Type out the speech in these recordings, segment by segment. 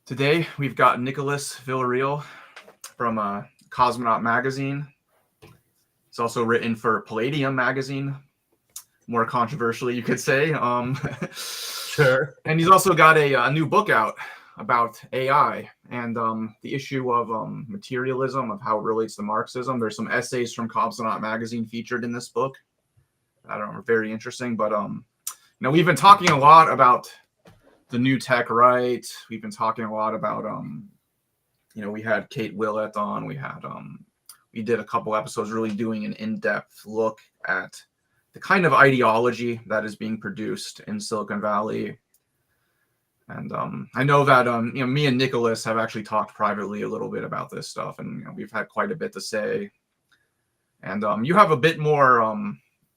Today we've got Nicolas Villarreal from Cosmonaut magazine. It's also written for Palladium magazine, more controversially, you could say. Sure. And he's also got a new book out about AI and the issue of materialism, of how it relates to Marxism. There's some essays from Cosmonaut magazine featured in this book. I don't know, very interesting. But we've been talking a lot about the new tech right. We've been talking a lot about we had Kate Willett on. We did a couple episodes really doing an in-depth look at the kind of ideology that is being produced in Silicon Valley. And I know that me and Nicolas have actually talked privately a little bit about this stuff, and we've had quite a bit to say. And you have a bit more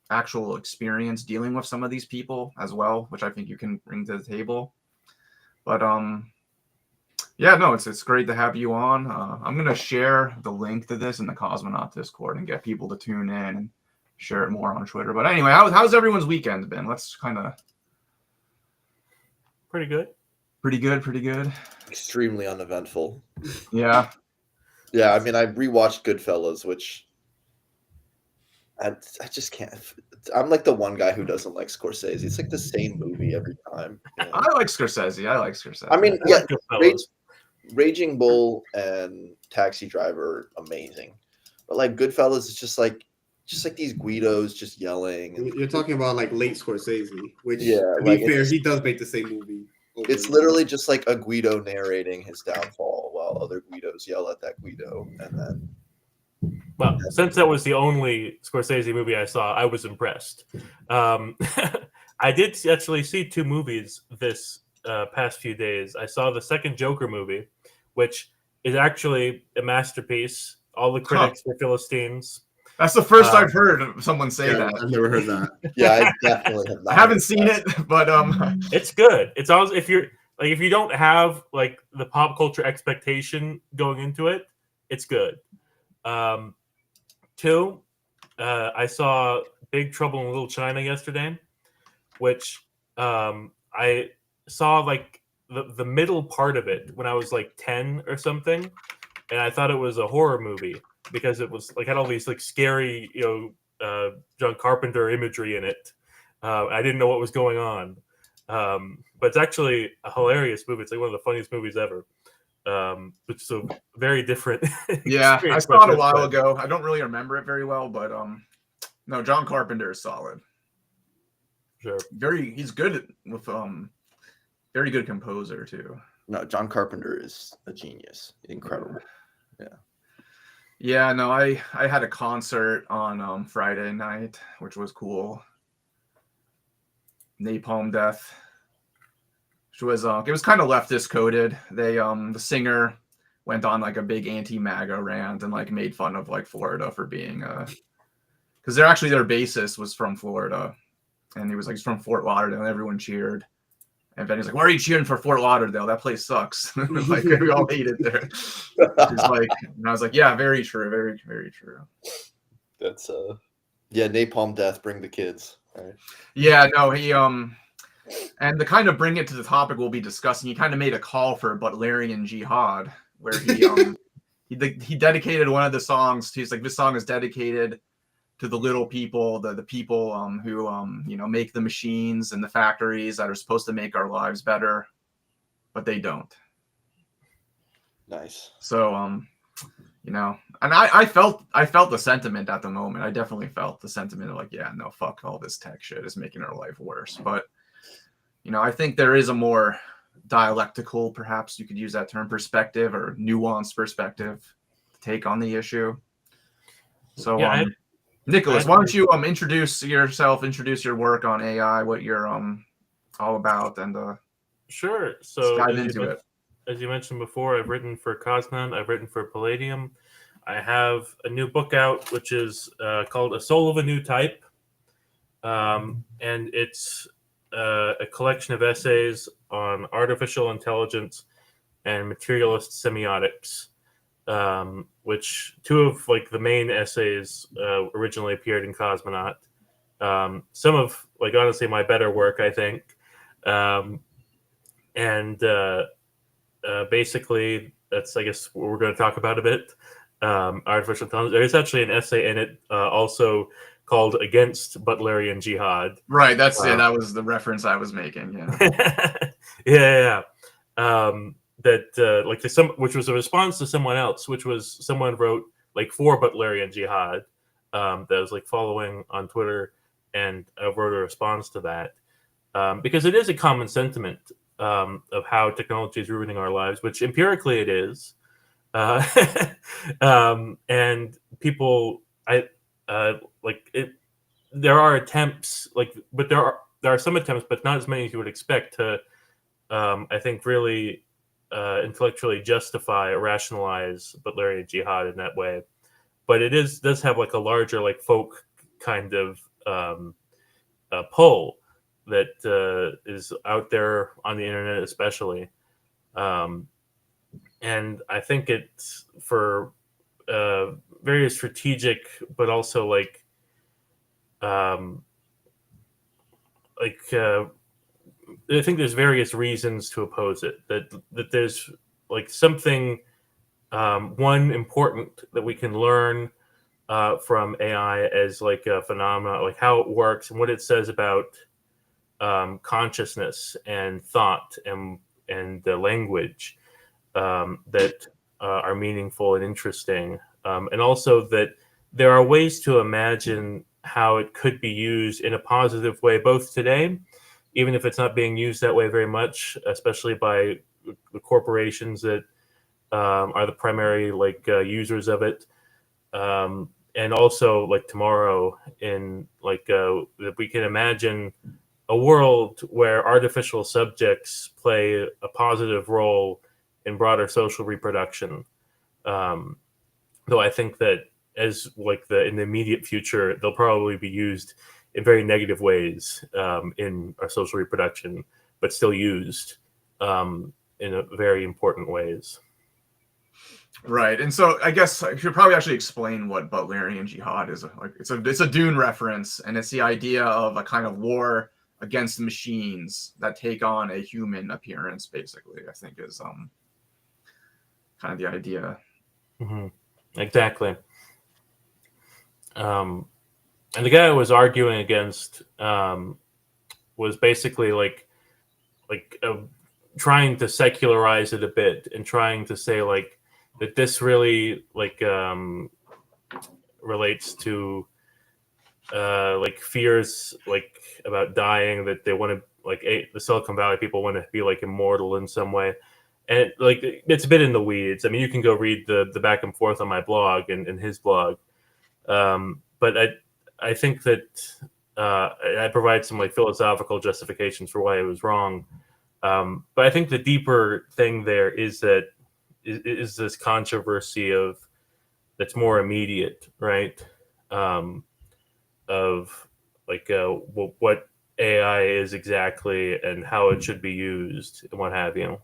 actual experience dealing with some of these people as well, which I think you can bring to the table. But it's great to have you on. I'm gonna share the link to this in the Cosmonaut Discord and get people to tune in and share it more on Twitter. But anyway, how's everyone's weekend been? Let's kind of Pretty good. Pretty good. Extremely uneventful. Yeah. Yeah, I mean, I rewatched Goodfellas, which I just can't. I'm like the one guy who doesn't like Scorsese. It's like the same movie every time. I like Scorsese. I mean, yeah, Raging Bull and Taxi Driver, amazing. But like Goodfellas is just like these Guidos just yelling. You're talking about like late Scorsese, which to be fair, he does make the same movie. It's literally just like a Guido narrating his downfall while other Guidos yell at that Guido, and then. Well, since that was the only Scorsese movie I saw, I was impressed. I did actually see two movies this past few days. I saw the second Joker movie, which is actually a masterpiece. All the critics were Philistines. That's the first I've heard someone say that. I've never heard that. Yeah, I definitely have not. I haven't seen it, but it's good. It's always if you don't have like the pop culture expectation going into it, it's good. Two, I saw Big Trouble in Little China yesterday, which I saw like the middle part of it when I was like 10 or something, and I thought it was a horror movie because it was like had all these like scary John Carpenter imagery in it. I didn't know what was going on, but it's actually a hilarious movie. It's like one of the funniest movies ever. Which is a very different. Yeah, I saw it a while ago. I don't really remember it very well, but no, John Carpenter is solid. Sure, he's good with very good composer too. No, John Carpenter is a genius, incredible. Yeah. No, I had a concert on Friday night, which was cool. Napalm Death. It was kind of leftist coded. They the singer went on like a big anti-MAGA rant and like made fun of like Florida for being because their bassist was from Florida, and he was like he's from Fort Lauderdale, and everyone cheered. And then he's like, "Why are you cheering for Fort Lauderdale? That place sucks." Like we all hate it there. It's like, and I was like, "Yeah, very true, very very true." That's Napalm Death, bring the kids. All right. Yeah, no, he and to kind of bring it to the topic we'll be discussing, he kind of made a call for Butlerian jihad, where he dedicated one of the songs. He's like, this song is dedicated to the little people, the people who make the machines and the factories that are supposed to make our lives better, but they don't. Nice. So and I felt the sentiment at the moment. I definitely felt the sentiment of like, yeah, no, fuck all this tech shit is making our life worse. But I think there is a more dialectical, perhaps you could use that term, perspective or nuanced perspective to take on the issue. So, Nicolas, why don't you introduce yourself, introduce your work on AI, what you're all about, and sure. So dive into it. As you mentioned before, I've written for Cosmonaut, I've written for Palladium. I have a new book out, which is called A Soul of a New Type, and it's a collection of essays on artificial intelligence and materialist semiotics, which two of like the main essays originally appeared in Cosmonaut. Some of like honestly my better work, I think, and basically, that's I guess what we're going to talk about a bit. Artificial intelligence. There's actually an essay in it also called "Against Butlerian Jihad." Right. That's that was the reference I was making. Yeah. yeah. That like which was a response to someone else, which was someone wrote like for Butlerian Jihad, that was like following on Twitter, and wrote a response to that, because it is a common sentiment of how technology is ruining our lives, which empirically it is, and people, like it. There are attempts, but there are some attempts, but not as many as you would expect to, I think, really intellectually justify or rationalize Butlerian Jihad in that way. But it does have like a larger like folk kind of pull that is out there on the internet, especially. And I think it's for very strategic, but also I think there's various reasons to oppose it. That there's like something one important that we can learn from AI as like a phenomena, like how it works and what it says about consciousness and thought and the language that are meaningful and interesting, and also that there are ways to imagine how it could be used in a positive way, both today, even if it's not being used that way very much, especially by the corporations that are the primary users of it, and also like tomorrow, in that we can imagine a world where artificial subjects play a positive role in broader social reproduction. Though I think that as in the immediate future, they'll probably be used in very negative ways in our social reproduction, but still used in very important ways. Right, and so I guess I should probably actually explain what Butlerian Jihad is. It's a Dune reference, and it's the idea of a kind of war against machines that take on a human appearance. Basically, I think is kind of the idea. Mm-hmm. Exactly. And the guy I was arguing against was basically trying to secularize it a bit and trying to say that this really relates to fears about dying, that they want to the Silicon Valley people want to be immortal in some way. And it's a bit in the weeds. I mean, you can go read the back and forth on my blog and his blog. But I think that I provide some philosophical justifications for why it was wrong. But I think the deeper thing there is that is this controversy that's more immediate, right? Of what AI is exactly and how it should be used and what have you.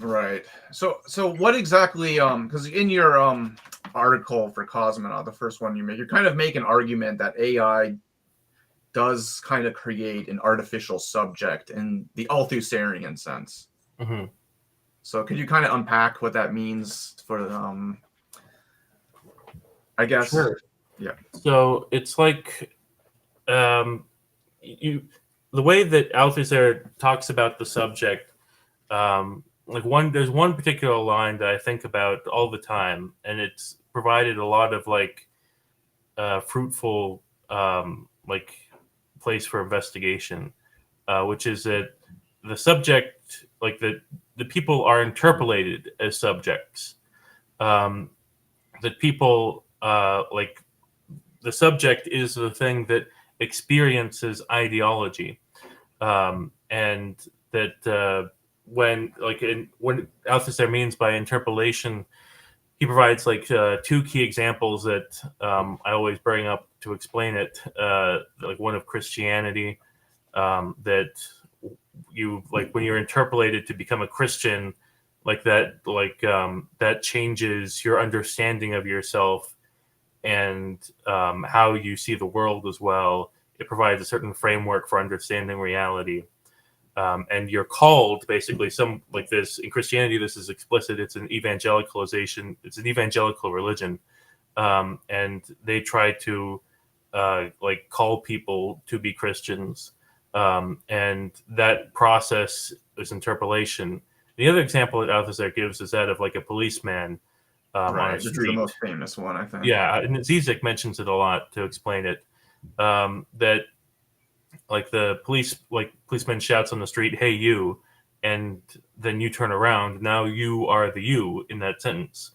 Right. So what exactly? Because in your article for Cosmonaut, the first one you make, you kind of make an argument that AI does kind of create an artificial subject in the Althusserian sense. Mm-hmm. So could you kind of unpack what that means for I guess. Sure. Yeah. So it's the way that Althusser talks about the subject. There's one particular line that I think about all the time, and it's provided a lot of fruitful place for investigation, which is that the subject, the people are interpolated as subjects. That people the subject is the thing that experiences ideology, and that when Althusser means by interpolation, he provides two key examples that I always bring up to explain it. One of Christianity, that you when you're interpolated to become a Christian, that changes your understanding of yourself and how you see the world as well. It provides a certain framework for understanding reality. and you're called basically some like this in Christianity. This is explicit. It's an evangelicalization. It's an evangelical religion, and they try to like call people to be Christians, and that process is interpolation. The other example that Althusser gives is that of like a policeman on a Right, this is the street. most famous one, I think. Yeah, and Zizek mentions it a lot to explain it. That like the policeman shouts on the street, "Hey, you," and then you turn around. Now you are the you in that sentence.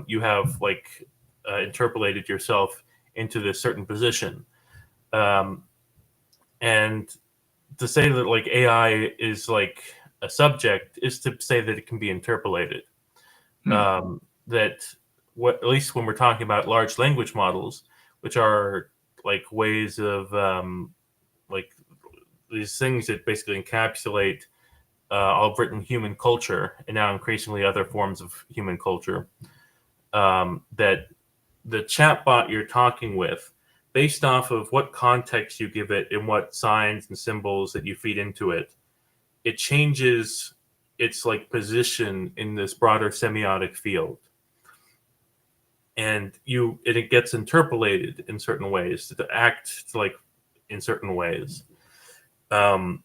You have like interpolated yourself into this certain position, and to say that like AI is like a subject is to say that it can be interpolated. That what at least when we're talking about large language models, which are like ways of like these things that basically encapsulate all of written human culture and now increasingly other forms of human culture, that the chatbot you're talking with, based off of what context you give it and what signs and symbols that you feed into it, it changes its like position in this broader semiotic field. And it gets interpolated in certain ways to act like in certain ways. And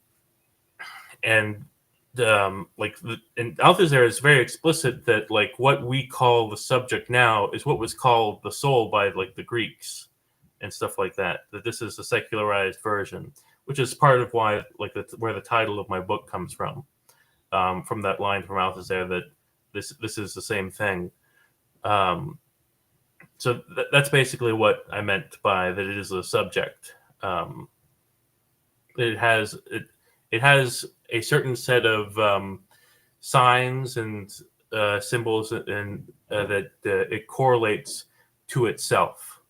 Althusser is very explicit that like what we call the subject now is what was called the soul by like the Greeks and stuff like that. That this is a secularized version, which is part of why like where the title of my book comes from that line from Althusser that this is the same thing. So that's basically what I meant by that it is a subject. It has a certain set of signs and symbols and that it correlates to itself,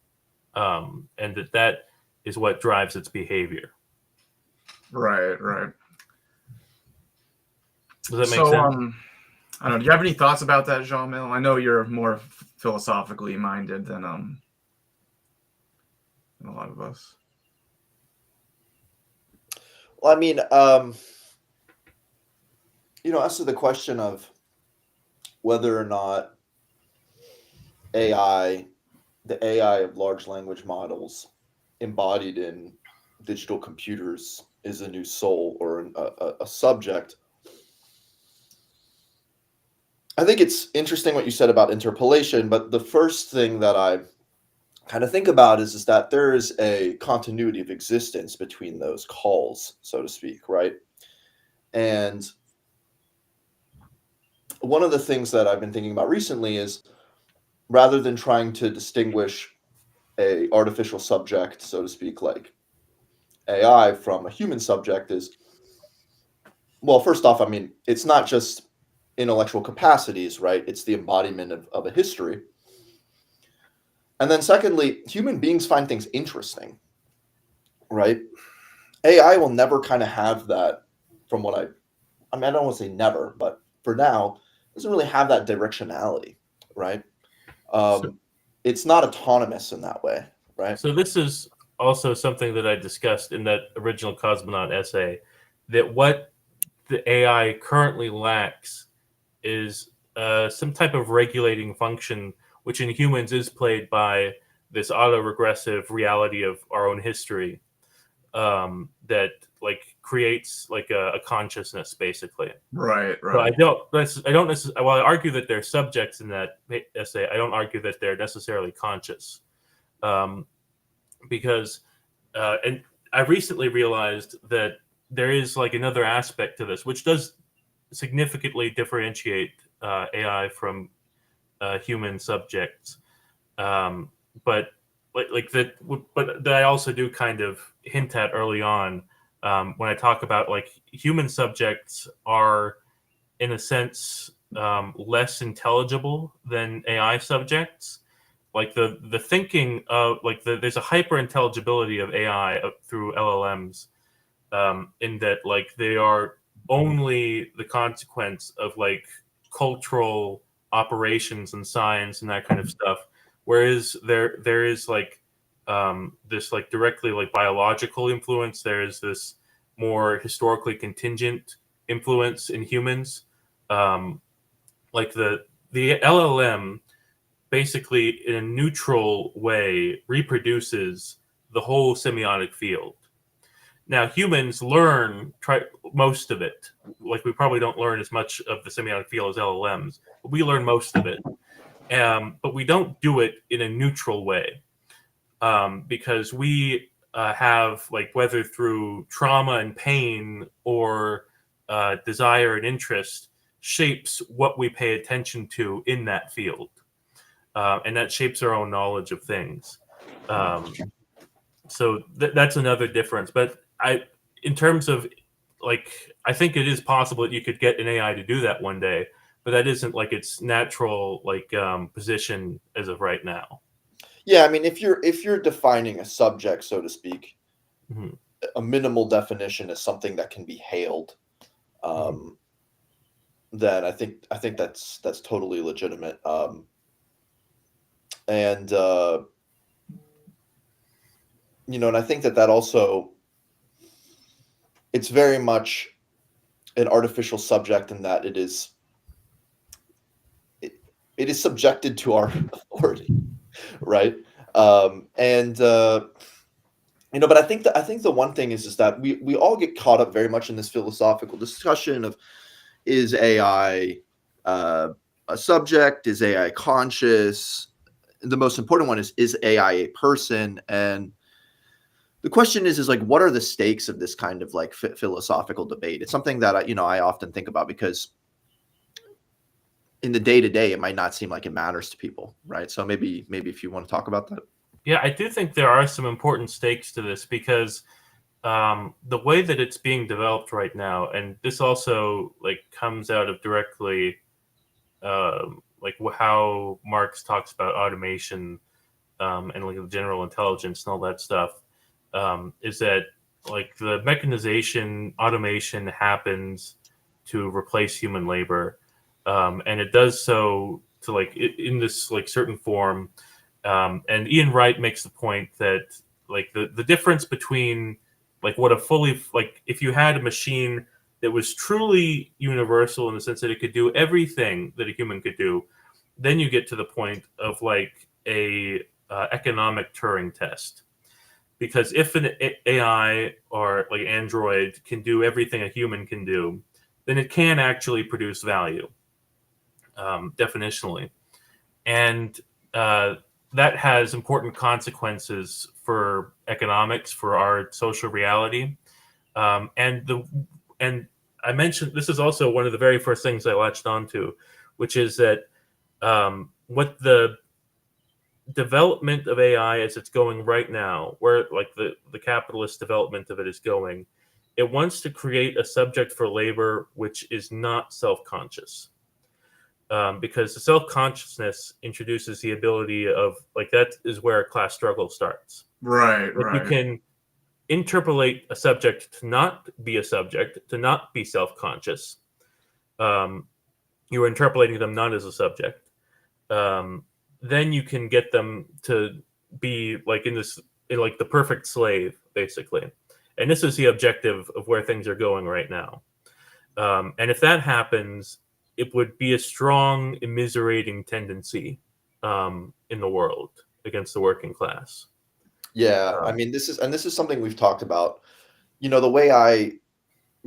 and that is what drives its behavior. Right. Does that make sense? I don't know. Do you have any thoughts about that, Jean-Mil? I know you're more philosophically minded than a lot of us. Well, I mean, as to the question of whether or not the AI of large language models embodied in digital computers is a new soul or a subject, I think it's interesting what you said about interpolation, but the first thing that I kind of think about is that there is a continuity of existence between those calls, so to speak, right? And one of the things that I've been thinking about recently is rather than trying to distinguish a artificial subject, so to speak, like AI from a human subject is, well, first off, I mean, it's not just intellectual capacities, right? It's the embodiment of a history. And then secondly, human beings find things interesting, right? AI will never kind of have that from what I mean, I don't want to say never, but for now, it doesn't really have that directionality, right? It's not autonomous in that way, right? So this is also something that I discussed in that original Cosmonaut essay, that what the AI currently lacks is some type of regulating function, which in humans is played by this autoregressive reality of our own history, that like creates like a consciousness, basically. Right. So I don't necessarily. While I argue that they're subjects in that essay, I don't argue that they're necessarily conscious, because and I recently realized that there is like another aspect to this, which does significantly differentiate AI from human subjects, but like that. But that I also do kind of hint at early on when I talk about like human subjects are, in a sense, less intelligible than AI subjects. Like the thinking of like there's a hyper intelligibility of AI through LLMs, in that like they are only the consequence of like cultural operations and science and that kind of stuff, whereas there is like this like directly like biological influence. There is this more historically contingent influence in humans. Like the LLM basically in a neutral way reproduces the whole semiotic field. Now humans learn most of it. Like we probably don't learn as much of the semiotic field as LLMs, but we learn most of it. But we don't do it in a neutral way, because we have, like, whether through trauma and pain or desire and interest, shapes what we pay attention to in that field, and that shapes our own knowledge of things. So that's another difference. But in terms of, like, I think it is possible that you could get an AI to do that one day, but that isn't like its natural, like, position as of right now. Yeah, I mean, if you're defining a subject, so to speak, Mm-hmm. a minimal definition is something that can be hailed, then I think that's totally legitimate. And and I think that also, it's very much an artificial subject in that it is subjected to our authority, right? But I think the one thing is that we all get caught up very much in this philosophical discussion of, is AI a subject? Is AI conscious? The most important one is AI a person? And the question is like, what are the stakes of this kind of like philosophical debate? It's something that I often think about, because in the day-to-day, it might not seem like it matters to people, right? So maybe if you want to talk about that. Yeah, I do think there are some important stakes to this, because the way that it's being developed right now, and this also like comes out of directly like how Marx talks about automation and like general intelligence and all that stuff, is that like the mechanization, automation happens to replace human labor, and it does so to like in this like certain form. And Ian Wright makes the point that like the difference between like what a fully, like if you had a machine that was truly universal in the sense that it could do everything that a human could do, then you get to the point of like a economic Turing test. Because if an AI or like Android can do everything a human can do, then it can actually produce value, definitionally. And that has important consequences for economics, for our social reality. And I mentioned, this is also one of the very first things I latched onto, which is that what the development of AI as it's going right now, where like the capitalist development of it is going, it wants to create a subject for labor which is not self-conscious. Because the self-consciousness introduces the ability of, like, that is where class struggle starts. Right. You can interpolate a subject to not be a subject, to not be self-conscious. You're interpolating them not as a subject. Then you can get them to be like in like the perfect slave, basically. And this is the objective of where things are going right now. And if that happens, it would be a strong immiserating tendency in the world against the working class. Yeah, I mean, this is something we've talked about. The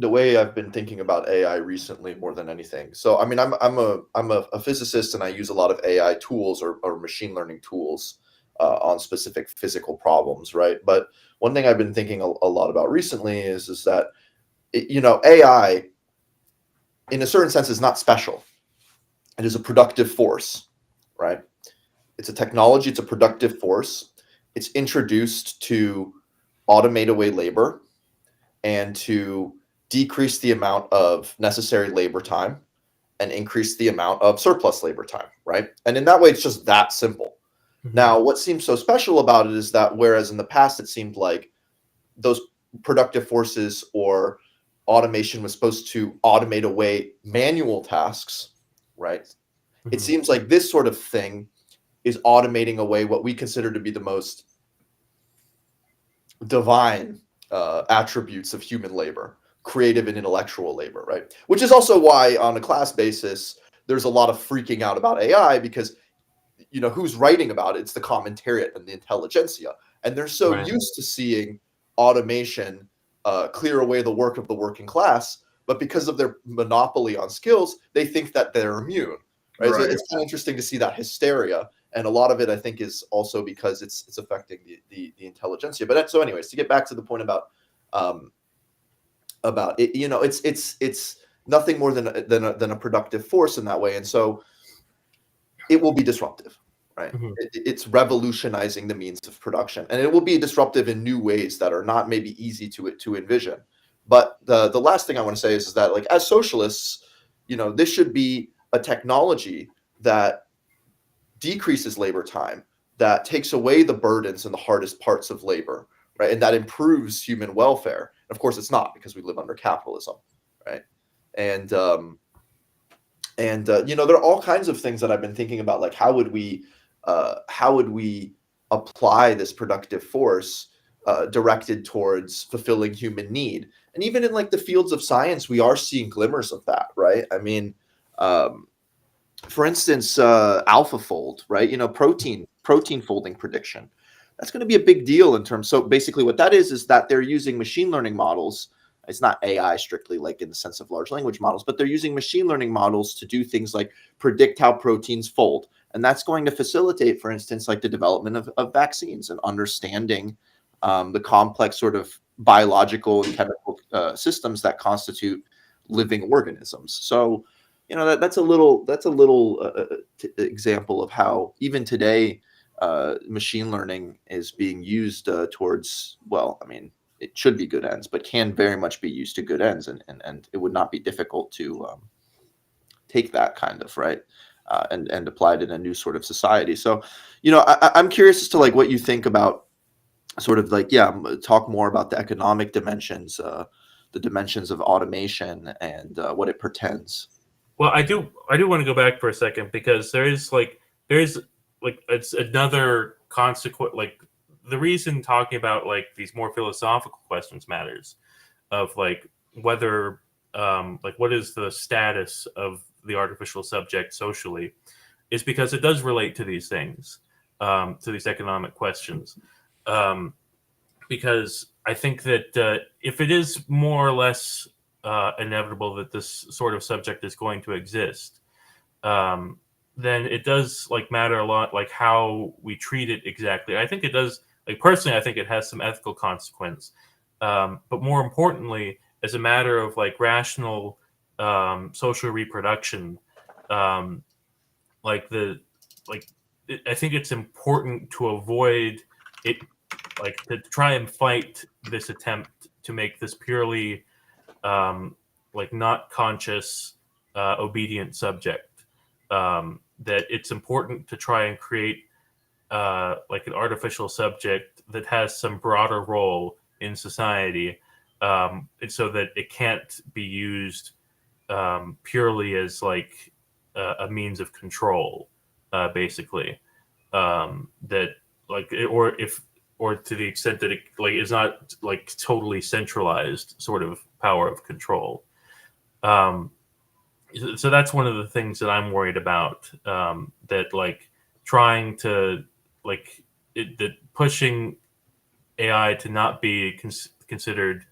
way I've been thinking about AI recently more than anything. So I mean, I'm a physicist, and I use a lot of AI tools or machine learning tools on specific physical problems, right? But one thing I've been thinking a lot about recently is that AI, in a certain sense, is not special. It is a productive force, right? It's a technology. It's a productive force. It's introduced to automate away labor and to decrease the amount of necessary labor time and increase the amount of surplus labor time, right? And in that way, it's just that simple. Mm-hmm. Now, what seems so special about it is that whereas in the past, it seemed like those productive forces or automation was supposed to automate away manual tasks, right? Mm-hmm. It seems like this sort of thing is automating away what we consider to be the most divine attributes of human labor, creative and intellectual labor, right? Which is also why, on a class basis, there's a lot of freaking out about AI because, who's writing about it? It's the commentariat and the intelligentsia, and they're so Right. used to seeing automation clear away the work of the working class, but because of their monopoly on skills, they think that they're immune, right? So Right. it's kind of interesting to see that hysteria, and a lot of it, I think, is also because it's affecting the intelligentsia. But so, anyways, to get back to the point about it, it's nothing more than a productive force in that way, and so it will be disruptive, right? Mhm. It's revolutionizing the means of production, and it will be disruptive in new ways that are not maybe easy to envision. But the last thing I want to say is that, like, as socialists, this should be a technology that decreases labor time, that takes away the burdens and the hardest parts of labor, right? And that improves human welfare. Of course, it's not, because we live under capitalism, right? And there are all kinds of things that I've been thinking about, like how would we apply this productive force directed towards fulfilling human need? And even in, like, the fields of science, we are seeing glimmers of that, right? I mean, for instance, AlphaFold, right? Protein folding prediction. That's going to be a big deal in terms. So basically, what that is that they're using machine learning models. It's not AI strictly, like in the sense of large language models, but they're using machine learning models to do things like predict how proteins fold, and that's going to facilitate, for instance, like the development of vaccines and understanding the complex sort of biological and chemical systems that constitute living organisms. So, that's a little example of how even today machine learning is being used towards, well, I mean, it should be good ends, but can very much be used to good ends, and it would not be difficult to take that kind of and apply it in a new sort of society. So, I'm curious as to, like, what you think about sort of, like, talk more about the economic dimensions, the dimensions of automation, and what it portends. Well, I do want to go back for a second, because there's it's another consequence. Like, the reason talking about, like, these more philosophical questions matters, of, like, whether like, what is the status of the artificial subject socially, is because it does relate to these things, to these economic questions. Because I think that if it is more or less inevitable that this sort of subject is going to exist, then it does, like, matter a lot, like, how we treat it exactly. I think it does, like, personally, I think it has some ethical consequence, but more importantly, as a matter of, like, rational social reproduction, I think it's important to avoid it, like, to try and fight this attempt to make this purely like, not conscious, obedient subject. That it's important to try and create like, an artificial subject that has some broader role in society, and so that it can't be used purely as, like, a means of control, basically. That, like, or to the extent that it, like, is not, like, totally centralized sort of power of control. So that's one of the things that I'm worried about. That, like, trying to, like, that pushing AI to not be considered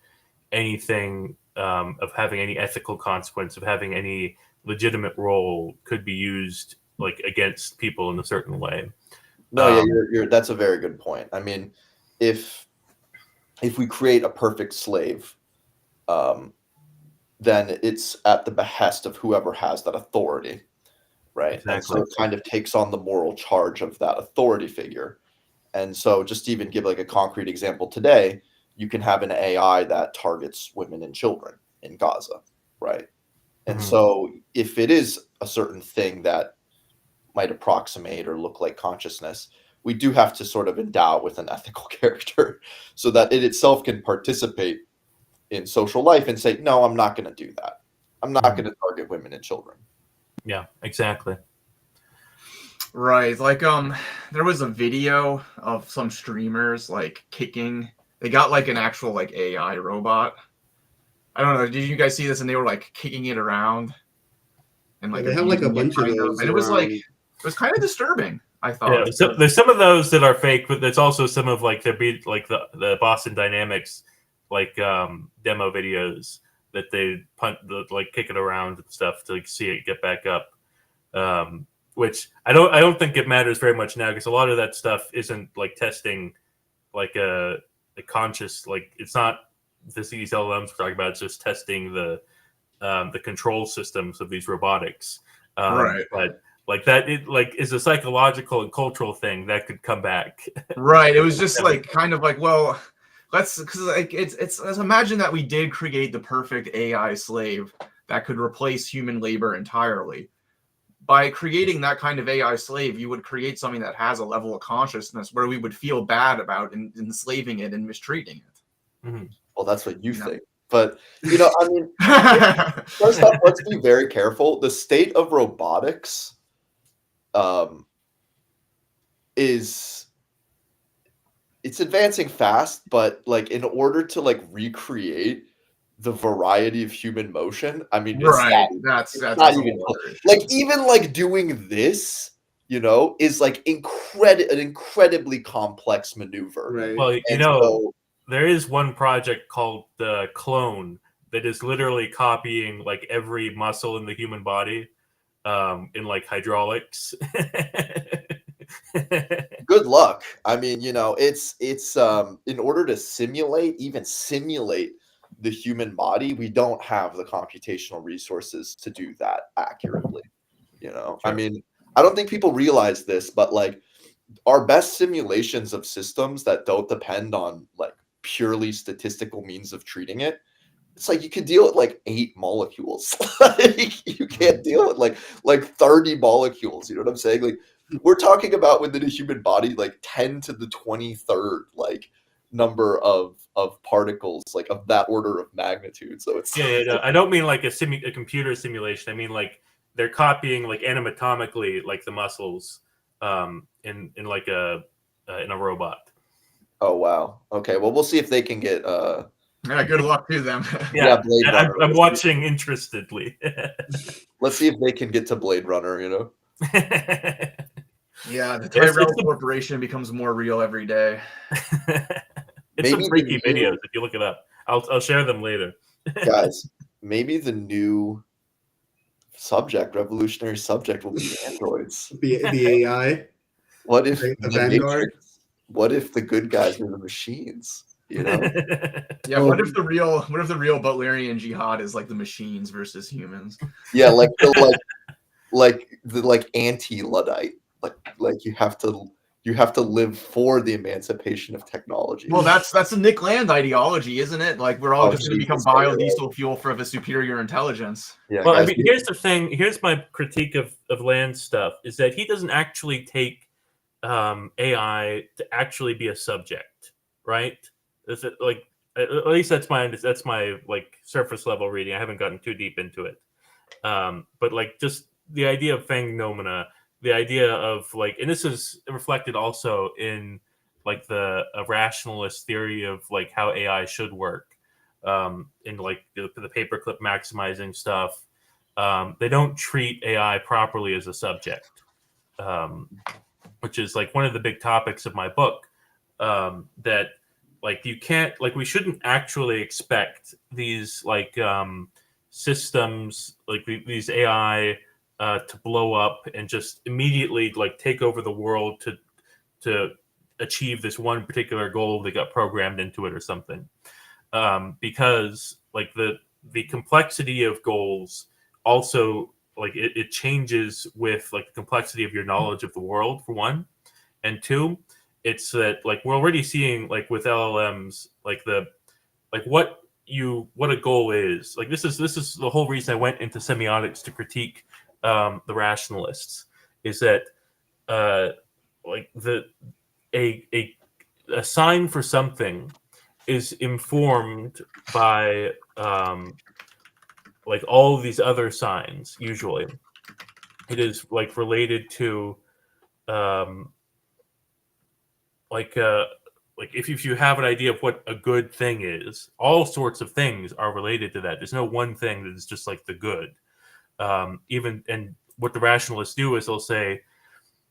anything of having any ethical consequence, of having any legitimate role, could be used, like, against people in a certain way. No, yeah, that's a very good point. I mean, if we create a perfect slave, then it's at the behest of whoever has that authority, right? And so Exactly. it kind of takes on the moral charge of that authority figure. And so, just to even give, like, a concrete example today, you can have an AI that targets women and children in Gaza, right? And Mhm. so, if it is a certain thing that might approximate or look like consciousness, we do have to sort of endow it with an ethical character so that it itself can participate in social life and say, no, I'm not going to do that. I'm not going to target women and children. Yeah, exactly. Right. Like, there was a video of some streamers, like, kicking They got like an actual like AI robot. I don't know. Did you guys see this? And they were like kicking it around, and like They have like a abusing it, bunch of kind those and it was like around. it was kind of disturbing. I Yeah, thought. so there's some of those that are fake, but there's also some of like the Boston Dynamics demo videos that they like kick it around and stuff to like, see it get back up. Which I don't think it matters very much now because a lot of that stuff isn't like testing like a conscious, like it's not these LLMs we're talking about. It's just testing the control systems of these robotics. Right. But like that, it like is a psychological and cultural thing that could come back. Right. It was just like kind of like, well, because like let's imagine that we did create the perfect AI slave that could replace human labor entirely. By creating that kind of AI slave, you would create something that has a level of consciousness where we would feel bad about enslaving it and mistreating it. Mm-hmm. Well, that's what you No. think. But, I mean, first off, let's be very careful. The state of robotics it's advancing fast, but like in order to like recreate the variety of human motion, I mean, right. That's not even like even like doing this, is like an incredibly complex maneuver. Right. Well, there is one project called the Clone that is literally copying like every muscle in the human body in like hydraulics. Good luck. I mean, it's in order to simulate the human body, we don't have the computational resources to do that accurately. Sure. I mean, I don't think people realize this, but like our best simulations of systems that don't depend on like purely statistical means of treating it, it's like you can deal with like 8 molecules. You can't deal with like 30 molecules. You know what I'm saying? Like we're talking about within a human body, like 10 to the 23rd, like number of particles, like of that order of magnitude. So it's no, I don't mean like a computer simulation. I mean like they're copying like anatomically like the muscles in like in a robot. Oh wow. Okay. Well, we'll see if they can get yeah, good luck to them. Yeah, Blade Runner. I'm watching interestedly. Let's see if they can get to Blade Runner, Yeah, the Tyrell Corporation becomes more real every day. It's some freaky videos if you look it up. I'll share them later. Guys, maybe the new revolutionary subject will be androids. The AI. What if the the Vanguard? What if the good guys are the machines? Yeah, what if the real Butlerian jihad is like the machines versus humans? Yeah, like the anti-Luddite. Like you have to live for the emancipation of technology. Well, that's a Nick Land ideology, isn't it? Like we're all just going to become biodiesel fuel for the superior intelligence. Yeah. Well, guys, I mean, here's the thing. Here's my critique of Land's stuff is that he doesn't actually take AI to actually be a subject, right? Is it like at least that's my like surface level reading. I haven't gotten too deep into it, but like just the idea of phenomena, the idea of like, and this is reflected also in like a rationalist theory of like how AI should work, in like the paperclip maximizing stuff. They don't treat AI properly as a subject, which is like one of the big topics of my book. That like you can't, like we shouldn't actually expect these like systems like these AI to blow up and just immediately like take over the world to achieve this one particular goal that got programmed into it or something, because like the complexity of goals also like it changes with like the complexity of your knowledge of the world, for one, and two, it's that like we're already seeing like with LLMs like what a goal is. Like this is the whole reason I went into semiotics to critique the rationalists, is that like a sign for something is informed by like all of these other signs. Usually it is like related to like like if you have an idea of what a good thing is, all sorts of things are related to that. There's no one thing that is just like the good. And what the rationalists do is they'll say,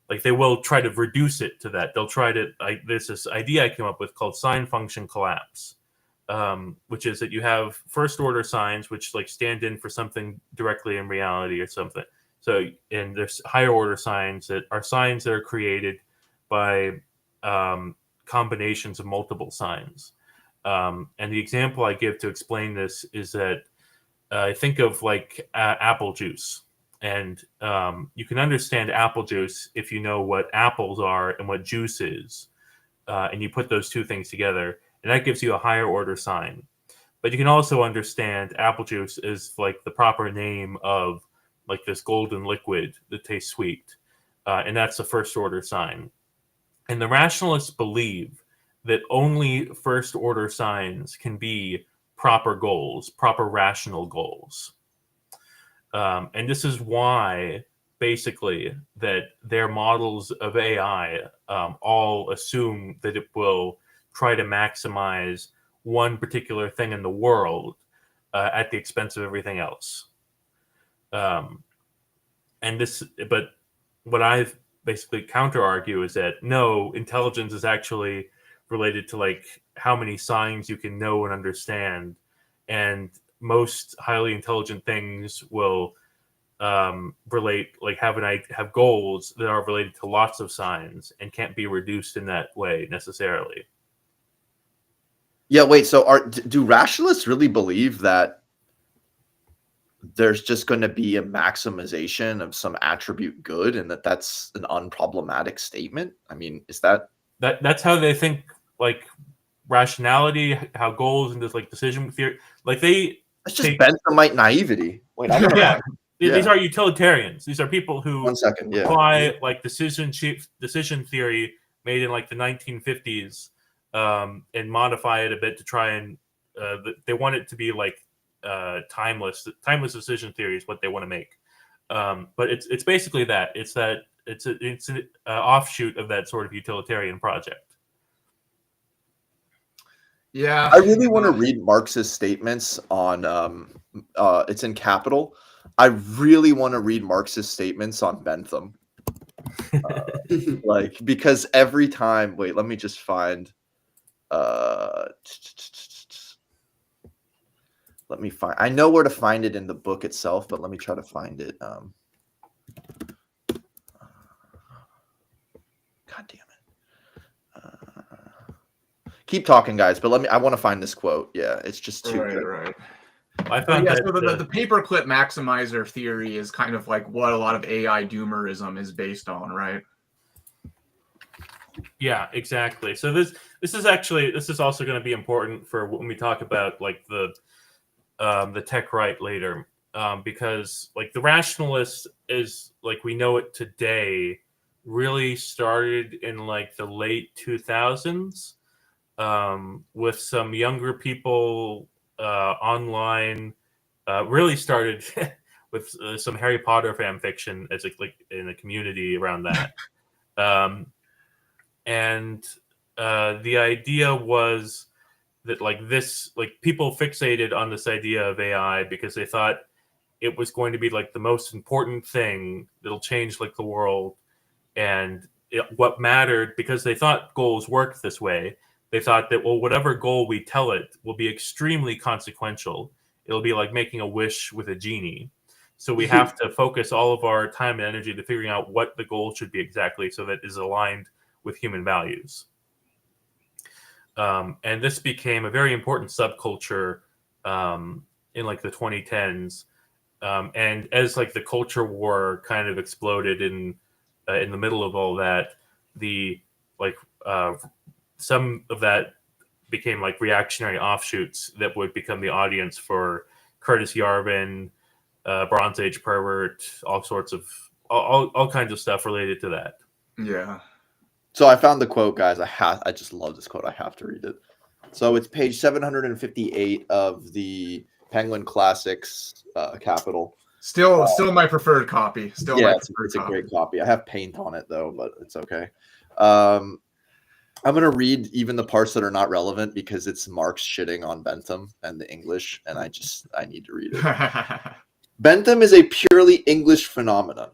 like, they will try to reduce it to that. They'll try to, there's this idea I came up with called sign function collapse, which is that you have first order signs which like stand in for something directly in reality or something. So, and there's higher order signs that are created by combinations of multiple signs. And the example I give to explain this is that I think of like apple juice. And you can understand apple juice if you know what apples are and what juice is. And you put those two things together, and that gives you a higher order sign. But you can also understand apple juice is like the proper name of like this golden liquid that tastes sweet. And that's the first order sign. And the rationalists believe that only first order signs can be proper goals, proper rational goals. And this is why, basically, that their models of AI all assume that it will try to maximize one particular thing in the world at the expense of everything else. But what I've basically counter argue is that no, intelligence is actually related to like how many signs you can know and understand, and most highly intelligent things will relate, like have goals that are related to lots of signs and can't be reduced in that way necessarily. Yeah, wait, so do rationalists really believe that there's just going to be a maximization of some attribute good and that's an unproblematic statement? I mean, is that's how they think, like rationality, how goals and this like decision theory, like that's just Benthamite naivety. Wait, yeah. These are utilitarians. These are people who apply like decision theory made in like the 1950s and modify it a bit to try and they want it to be like timeless decision theory is what they want to make. But it's basically that. It's an offshoot of that sort of utilitarian project. Yeah, I really want to read Marx's statements on it's in Capital. I really want to read Marx's statements on Bentham. Like, because every time, wait, let me just find I know where to find it in the book itself, but let me try to find it. God damn it. Keep talking, guys, but I want to find this quote. Yeah, it's just too good. Right. I found so the paperclip maximizer theory is kind of like what a lot of AI doomerism is based on, right? Yeah, exactly. So this is also going to be important for when we talk about like the tech right later, because like the rationalist is like we know it today really started in like the late 2000s with some younger people online. Really started with some Harry Potter fan fiction as like in a community around that. And the idea was that like this, like people fixated on this idea of AI because they thought it was going to be like the most important thing that'll change like the world. And what mattered, because they thought goals worked this way, they thought that, well, whatever goal we tell it will be extremely consequential. It'll be like making a wish with a genie. So we have to focus all of our time and energy to figuring out what the goal should be exactly so that it is aligned with human values. And this became a very important subculture in like the 2010s. And as like the culture war kind of exploded in the middle of all that, some of that became like reactionary offshoots that would become the audience for Curtis Yarvin, Bronze Age pervert, all sorts of all kinds of stuff related to that. Yeah. So I found the quote, guys. I just love this quote. I have to read it. So it's page 758 of the Penguin Classics Capital. Still my preferred copy. It's a great copy. I have paint on it though, but it's okay. I'm gonna read even the parts that are not relevant because it's Marx shitting on Bentham and the English, and I need to read it. Bentham is a purely English phenomenon.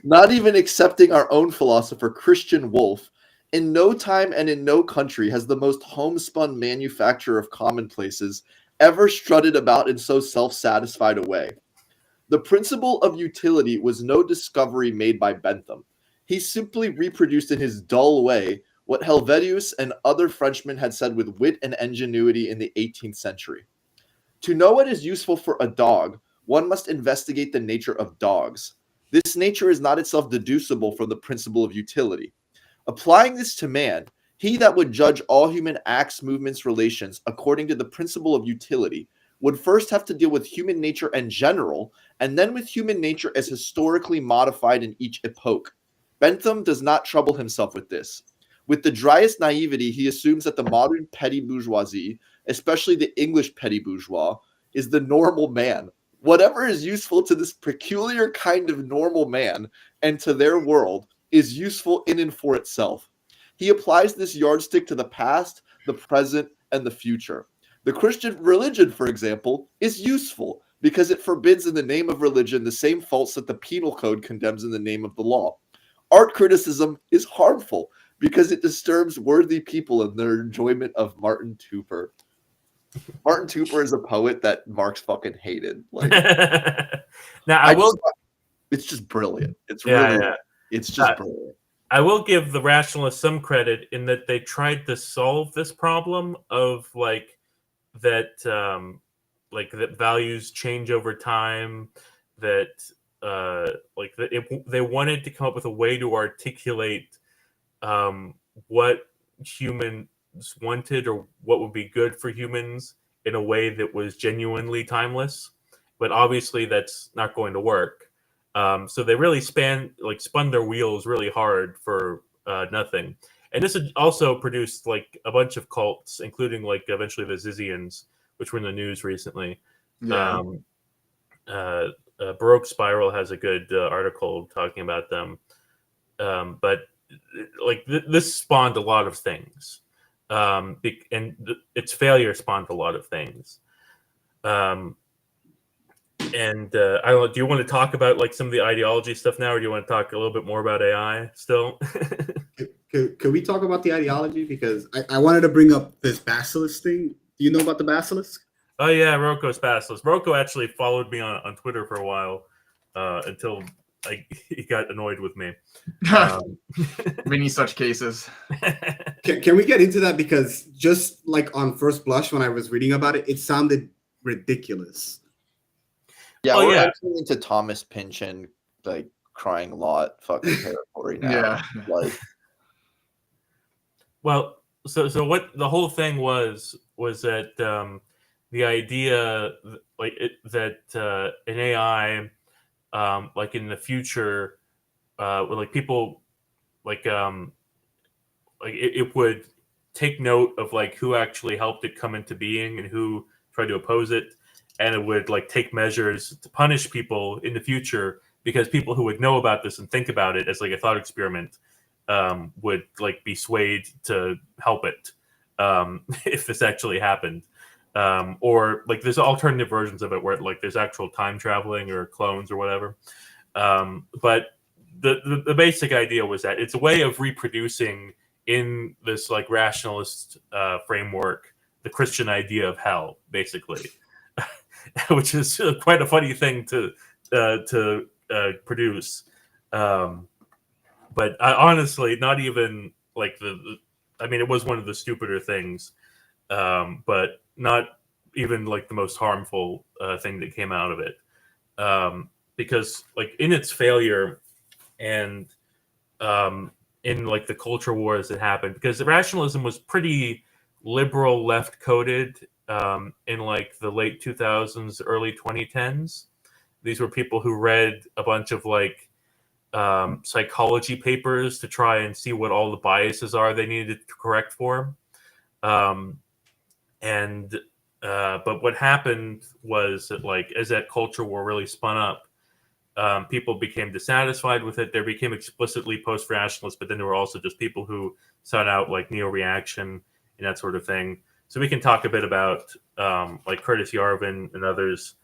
Not even accepting our own philosopher Christian Wolff, in no time and in no country has the most homespun manufacturer of commonplaces ever strutted about in so self-satisfied a way. The principle of utility was no discovery made by Bentham. He simply reproduced in his dull way what Helvetius and other Frenchmen had said with wit and ingenuity in the 18th century. To know what is useful for a dog, one must investigate the nature of dogs. This nature is not itself deducible from the principle of utility. Applying this to man, he that would judge all human acts, movements, relations according to the principle of utility would first have to deal with human nature in general, and then with human nature as historically modified in each epoch. Bentham does not trouble himself with this. With the driest naivety, he assumes that the modern petty bourgeoisie, especially the English petty bourgeois, is the normal man. Whatever is useful to this peculiar kind of normal man and to their world is useful in and for itself. He applies this yardstick to the past, the present, and the future. The Christian religion, for example, is useful because it forbids in the name of religion the same faults that the penal code condemns in the name of the law. Art criticism is harmful because it disturbs worthy people in their enjoyment of Martin Tupper. Martin Tupper is a poet that Marx fucking hated. Like, Now it's just brilliant. It's Yeah, really, yeah. it's just brilliant. I will give the rationalists some credit in that they tried to solve this problem of that values change over time, that they wanted to come up with a way to articulate what humans wanted or what would be good for humans in a way that was genuinely timeless, but obviously that's not going to work. So they really spun their wheels really hard for nothing. And this also produced a bunch of cults, including eventually the Zizians, which were in the news recently. Yeah. Baroque Spiral has a good article talking about them. But this spawned a lot of things. Its failure spawned a lot of things. And I don't know, do you want to talk about some of the ideology stuff now, or do you want to talk a little bit more about AI still? Could we talk about the ideology? Because I wanted to bring up this basilisk thing. Do you know about the basilisk? Oh yeah, Rocco's Basilisk. Rocco actually followed me on Twitter for a while until he got annoyed with me. Many such cases. Can we get into that? Because just on first blush, when I was reading about it, it sounded ridiculous. Yeah, Oh, we're yeah. entering into Thomas Pynchon crying lot fucking territory now. Yeah. Well, so what the whole thing was that the idea that an AI in the future people it would take note of who actually helped it come into being and who tried to oppose it, and it would take measures to punish people in the future because people who would know about this and think about it as a thought experiment would be swayed to help it if this actually happened. Or there's alternative versions of it where there's actual time traveling or clones or whatever. But the basic idea was that it's a way of reproducing in this rationalist framework the Christian idea of hell, basically, which is quite a funny thing to produce. But honestly, not even it was one of the stupider things, but not even the most harmful thing that came out of it. Because in its failure and in the culture wars that happened, because rationalism was pretty liberal, left coded in the late 2000s, early 2010s. These were people who read a bunch of psychology papers to try and see what all the biases are they needed to correct for. But what happened was that as that culture war really spun up, people became dissatisfied with it. There became explicitly post-rationalists, but then there were also just people who sought out like neo-reaction and that sort of thing. So we can talk a bit about like Curtis Yarvin and others,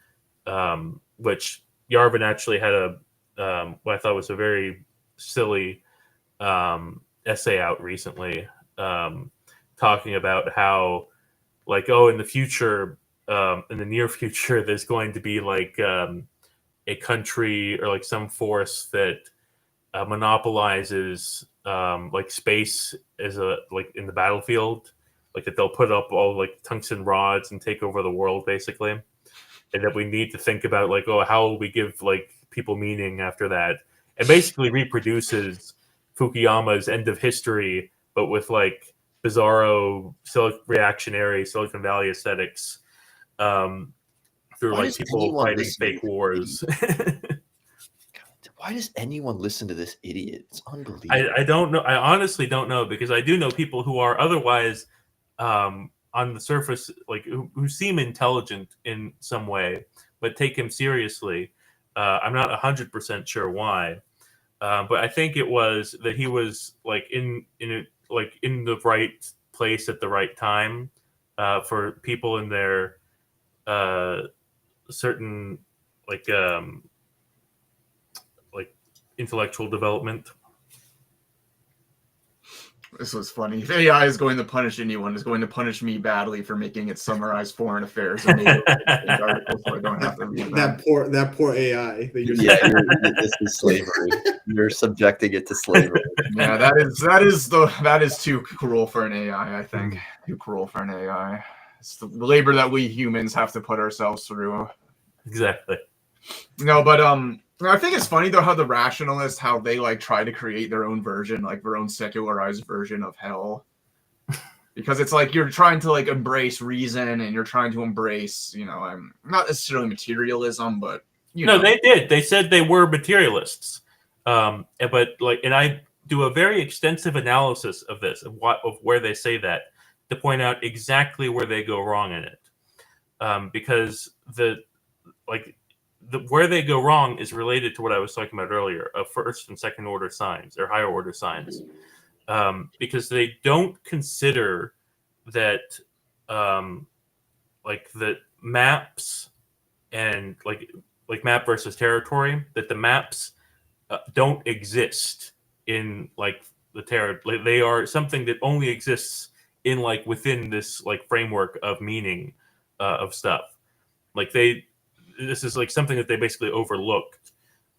which Yarvin actually had what I thought was a very silly essay out recently, talking about how like, in the future, in the near future, there's going to be like a country or like some force that monopolizes like space as a like in the battlefield, like that they'll put up all like tungsten rods and take over the world basically, and that we need to think about like, how will we give like people meaning after that? It basically reproduces Fukuyama's End of History, but with like bizarro reactionary Silicon Valley aesthetics. Through Why like does people anyone fighting listen to fake this wars. Why does anyone listen to this idiot? It's unbelievable. I don't know. I honestly don't know, because I do know people who are otherwise on the surface, like who seem intelligent in some way, but take him seriously. I'm not 100% sure why, but I think it was that he was like in the right place at the right time for people in their certain like intellectual development. This was funny. If AI is going to punish anyone, it's going to punish me badly for making it summarize foreign affairs and make it articles so I don't have to read them. That poor AI that you're Yeah, this is slavery. You're subjecting it to slavery. Yeah, that is too cruel for an AI. I think too cruel for an AI. It's the labor that we humans have to put ourselves through. Exactly. No, but I think it's funny though how the rationalists, how they like try to create their own version, like their own secularized version of hell. Because it's like you're trying to like embrace reason and you're trying to embrace, I'm not necessarily materialism, but No, they did. They said they were materialists. But like, and I do a very extensive analysis of this, of where they say that, to point out exactly where they go wrong in it. Because where they go wrong is related to what I was talking about earlier, of first and second order signs or higher order signs, because they don't consider that that maps and like map versus territory, that the maps don't exist in like the territory. They are something that only exists in like within this like framework of meaning of stuff. Like this is like something that they basically overlooked,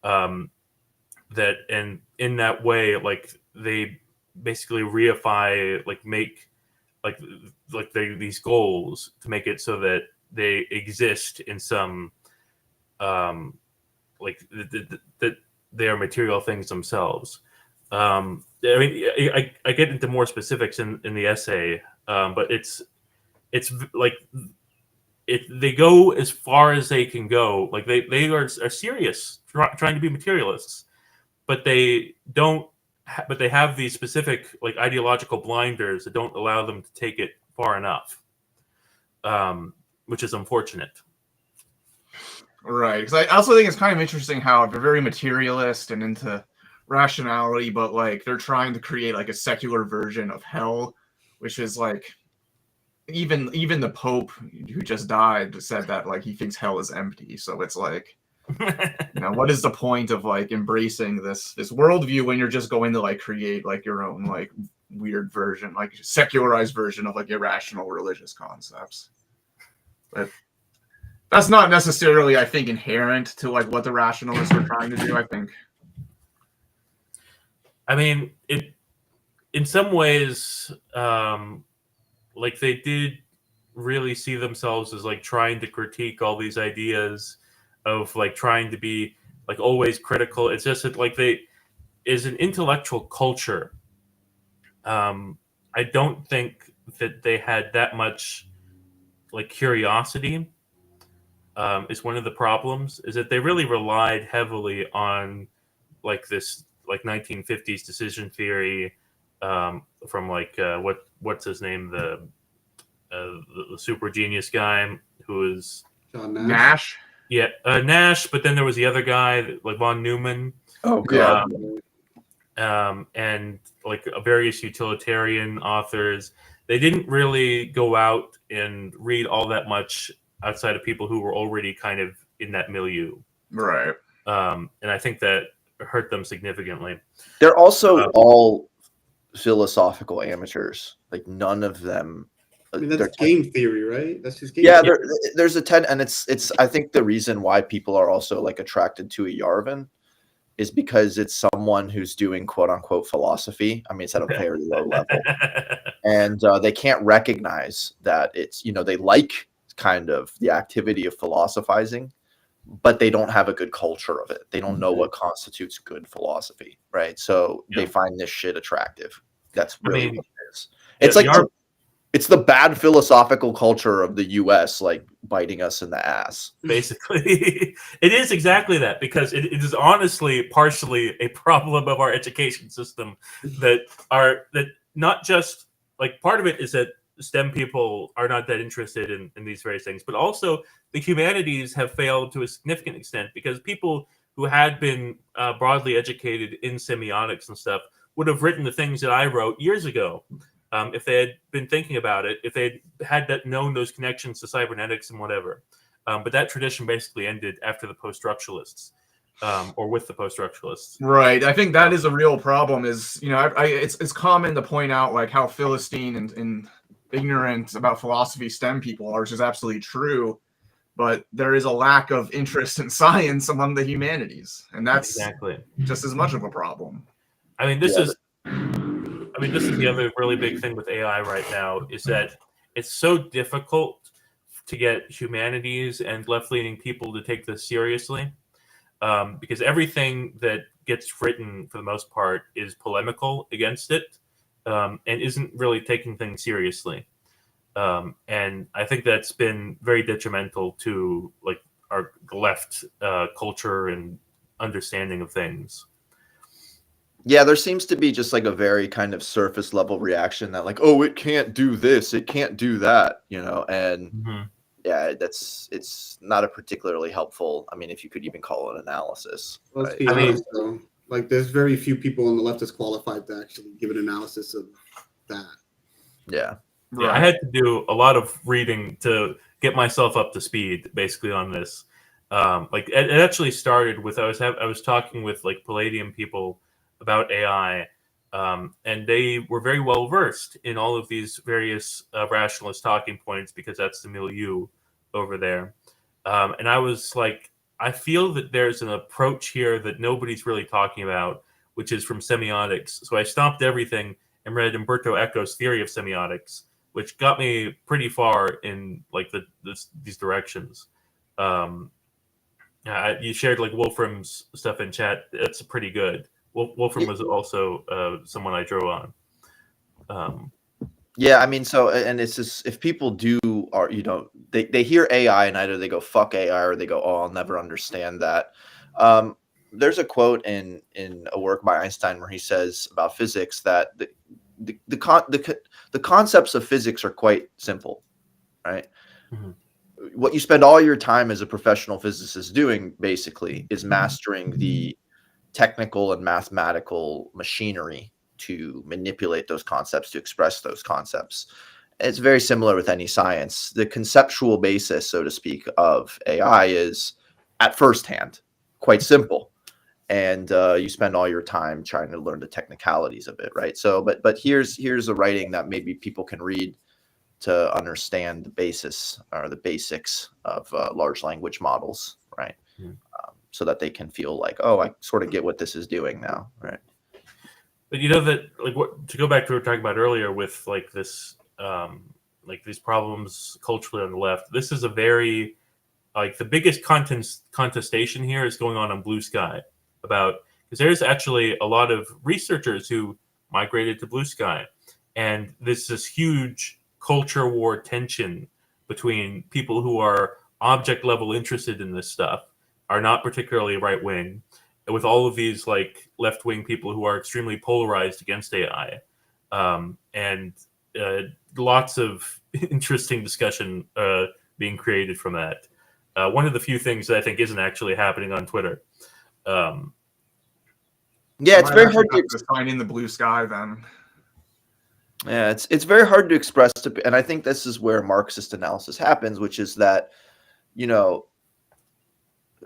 that, and in that way, like they basically reify, like make these goals to make it so that they exist in some that they are material things themselves. I mean, I get into more specifics in the essay, but it's like they go as far as they can go. Like they are serious trying to be materialists, but they don't. But they have these specific like ideological blinders that don't allow them to take it far enough, which is unfortunate. Right, because I also think it's kind of interesting how they're very materialist and into rationality, but like they're trying to create like a secular version of hell, which is like even the Pope who just died said that like he thinks hell is empty. So it's like, what is the point of like embracing this worldview when you're just going to like create like your own like weird version, like secularized version of like irrational religious concepts? But that's not necessarily, I think, inherent to like what the rationalists are trying to do. I mean, it in some ways, like they did really see themselves as like trying to critique all these ideas of like trying to be like always critical. It's just that like they is an intellectual culture. I don't think that they had that much like curiosity. Is one of the problems, is that they really relied heavily on like this like 1950s decision theory from like what's his name, the super genius guy who is John Nash. Yeah, Nash, but then there was the other guy, like von Neumann, Oh Yeah. and like various utilitarian authors. They didn't really go out and read all that much outside of people who were already kind of in that milieu. Right. And I think that hurt them significantly. They're also all philosophical amateurs. Like none of them. I mean, they're that's game theory, right? That's just game Yeah, theory. there's a and it's I think the reason why people are also like attracted to a Yarvin is because it's someone who's doing quote unquote philosophy. I mean, it's at a very low level, and they can't recognize that it's, you know, they like kind of the activity of philosophizing, but they don't have a good culture of it. They don't know what constitutes good philosophy, right? So they find this shit attractive. That's really what it is. It's like it's the bad philosophical culture of the U.S. like biting us in the ass. Basically, it is exactly that, because it is honestly partially a problem of our education system that not just like part of it is that STEM people are not that interested in these various things, but also the humanities have failed to a significant extent because people who had been broadly educated in semiotics and stuff would have written the things that I wrote years ago. If they had been thinking about it, if they had known those connections to cybernetics and whatever. But that tradition basically ended after the post-structuralists, or with the post-structuralists. Right. I think that is a real problem. Is, you know, it's common to point out like how Philistine and ignorant about philosophy STEM people are, which is absolutely true. But there is a lack of interest in science among the humanities, and that's exactly just as much of a problem. I mean, this is the other really big thing with AI right now, is that it's so difficult to get humanities and left-leaning people to take this seriously, because everything that gets written, for the most part, is polemical against it, and isn't really taking things seriously. And I think that's been very detrimental to like our left culture and understanding of things. Yeah, there seems to be just like a very kind of surface level reaction that like, oh, it can't do this, it can't do that, you know, and yeah, it's not a particularly helpful. I mean, if you could even call it analysis. Let's Right? be honest, though. Like, there's very few people on the left that's qualified to actually give an analysis of that. Yeah. Yeah, I had to do a lot of reading to get myself up to speed, basically, on this. Like, it actually started with I was talking with like Palladium people about AI, and they were very well versed in all of these various rationalist talking points because that's the milieu over there. And I was like, I feel that there's an approach here that nobody's really talking about, which is from semiotics. So I stopped everything and read Umberto Eco's theory of semiotics, which got me pretty far in like these directions. You shared like Wolfram's stuff in chat. That's pretty good. Wolfram was also someone I drew on. Yeah, I mean, so, and it's just, if people are, you know, they hear AI and either they go fuck AI or they go, oh, I'll never understand that. There's a quote in a work by Einstein where he says about physics that the concepts of physics are quite simple, right? Mm-hmm. What you spend all your time as a professional physicist doing basically is mastering the technical and mathematical machinery to manipulate those concepts, to express those concepts. It's very similar with any science. The conceptual basis, so to speak, of AI is at first hand quite simple. And you spend all your time trying to learn the technicalities of it, right? So, but here's a writing that maybe people can read to understand the basis or the basics of large language models, right? So that they can feel like, oh, I sort of get what this is doing now, right? But you know that, like, to go back to what we were talking about earlier with like this, like these problems culturally on the left. This is a very, like, the biggest contestation here is going on Blue Sky about, because there's actually a lot of researchers who migrated to Blue Sky, and this huge culture war tension between people who are object level interested in this stuff, are not particularly right wing, with all of these like left wing people who are extremely polarized against AI, and lots of interesting discussion being created from that. One of the few things that I think isn't actually happening on Twitter. Yeah, it's Might very actually hard have to sign in the blue sky then. Yeah, it's very hard to express and I think this is where Marxist analysis happens, which is that,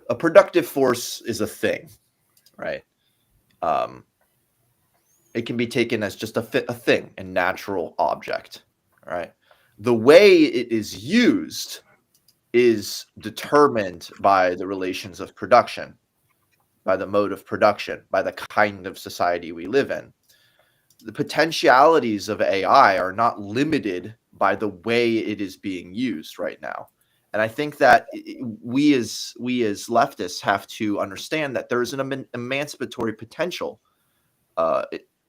a productive force is a thing, right? It can be taken as just a thing, a natural object, right? The way it is used is determined by the relations of production, by the mode of production, by the kind of society we live in. The potentialities of AI are not limited by the way it is being used right now. And I think that we as leftists have to understand that there is an emancipatory potential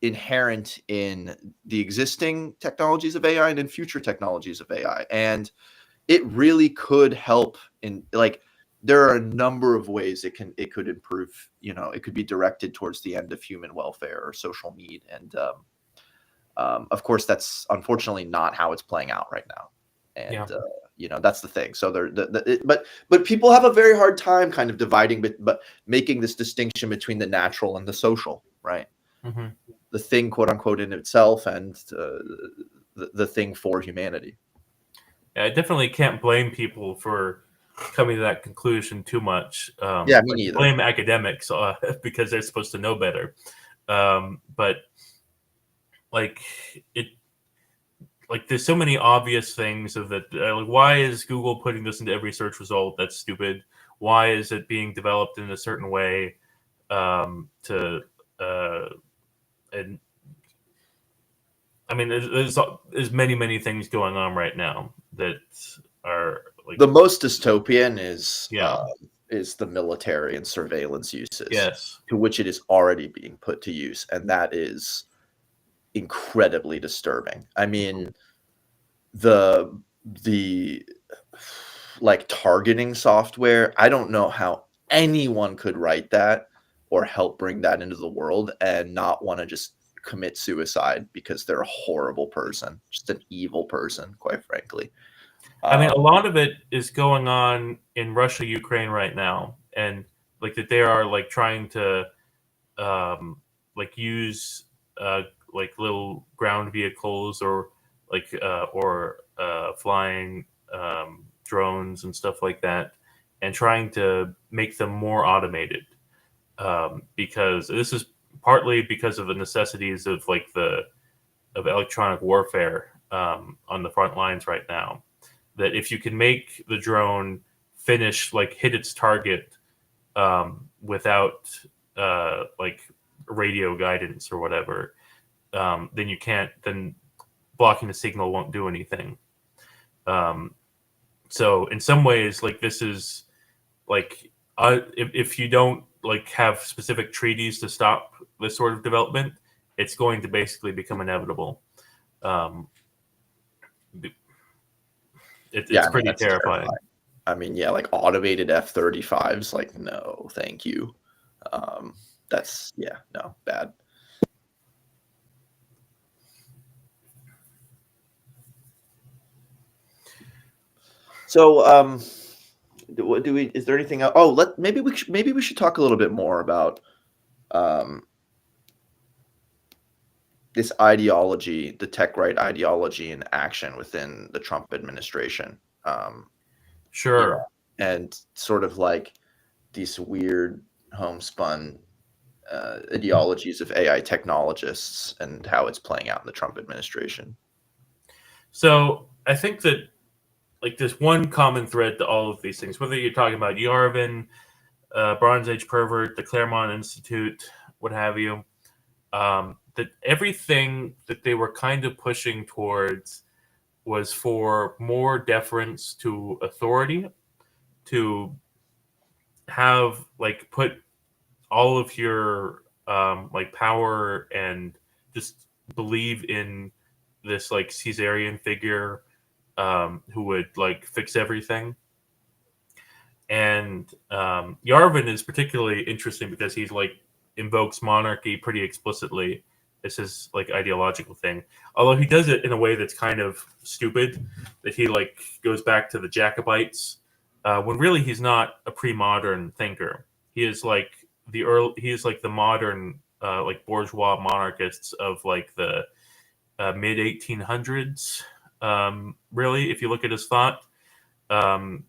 inherent in the existing technologies of AI and in future technologies of AI. And it really could help in, like, there are a number of ways it could improve. It could be directed towards the end of human welfare or social need. And of course, that's unfortunately not how it's playing out right now. And that's the thing. So but people have a very hard time kind of dividing, but making this distinction between the natural and the social, right? Mm-hmm. The thing, quote unquote, in itself, and the thing for humanity. Yeah, I definitely can't blame people for coming to that conclusion too much. Me neither. Blame academics because they're supposed to know better. But there's so many obvious things of that. Why is Google putting this into every search result? That's stupid. Why is it being developed in a certain way and I mean, there's many things going on right now that are the most dystopian is the military and surveillance uses. Yes, to which it is already being put to use, and that is incredibly disturbing. I mean, the targeting software, I don't know how anyone could write that or help bring that into the world and not want to just commit suicide because they're a horrible person, just an evil person, quite frankly. I mean, a lot of it is going on in Russia, Ukraine right now, and that they are trying to use little ground vehicles or flying drones and stuff like that, and trying to make them more automated because this is partly because of the necessities of of electronic warfare on the front lines right now. That if you can make the drone hit its target without radio guidance or whatever, then you can't. Then blocking the signal won't do anything. So in some ways, this is if you don't have specific treaties to stop this sort of development, it's going to basically become inevitable. It's pretty terrifying. I mean, automated F-35s, no, thank you. That's bad. So, is there anything else? Oh, maybe we should talk a little bit more about this ideology, the tech right ideology in action within the Trump administration. Sure. And sort of these weird homespun ideologies of AI technologists and how it's playing out in the Trump administration. So I think that there's one common thread to all of these things, whether you're talking about Yarvin, Bronze Age Pervert, the Claremont Institute, what have you, that everything that they were kind of pushing towards was for more deference to authority, to have put all of your power and just believe in this Caesarian figure who would fix everything. And Yarvin is particularly interesting because he's invokes monarchy pretty explicitly as his ideological thing, although he does it in a way that's kind of stupid, that he goes back to the Jacobites when really he's not a pre-modern thinker. He is like the modern like bourgeois monarchists of like the mid 1800s. Really, if you look at his thought,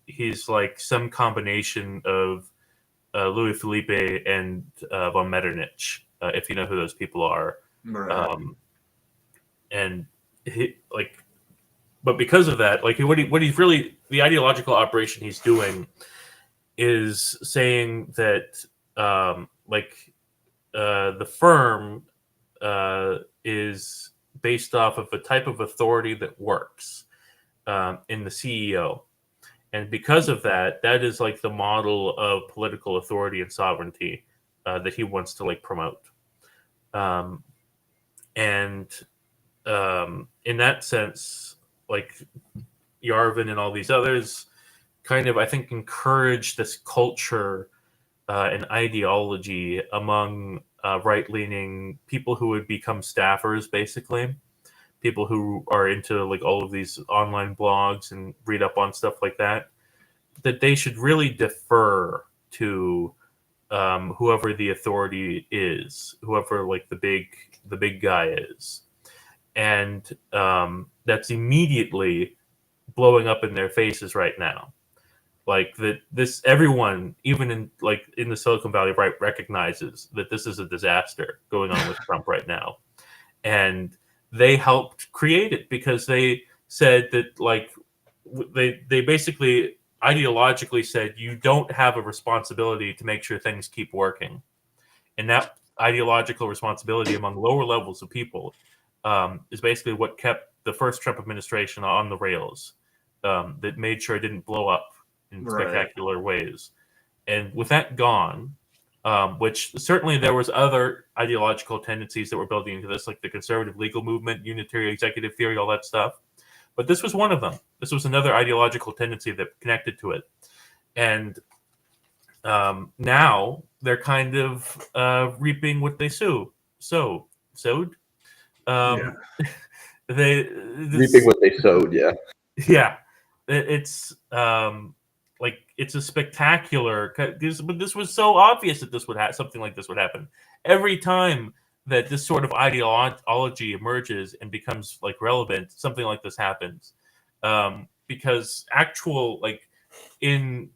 he's like some combination of Louis Philippe and von Metternich, if you know who those people are. Right. And he like, but because of that, like what he's really, the ideological operation he's doing is saying that the firm is based off of a type of authority that works in the CEO. And because of that, that is like the model of political authority and sovereignty that he wants to like promote. In that sense, like Yarvin and all these others kind of, I think, encourage this culture and ideology among right-leaning people who would become staffers, basically. People who are into like all of these online blogs and read up on stuff like that, that they should really defer to whoever the authority is, whoever like the big guy is. And that's immediately blowing up in their faces right now. Like that, this everyone, even in the Silicon Valley, right, recognizes that this is a disaster going on with Trump right now, and they helped create it because they said that like they basically ideologically said you don't have a responsibility to make sure things keep working, and that ideological responsibility among lower levels of people is basically what kept the first Trump administration on the rails. That made sure it didn't blow up in spectacular ways. And with that gone, which certainly there was other ideological tendencies that were building into this, like the conservative legal movement, unitary executive theory, all that stuff. But this was one of them. This was another ideological tendency that connected to it. And now they're kind of reaping what they sowed. Reaping what they sowed, yeah. Yeah. It's like it's a spectacular, but this was so obvious that this would something like this would happen every time that this sort of ideology emerges and becomes like relevant. Something like this happens because actual like even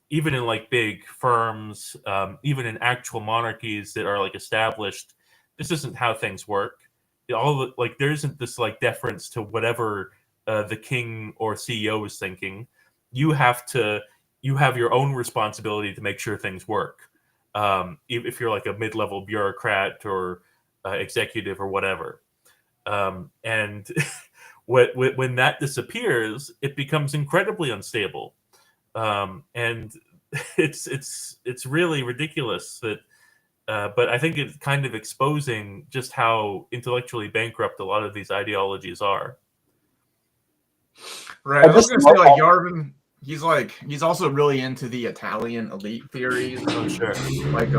in like big firms, even in actual monarchies that are like established, this isn't how things work. Like there isn't this like deference to whatever the king or CEO is thinking. You have your own responsibility to make sure things work. If you're like a mid-level bureaucrat or executive or whatever, and when that disappears, it becomes incredibly unstable, and it's really ridiculous that. But I think it's kind of exposing just how intellectually bankrupt a lot of these ideologies are. Right. I was going to say, like, Yarvin, he's also really into the Italian elite theories. Oh, sure. Like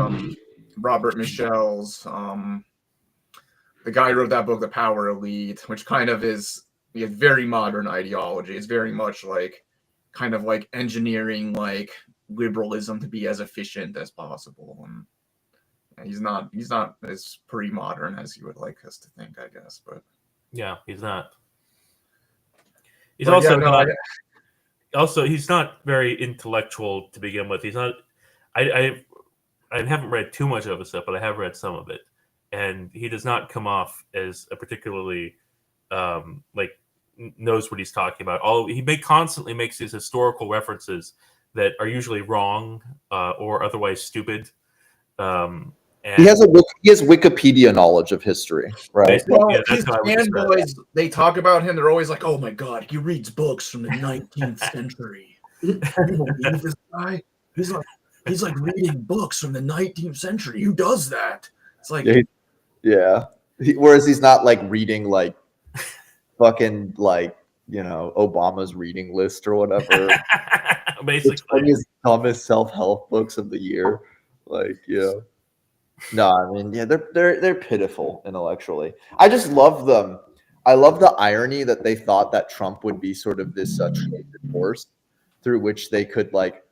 Robert Michel's, the guy who wrote that book, The Power Elite, which kind of is a very modern ideology. It's very much like kind of like engineering like liberalism to be as efficient as possible. And he's not as pre-modern as you would like us to think, I guess. But yeah, he's not. He's also not. Also, he's not very intellectual to begin with. He's not. I haven't read too much of his stuff, but I have read some of it, and he does not come off as a particularly like knows what he's talking about. He constantly makes these historical references that are usually wrong or otherwise stupid. He has Wikipedia knowledge of history, right? Well, his fanboys, they talk about him. They're always like, "Oh my god, he reads books from the 19th century." You believe this guy? He's like reading books from the 19th century. Who does that? It's like, yeah. Whereas he's not like reading like fucking like Obama's reading list or whatever. Basically, his dumbest self-help books of the year, like No, I mean, yeah, they're pitiful intellectually. I just love them. I love the irony that they thought that Trump would be sort of this trusted force through which they could like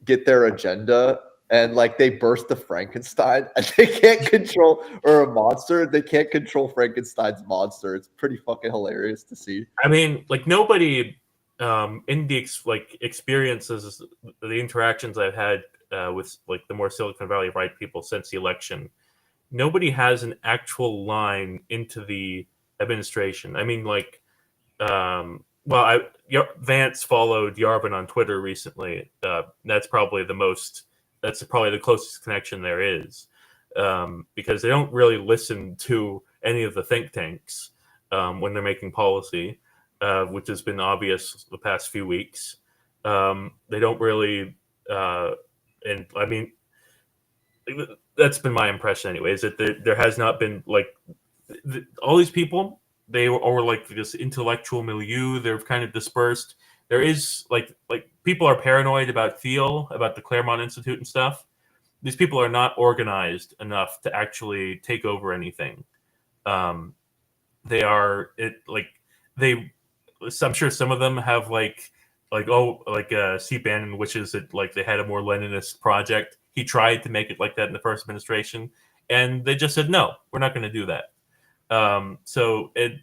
get their agenda, and like they burst the Frankenstein and they can't control, or a monster, they can't control Frankenstein's monster. It's pretty fucking hilarious to see. I mean, like nobody in the experiences, the interactions I've had with like the more Silicon Valley right people since the election, nobody has an actual line into the administration. I mean, like, Vance followed Yarvin on Twitter recently. That's probably the closest connection there is, because they don't really listen to any of the think tanks when they're making policy, which has been obvious the past few weeks. They don't really, and I mean, that's been my impression anyway, is that there has not been like all these people, they were like this intellectual milieu, they're kind of dispersed. There is like people are paranoid about Thiel, about the Claremont Institute and stuff. These people are not organized enough to actually take over anything. I'm sure some of them have C. Bannon wishes that like they had a more Leninist project. He tried to make it like that in the first administration, and they just said no, we're not going to do that. So it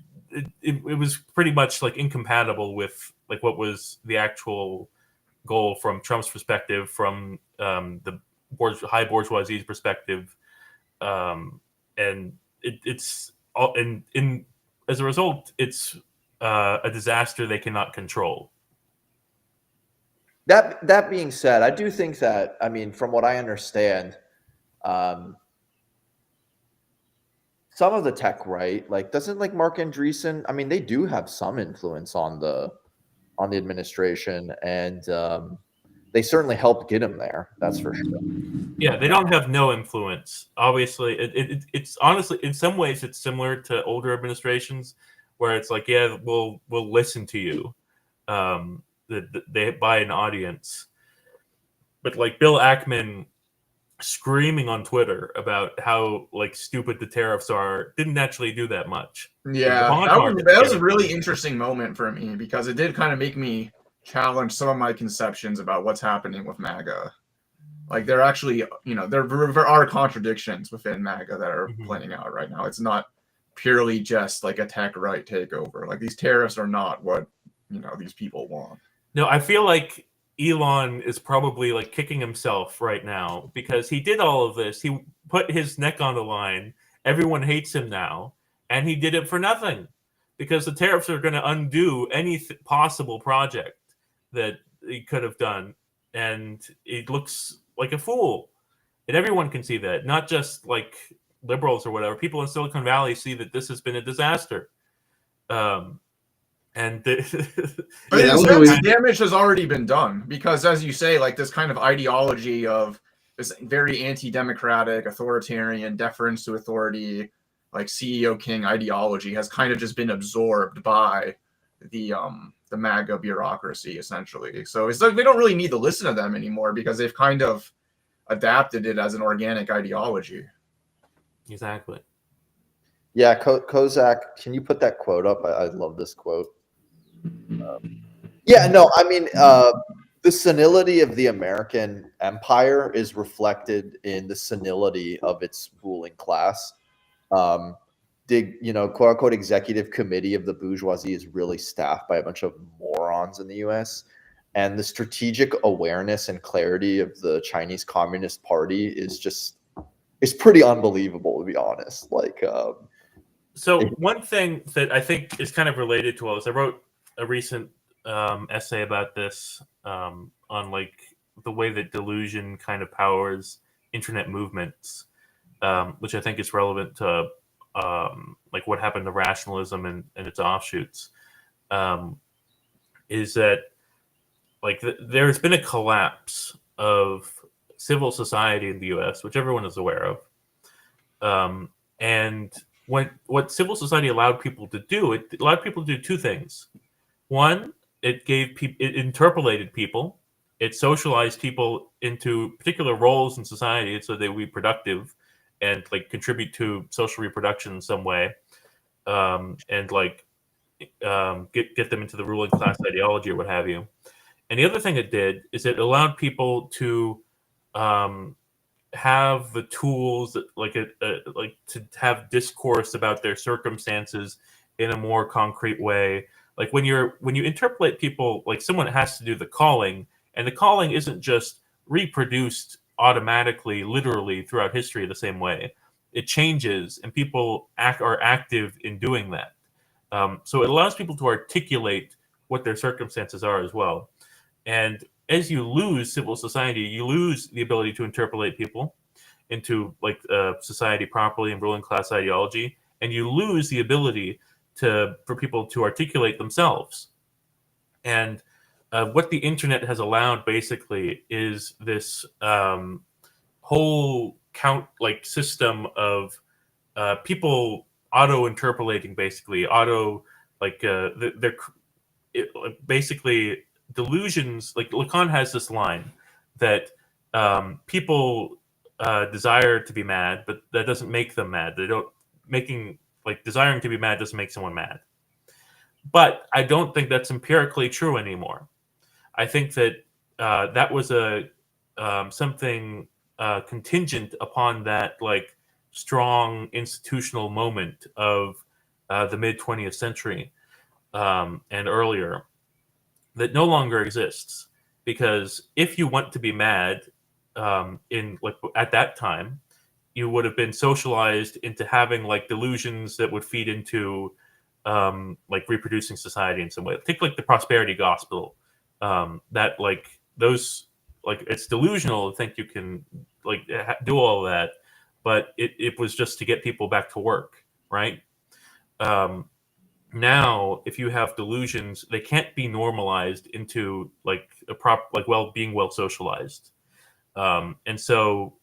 was pretty much like incompatible with like what was the actual goal from Trump's perspective, from the high bourgeoisie's perspective, and it's all in as a result, it's a disaster they cannot control. That being said, I do think that, I mean, from what I understand, some of the tech right, like doesn't like Mark Andreessen, I mean, they do have some influence on the administration, and they certainly helped get him there. That's for sure. Yeah, they don't have no influence. Obviously, it's honestly, in some ways, it's similar to older administrations, where it's like, yeah, we'll listen to you. They buy an audience, but like Bill Ackman screaming on Twitter about how like stupid the tariffs are didn't actually do that much. Yeah, that was a really interesting moment for me, because it did kind of make me challenge some of my conceptions about what's happening with MAGA. Like there actually, there are contradictions within MAGA that are playing out right now. It's not purely just like a tech right takeover. Like these tariffs are not what these people want. No, I feel like Elon is probably like kicking himself right now, because he did all of this. He put his neck on the line. Everyone hates him now, and he did it for nothing, because the tariffs are going to undo any possible project that he could have done, and it looks like a fool. And everyone can see that, not just like liberals or whatever. People in Silicon Valley see that this has been a disaster. And the damage has already been done, because as you say, like this kind of ideology of this very anti-democratic, authoritarian, deference to authority, like CEO King ideology has kind of just been absorbed by the MAGA bureaucracy, essentially. So it's like they don't really need to listen to them anymore, because they've kind of adapted it as an organic ideology. Exactly. Yeah, Kozak, can you put that quote up? I love this quote. I mean, the senility of the American empire is reflected in the senility of its ruling class. The quote unquote executive committee of the bourgeoisie is really staffed by a bunch of morons in the U.S. And the strategic awareness and clarity of the Chinese Communist Party is pretty unbelievable, to be honest. Like, so one thing that I think is kind of related to all this, I wrote a recent essay about this on like the way that delusion kind of powers internet movements, which I think is relevant to like what happened to rationalism and its offshoots, is that like there's been a collapse of civil society in the U.S., which everyone is aware of, and what civil society allowed people to do, it allowed people to do two things. One, it interpolated people. It socialized people into particular roles in society so they would be productive and like contribute to social reproduction in some way, and like get them into the ruling class ideology or what have you. And the other thing it did is it allowed people to have the tools that, like to have discourse about their circumstances in a more concrete way. Like when you interpolate people, like someone has to do the calling, and the calling isn't just reproduced automatically, literally throughout history the same way. It changes, and people are active in doing that. So it allows people to articulate what their circumstances are as well. And as you lose civil society, you lose the ability to interpolate people into like society properly and ruling class ideology, and you lose the ability for people to articulate themselves. And what the internet has allowed basically is this whole system of people auto-interpolating, basically basically delusions. Like Lacan has this line that people desire to be mad, but that doesn't make them mad. Desiring to be mad doesn't make someone mad. But I don't think that's empirically true anymore. I think that that was something contingent upon that like strong institutional moment of the mid 20th century and earlier that no longer exists. Because if you want to be mad at that time, you would have been socialized into having like delusions that would feed into reproducing society in some way. Take like the prosperity gospel, that like those like it's delusional to think you can like do all of that, but it was just to get people back to work, right? Now, if you have delusions, they can't be normalized into like being well socialized, and so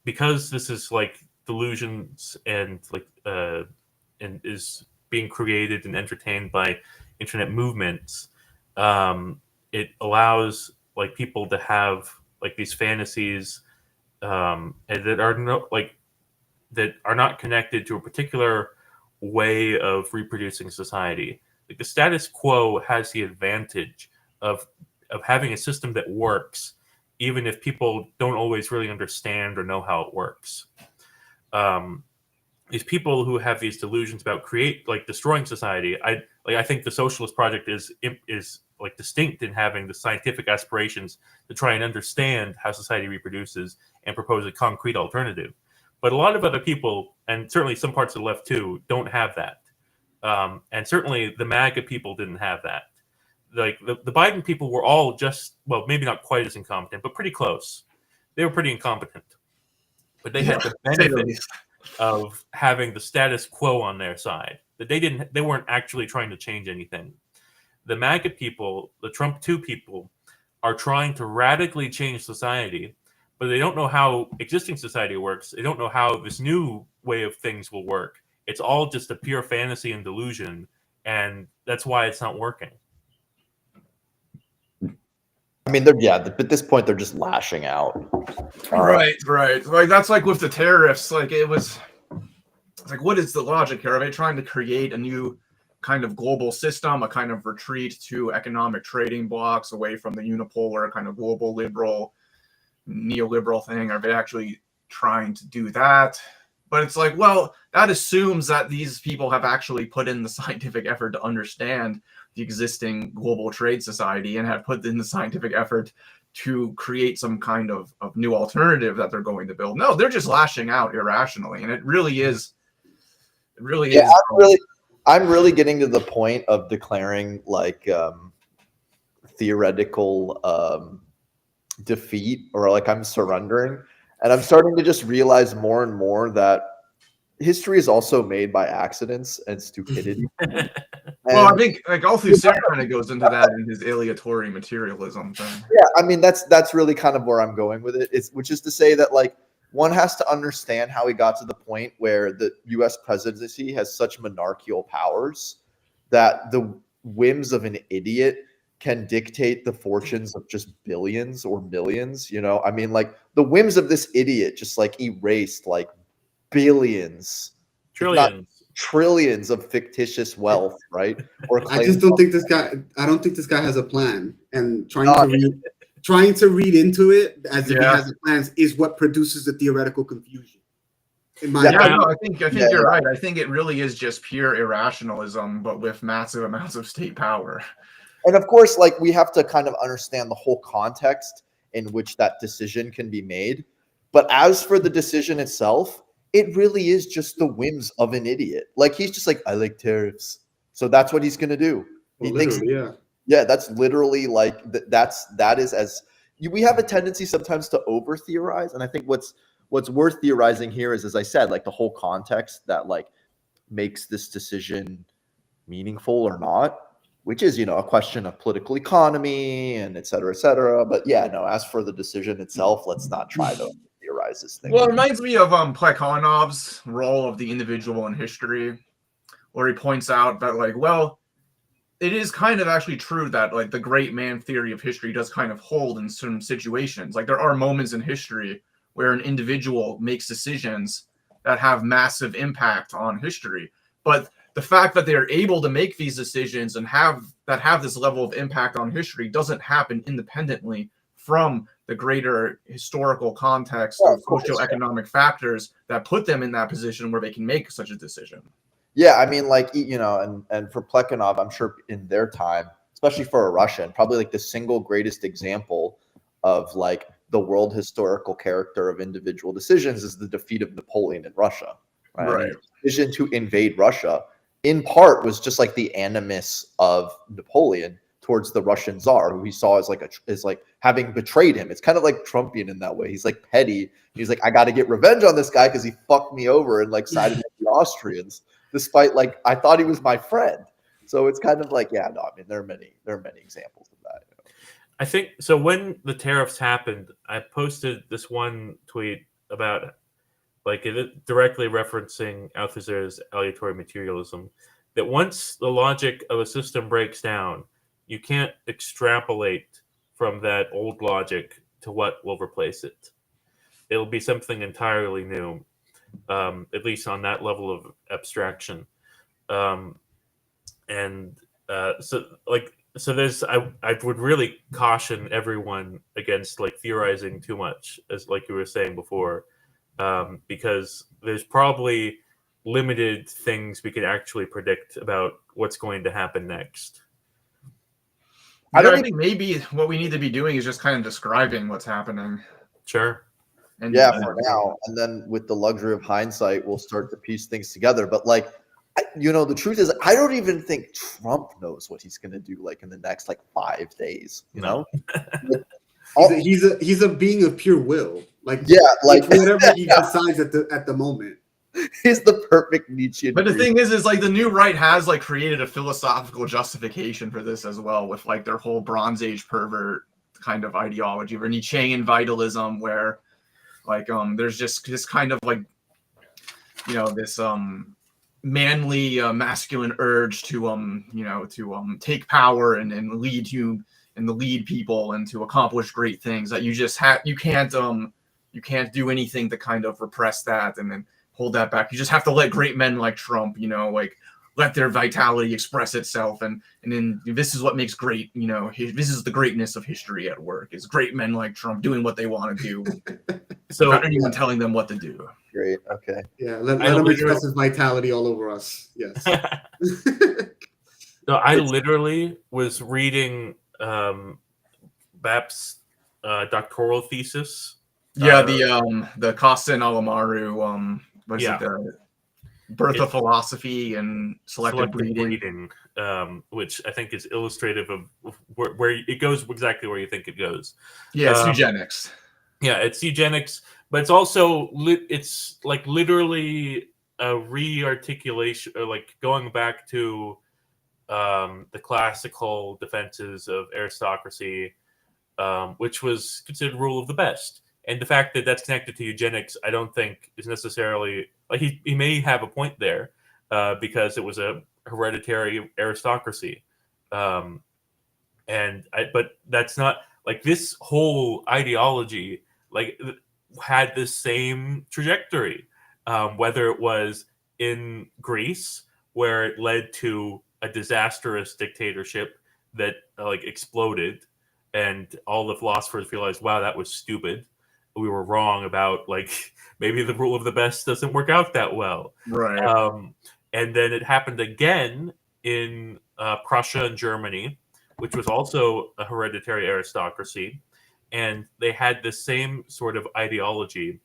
because this is like delusions and and is being created and entertained by internet movements, it allows like people to have like these fantasies and that are not connected to a particular way of reproducing society. Like the status quo has the advantage of having a system that works, even if people don't always really understand or know how it works. These people who have these delusions about destroying society, I think the socialist project is like distinct in having the scientific aspirations to try and understand how society reproduces and propose a concrete alternative. But a lot of other people, and certainly some parts of the left too, don't have that. And certainly the MAGA people didn't have that. Like the Biden people were all just, well, maybe not quite as incompetent, but pretty close. They were pretty incompetent. But they had the benefit of having the status quo on their side. That they weren't actually trying to change anything. The MAGA people, the Trump 2 people, are trying to radically change society, but they don't know how existing society works. They don't know how this new way of things will work. It's all just a pure fantasy and delusion, and that's why it's not working. I mean, at this point, they're just lashing out. Right. Like that's like with the tariffs. Like it's like, what is the logic here? Are they trying to create a new kind of global system, a kind of retreat to economic trading blocks away from the unipolar kind of global liberal, neoliberal thing? Are they actually trying to do that? But it's like, well, that assumes that these people have actually put in the scientific effort to understand the existing global trade society and have put in the scientific effort to create some kind of new alternative that they're going to build. No, they're just lashing out irrationally. And it really is. I'm really getting to the point of declaring like theoretical defeat, or like I'm surrendering. And I'm starting to just realize more and more that history is also made by accidents and stupidity. Well, I think like Althusser kind of goes into that in his aleatory materialism thing. Yeah, I mean that's really kind of where I'm going with it. Which is to say that like one has to understand how we got to the point where the U.S. presidency has such monarchical powers that the whims of an idiot can dictate the fortunes of just billions or millions. You know, I mean, like the whims of this idiot just like erased like billions, trillions, trillions of fictitious wealth, right? Or I just don't think this guy. I don't think this guy has a plan, and trying to read into it as if he has a plan is what produces the theoretical confusion. In my Yeah, opinion. no, I think you're right. I think it really is just pure irrationalism, but with massive amounts of state power. And of course, like we have to kind of understand the whole context in which that decision can be made. But as for the decision itself, it really is just the whims of an idiot. Like he's just like, I like tariffs, so that's what he's gonna do. He thinks, yeah, that's literally like that is as we have a tendency sometimes to over theorize, and I think what's worth theorizing here is, as I said, like the whole context that like makes this decision meaningful or not, which is, a question of political economy and et cetera, et cetera. But yeah, no, as for the decision itself, let's not try to theorize this thing. Well, it reminds me of Plekhanov's role of the individual in history, where he points out that, like, well, it is kind of actually true that, like, the great man theory of history does kind of hold in some situations. Like, there are moments in history where an individual makes decisions that have massive impact on history. But the fact that they're able to make these decisions and have this level of impact on history doesn't happen independently from the greater historical context of socioeconomic factors that put them in that position where they can make such a decision. Yeah, I mean, like, and for Plekhanov, I'm sure in their time, especially for a Russian, probably like the single greatest example of like the world historical character of individual decisions is the defeat of Napoleon in Russia. Right. And the decision to invade Russia, in part, was just like the animus of Napoleon towards the Russian Tsar, who he saw as like having betrayed him. It's kind of like Trumpian in that way. He's like petty. He's like, I got to get revenge on this guy because he fucked me over and like sided with the Austrians, despite like I thought he was my friend. So it's kind of like, yeah, no, I mean there are many examples of that. I think so. When the tariffs happened, I posted this one tweet about like it directly referencing Althusser's aleatory materialism, that once the logic of a system breaks down, you can't extrapolate from that old logic to what will replace it. It'll be something entirely new, at least on that level of abstraction. So there's, I would really caution everyone against like theorizing too much, as like you were saying before, because there's probably limited things we can actually predict about what's going to happen next. I think maybe what we need to be doing is just kind of describing what's happening. Sure. And for now, and then with the luxury of hindsight, we'll start to piece things together. But like, the truth is, I don't even think Trump knows what he's going to do like in the next like 5 days. He's a being of pure will. Like whatever he decides at the moment. He's the perfect Nietzschean. But the thing is like the new right has like created a philosophical justification for this as well, with like their whole Bronze Age pervert kind of ideology, or Nietzschean vitalism, where like there's just this kind of like this manly masculine urge to take power and lead people and to accomplish great things, that you can't do anything to kind of repress that and then hold that back. You just have to let great men like Trump, like let their vitality express itself, and then this is what makes great, this is the greatness of history at work, is great men like Trump doing what they want to do. So without anyone telling them what to do. Great. Okay. Yeah, let him express his vitality all over us. Yes. No, I literally was reading BAP's doctoral thesis. Yeah, the Kosten Alamaru, the Birth of Philosophy and Selective Breeding, which I think is illustrative of where it goes exactly where you think it goes. Yeah, it's eugenics. Yeah, it's eugenics, but it's also it's like literally a re-articulation, or like going back to the classical defenses of aristocracy, which was considered rule of the best. And the fact that that's connected to eugenics, I don't think is necessarily like he may have a point there, because it was a hereditary aristocracy, but that's not like this whole ideology like had the same trajectory, whether it was in Greece, where it led to a disastrous dictatorship that like exploded, and all the philosophers realized, wow, that was stupid. We were wrong about like maybe the rule of the best doesn't work out that well. Right. And then it happened again in Prussia and Germany, which was also a hereditary aristocracy, and they had the same sort of ideology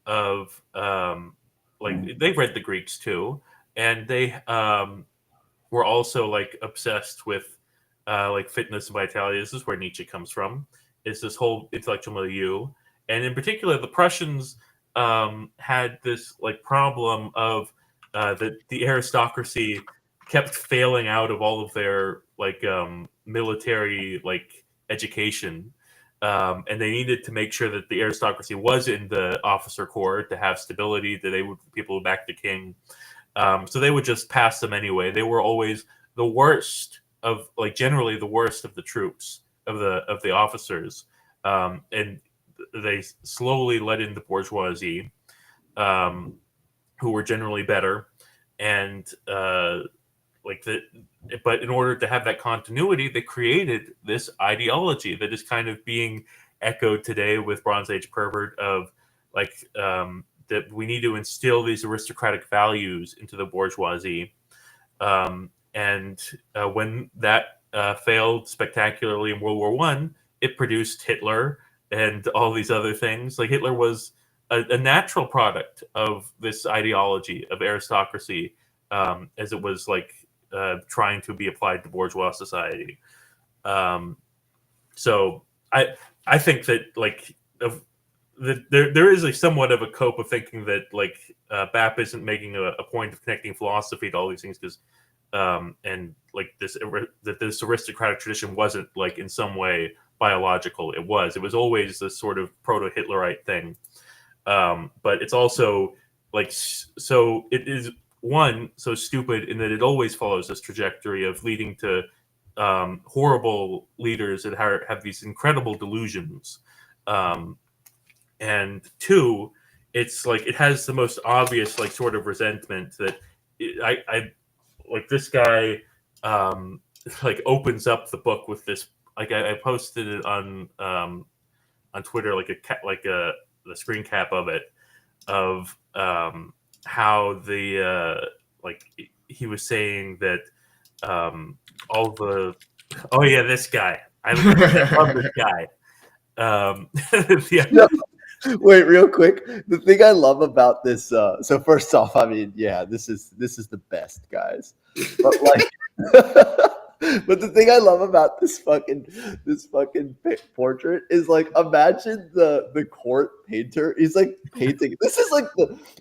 of like they read the Greeks too, and they were also like obsessed with like fitness and vitality. This is where Nietzsche comes from. It's this whole intellectual milieu, and in particular, the Prussians had this like problem of the aristocracy kept failing out of all of their like military like education, and they needed to make sure that the aristocracy was in the officer corps to have stability, that they would people would back the king. So they would just pass them anyway. They were always the worst of like generally the worst of the troops of the officers, and they slowly let in the bourgeoisie, who were generally better, and but in order to have that continuity, they created this ideology that is kind of being echoed today with Bronze Age pervert of like that we need to instill these aristocratic values into the bourgeoisie. And when that failed spectacularly in World War I, it produced Hitler and all these other things. Like Hitler was a natural product of this ideology of aristocracy, as it was like trying to be applied to bourgeois society. So I think that like there is a somewhat of a cope of thinking that like BAP isn't making a point of connecting philosophy to all these things because and like that this aristocratic tradition wasn't like in some way biological. It was always this sort of proto-Hitlerite thing, but it's also like so it is one so stupid in that it always follows this trajectory of leading to horrible leaders that have these incredible delusions, and two, it's like it has the most obvious like sort of resentment that I like this guy like opens up the book with this, like I posted it on Twitter, like the screen cap of it, of how the like he was saying that all the this guy, I love this guy. No, wait, real quick. The thing I love about this, so first off, I mean, yeah, this is the best, guys. But like, but the thing I love about this fucking portrait is like, imagine the court painter. He's like painting. This is like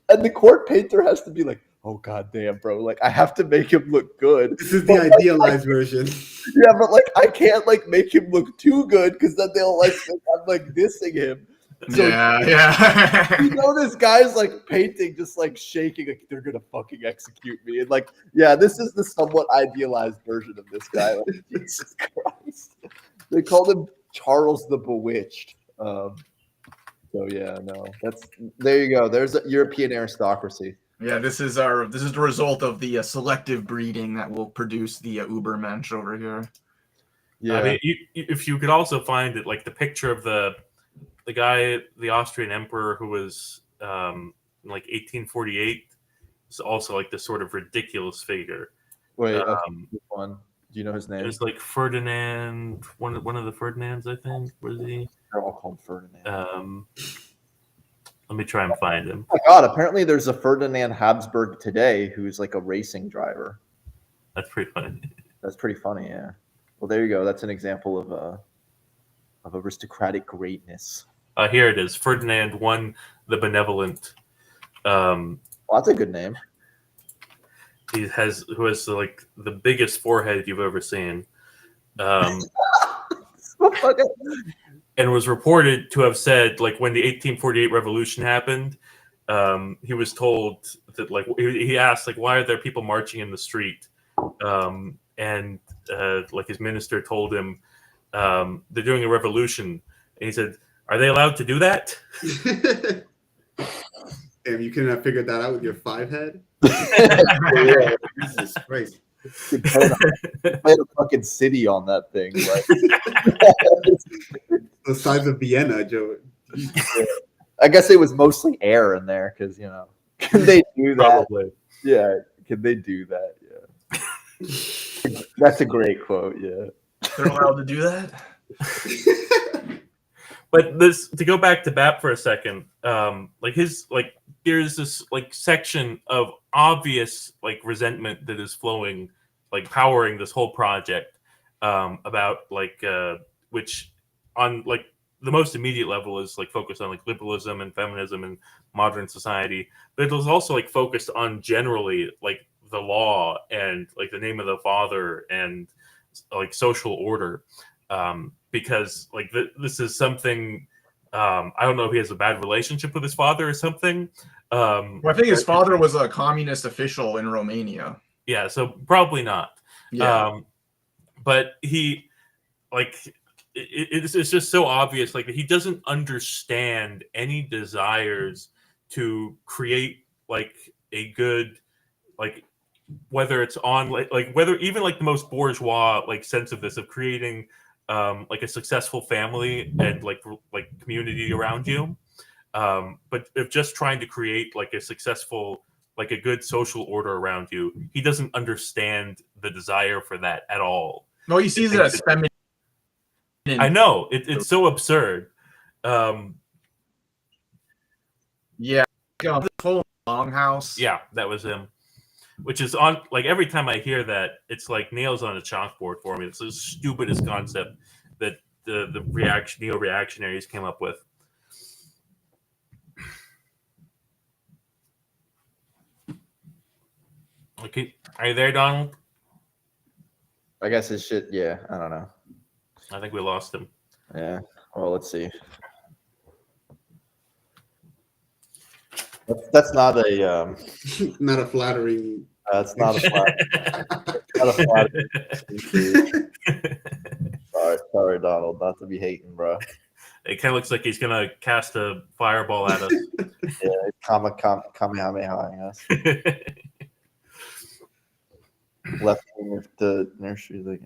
and the court painter has to be like, oh god damn, bro, like I have to make him look good. This is the idealized version. Yeah, but like I can't like make him look too good because then they'll like think I'm like dissing him. So yeah. you know, this guy's like painting, just like shaking, like they're gonna fucking execute me. And like, yeah, this is the somewhat idealized version of this guy. Like, Jesus Christ. They called him Charles the Bewitched. So yeah, no, there you go. There's a European aristocracy. Yeah, this is the result of the selective breeding that will produce the Ubermensch over here. Yeah, I mean, if you could also find it, like the picture of the guy, the Austrian emperor who was in like 1848, is also like this sort of ridiculous figure. Wait, which one? Do you know his name? It was like Ferdinand, one of the Ferdinands, I think. Was he? They're all called Ferdinand. Let me try and find him. Oh my god! Apparently, there's a Ferdinand Habsburg today who's like a racing driver. That's pretty funny. That's pretty funny, yeah. Well, there you go. That's an example of aristocratic greatness. Here it is. Ferdinand I the Benevolent. Well, that's a good name. Who has like the biggest forehead you've ever seen. And was reported to have said, like, when the 1848 revolution happened, he was told that, like, he asked, like, why are there people marching in the street? And like his minister told him, they're doing a revolution. And he said, are they allowed to do that? Damn, you couldn't have figured that out with your 5 head? Yeah, Jesus Christ. you played a fucking city on that thing. Like, The size of Vienna, Joe. I guess it was mostly air in there because can they do that? Probably. Yeah, can they do that? Yeah, that's a great quote. Yeah, They're allowed to do that. But this, to go back to BAP for a second, there's this section of obvious resentment that is flowing, powering this whole project, about which on the most immediate level is focused on liberalism and feminism and modern society, but it was also focused on generally the law and the name of the father and social order. Because this is something, I don't know if he has a bad relationship with his father or something. Well, I think his father was a communist official in Romania. Yeah, so probably not. Yeah. But he it's just so obvious he doesn't understand any desires to create a good whether it's on whether even the most bourgeois sense of this, of creating a successful family and community around you, but of just trying to create a successful a good social order around you. He doesn't understand the desire for that at all. No, he sees it as feminine. I know it's so absurd. Yeah, the whole longhouse. Yeah, that was him. Which is on every time I hear that, it's nails on a chalkboard for me. It's the stupidest concept that the neo-reactionaries came up with. Okay, are you there, Donald? I guess it should. Yeah, I don't know. I think we lost him. Yeah. Well, let's see. That's not a Not a flattering. that's not a flattering. Sorry, Donald. Not to be hating, bro. It kind of looks like he's gonna cast a fireball at us. Yeah, Kamehameha. Yes. Left wing of the nursery.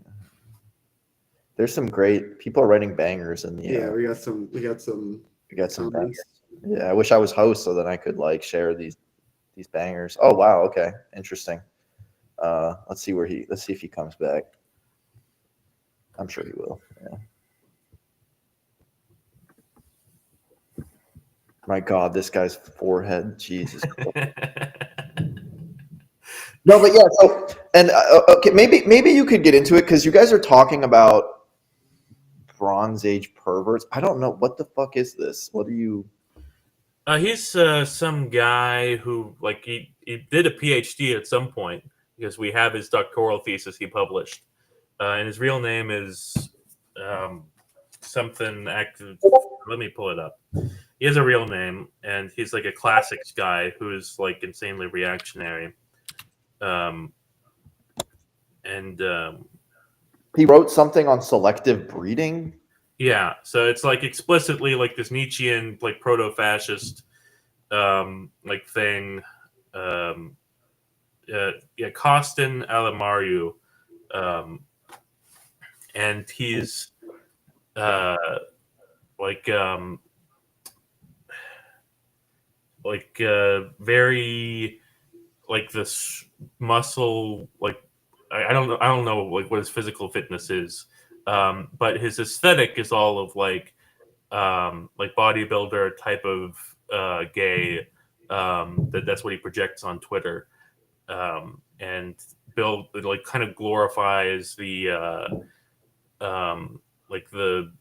There's some great people are writing bangers in the. Yeah, we got some. We got some comments. bangers. Yeah, I wish I was host so then I could share these bangers. Oh wow, okay, interesting. Let's see if he comes back. I'm sure he will. Yeah. My God, this guy's forehead, Jesus. No, but yeah. So, and okay, maybe you could get into it because you guys are talking about Bronze Age perverts. I don't know what the fuck is this. What are you? He's some guy who he did a PhD at some point because we have his doctoral thesis he published, and his real name is something active. Let me pull it up. He has a real name, and he's a classics guy who is insanely reactionary. He wrote something on selective breeding. Yeah, so it's explicitly this Nietzschean proto-fascist thing. Costin Alamariu, and he's very this muscle I don't know what his physical fitness is, but his aesthetic is all of bodybuilder type of gay. That's what he projects on Twitter, and Bill kind of glorifies the the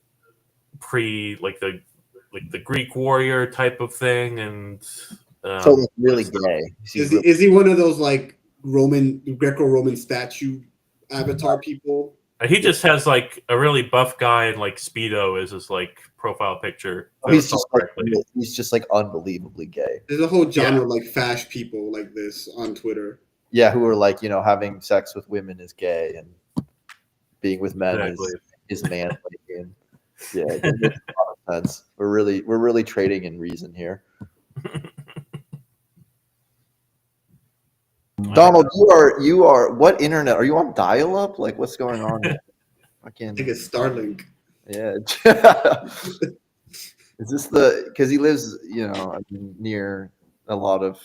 the Greek warrior type of thing, and so really gay. Is he one of those Greco-Roman statue avatar people? He just has a really buff guy and Speedo is his profile picture. He's just unbelievably gay. There's a whole genre fash people like this on Twitter. Yeah, who are having sex with women is gay and being with men is manly. And yeah, it makes a lot of sense. We're really trading in reason here. Donald, you are what internet? Are you on dial-up? Like, what's going on here? I think it's Starlink. Yeah. Is this because he lives, near a lot of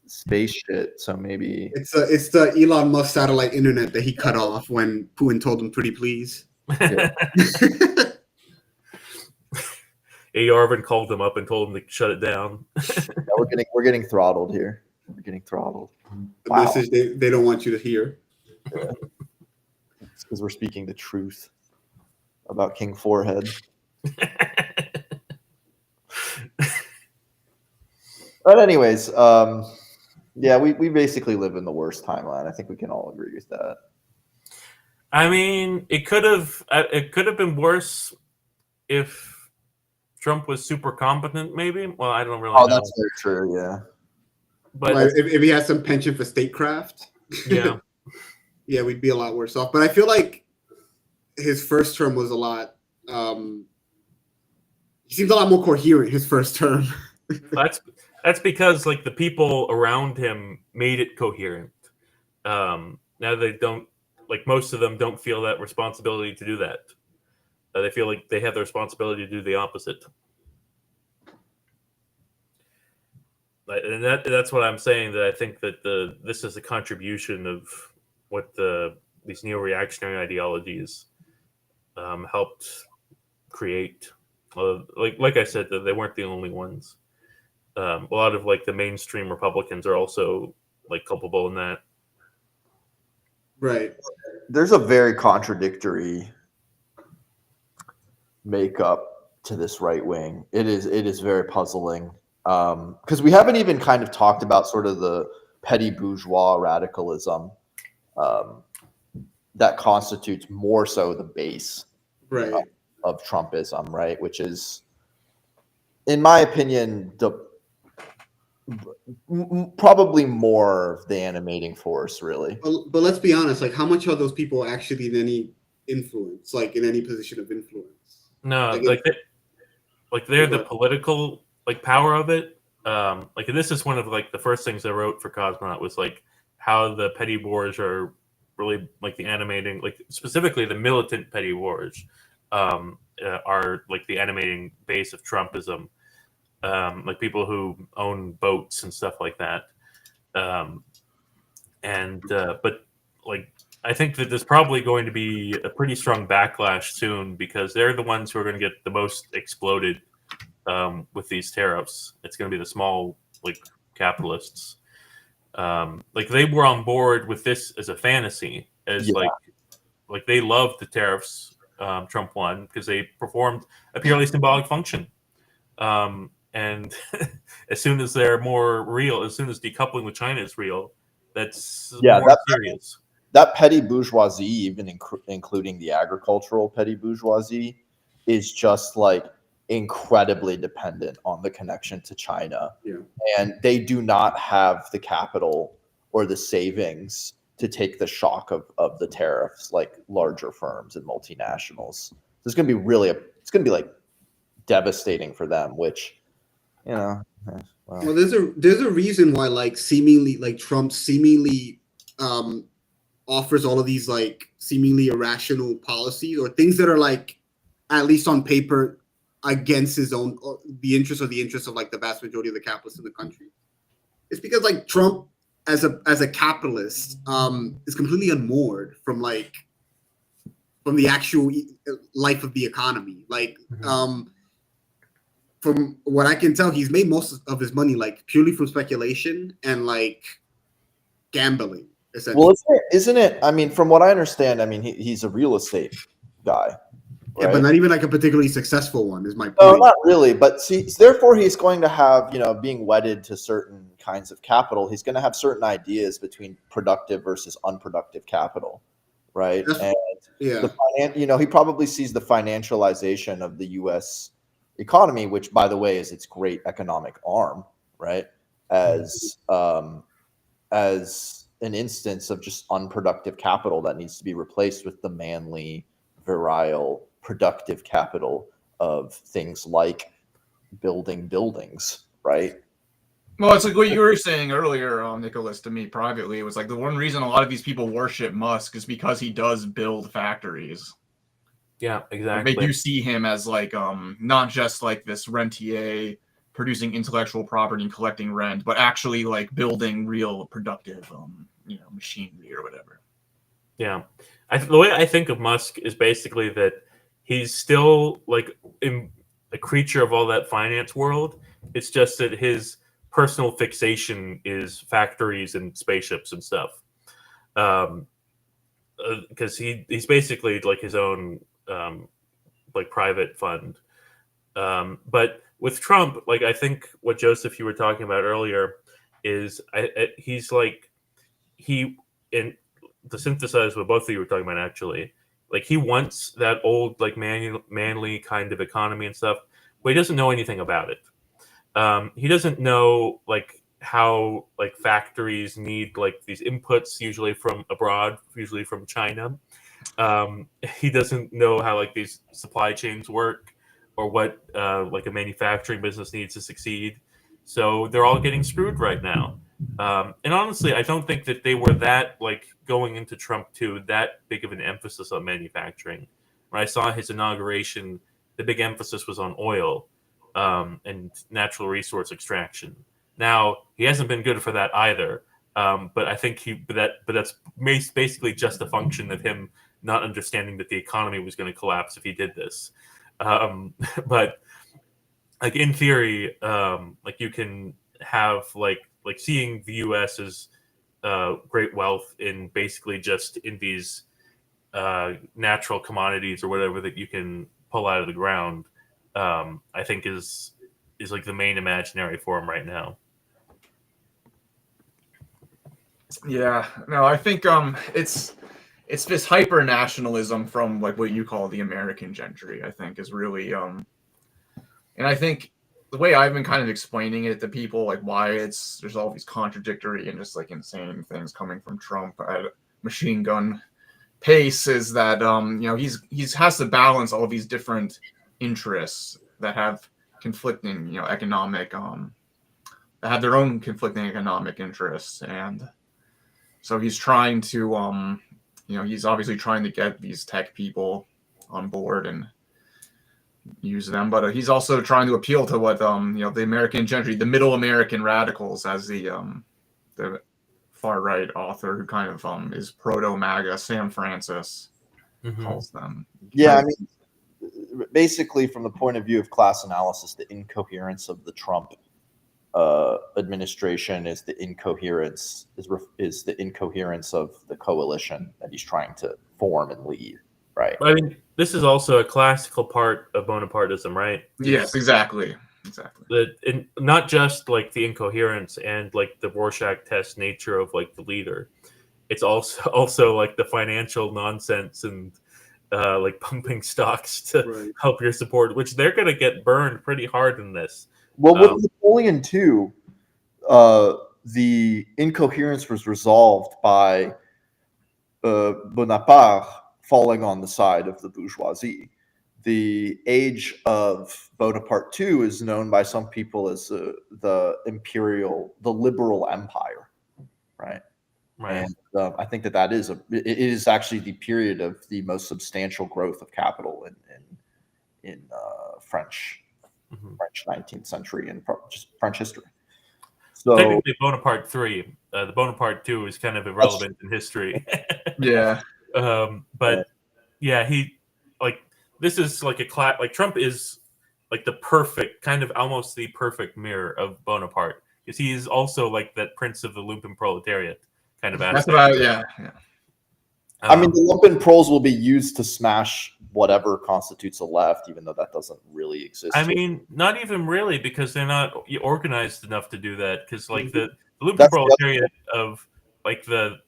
space shit, so maybe It's the Elon Musk satellite internet that he cut off when Putin told him pretty please. Yeah. Arvin called him up and told him to shut it down. we're getting throttled here. We're getting throttled. The message they don't want you to hear. Yeah. It's because we're speaking the truth about King Forehead. But anyways, yeah, we basically live in the worst timeline. I think we can all agree with that. I mean, it could have been worse if Trump was super competent, maybe. Well, I don't really know. That's very true, yeah. But like if he had some penchant for statecraft, yeah, yeah, we'd be a lot worse off. But I feel like his first term was a lot. He seems a lot more coherent his first term. that's because like the people around him made it coherent. Now they don't, like, most of them don't feel that responsibility to do that. They feel like they have the responsibility to do the opposite. And that's what I'm saying, that I think that this is a contribution of what these neo-reactionary ideologies helped create. Like I said, that they weren't the only ones. A lot of like the mainstream Republicans are also like culpable in that. Right. There's a very contradictory makeup to this right wing. It is very puzzling. Because we haven't even kind of talked about sort of the petty bourgeois radicalism that constitutes more so the base of Trumpism, right? Which is, in my opinion, probably more the animating force, really. But let's be honest, like, how much are those people actually in any influence, like in any position of influence? No, they're the political like power of it. Like, this is one of like the first things I wrote for Cosmonaut was like how the petty bourges are really like the animating, like specifically the militant petty bourges are like the animating base of Trumpism. Like people who own boats and stuff like that. But like, I think that there's probably going to be a pretty strong backlash soon because they're the ones who are going to get the most exploded with these tariffs. It's going to be the small like capitalists. Like they were on board with this as a fantasy, as like they loved the tariffs Trump won because they performed a purely symbolic function. And as soon as they're more real, as soon as decoupling with China is real, that's more serious. That petty bourgeoisie, even including the agricultural petty bourgeoisie, is just like incredibly dependent on the connection to China. Yeah. And they do not have the capital or the savings to take the shock of the tariffs like larger firms and multinationals. It's going to be like devastating for them, which, well, there's a reason why like seemingly like Trump seemingly offers all of these like seemingly irrational policies or things that are like at least on paper against his own the interests of like the vast majority of the capitalists in the country. It's because like Trump as a capitalist is completely unmoored from the actual life of the economy. Like from what I can tell, he's made most of his money like purely from speculation and like gambling. Well, isn't it? I mean, from what I understand, I mean, he's a real estate guy. Right? Yeah, but not even like a particularly successful one is my point. No, not really. But see, therefore, he's going to have, being wedded to certain kinds of capital, he's going to have certain ideas between productive versus unproductive capital, right? He probably sees the financialization of the U.S. economy, which, by the way, is its great economic arm, right? As an instance of just unproductive capital that needs to be replaced with the manly, virile, productive capital of things like building buildings, right? Well, it's like what you were saying earlier, Nicholas, to me privately. It was like the one reason a lot of these people worship Musk is because he does build factories. Yeah, Like, exactly. they do see him as like not just like this rentier producing intellectual property and collecting rent, but actually like building real productive machinery or whatever. Yeah, the way I think of Musk is basically that he's still like in a creature of all that finance world. It's just that his personal fixation is factories and spaceships and stuff. Because he's basically like his own like private fund. But with Trump, like I think what Joseph you were talking about earlier is he's like he in to synthesize what both of you were talking about actually, like he wants that old like manly kind of economy and stuff, but he doesn't know anything about it. He doesn't know like how like factories need like these inputs usually from abroad, usually from China. He doesn't know how like these supply chains work or what like a manufacturing business needs to succeed. So they're all getting screwed right now. And honestly, I don't think that they were that like going into Trump too that big of an emphasis on manufacturing. When I saw his inauguration, the big emphasis was on oil and natural resource extraction. Now he hasn't been good for that either. But I think that's basically just a function of him not understanding that the economy was going to collapse if he did this. But like in theory, like you can have like seeing the U.S. as great wealth in basically just in these natural commodities or whatever that you can pull out of the ground. I think is like the main imaginary for him right now. Yeah, no, I think it's this hyper nationalism from like what you call the American gentry. I think is really and I think the way I've been kind of explaining it to people, like why there's all these contradictory and just like insane things coming from Trump at machine gun pace, is that he's has to balance all these different interests that have conflicting economic that have their own conflicting economic interests, and so he's trying to he's obviously trying to get these tech people on board and use them, but he's also trying to appeal to what the American gentry, the middle American radicals, as the far right author who kind of is proto MAGA, Sam Francis, calls them. Yeah, I mean, basically from the point of view of class analysis, the incoherence of the Trump administration is the incoherence of the coalition that he's trying to form and lead, right? I mean, this is also a classical part of Bonapartism, right? Yes, exactly. Not just like the incoherence and like the Rorschach test nature of like the leader. It's also like the financial nonsense and like pumping stocks to help your support, which they're going to get burned pretty hard in this. Well, with Napoleon II, the incoherence was resolved by Bonaparte falling on the side of the bourgeoisie. The age of Bonaparte II is known by some people as the liberal empire, right? Right. And I think that it is actually the period of the most substantial growth of capital in French 19th century and just French history. So technically, Bonaparte III. The Bonaparte II is kind of irrelevant in history. Yeah. But yeah, he like this is like like Trump is like the perfect kind of almost the perfect mirror of Bonaparte, because he is also like that prince of the lumpen proletariat kind of aspect. That's about yeah. I mean, the lumpen proles will be used to smash whatever constitutes a left, even though that doesn't really exist. I mean, not even really, because they're not organized enough to do that. Because like the lumpen proletariat of like the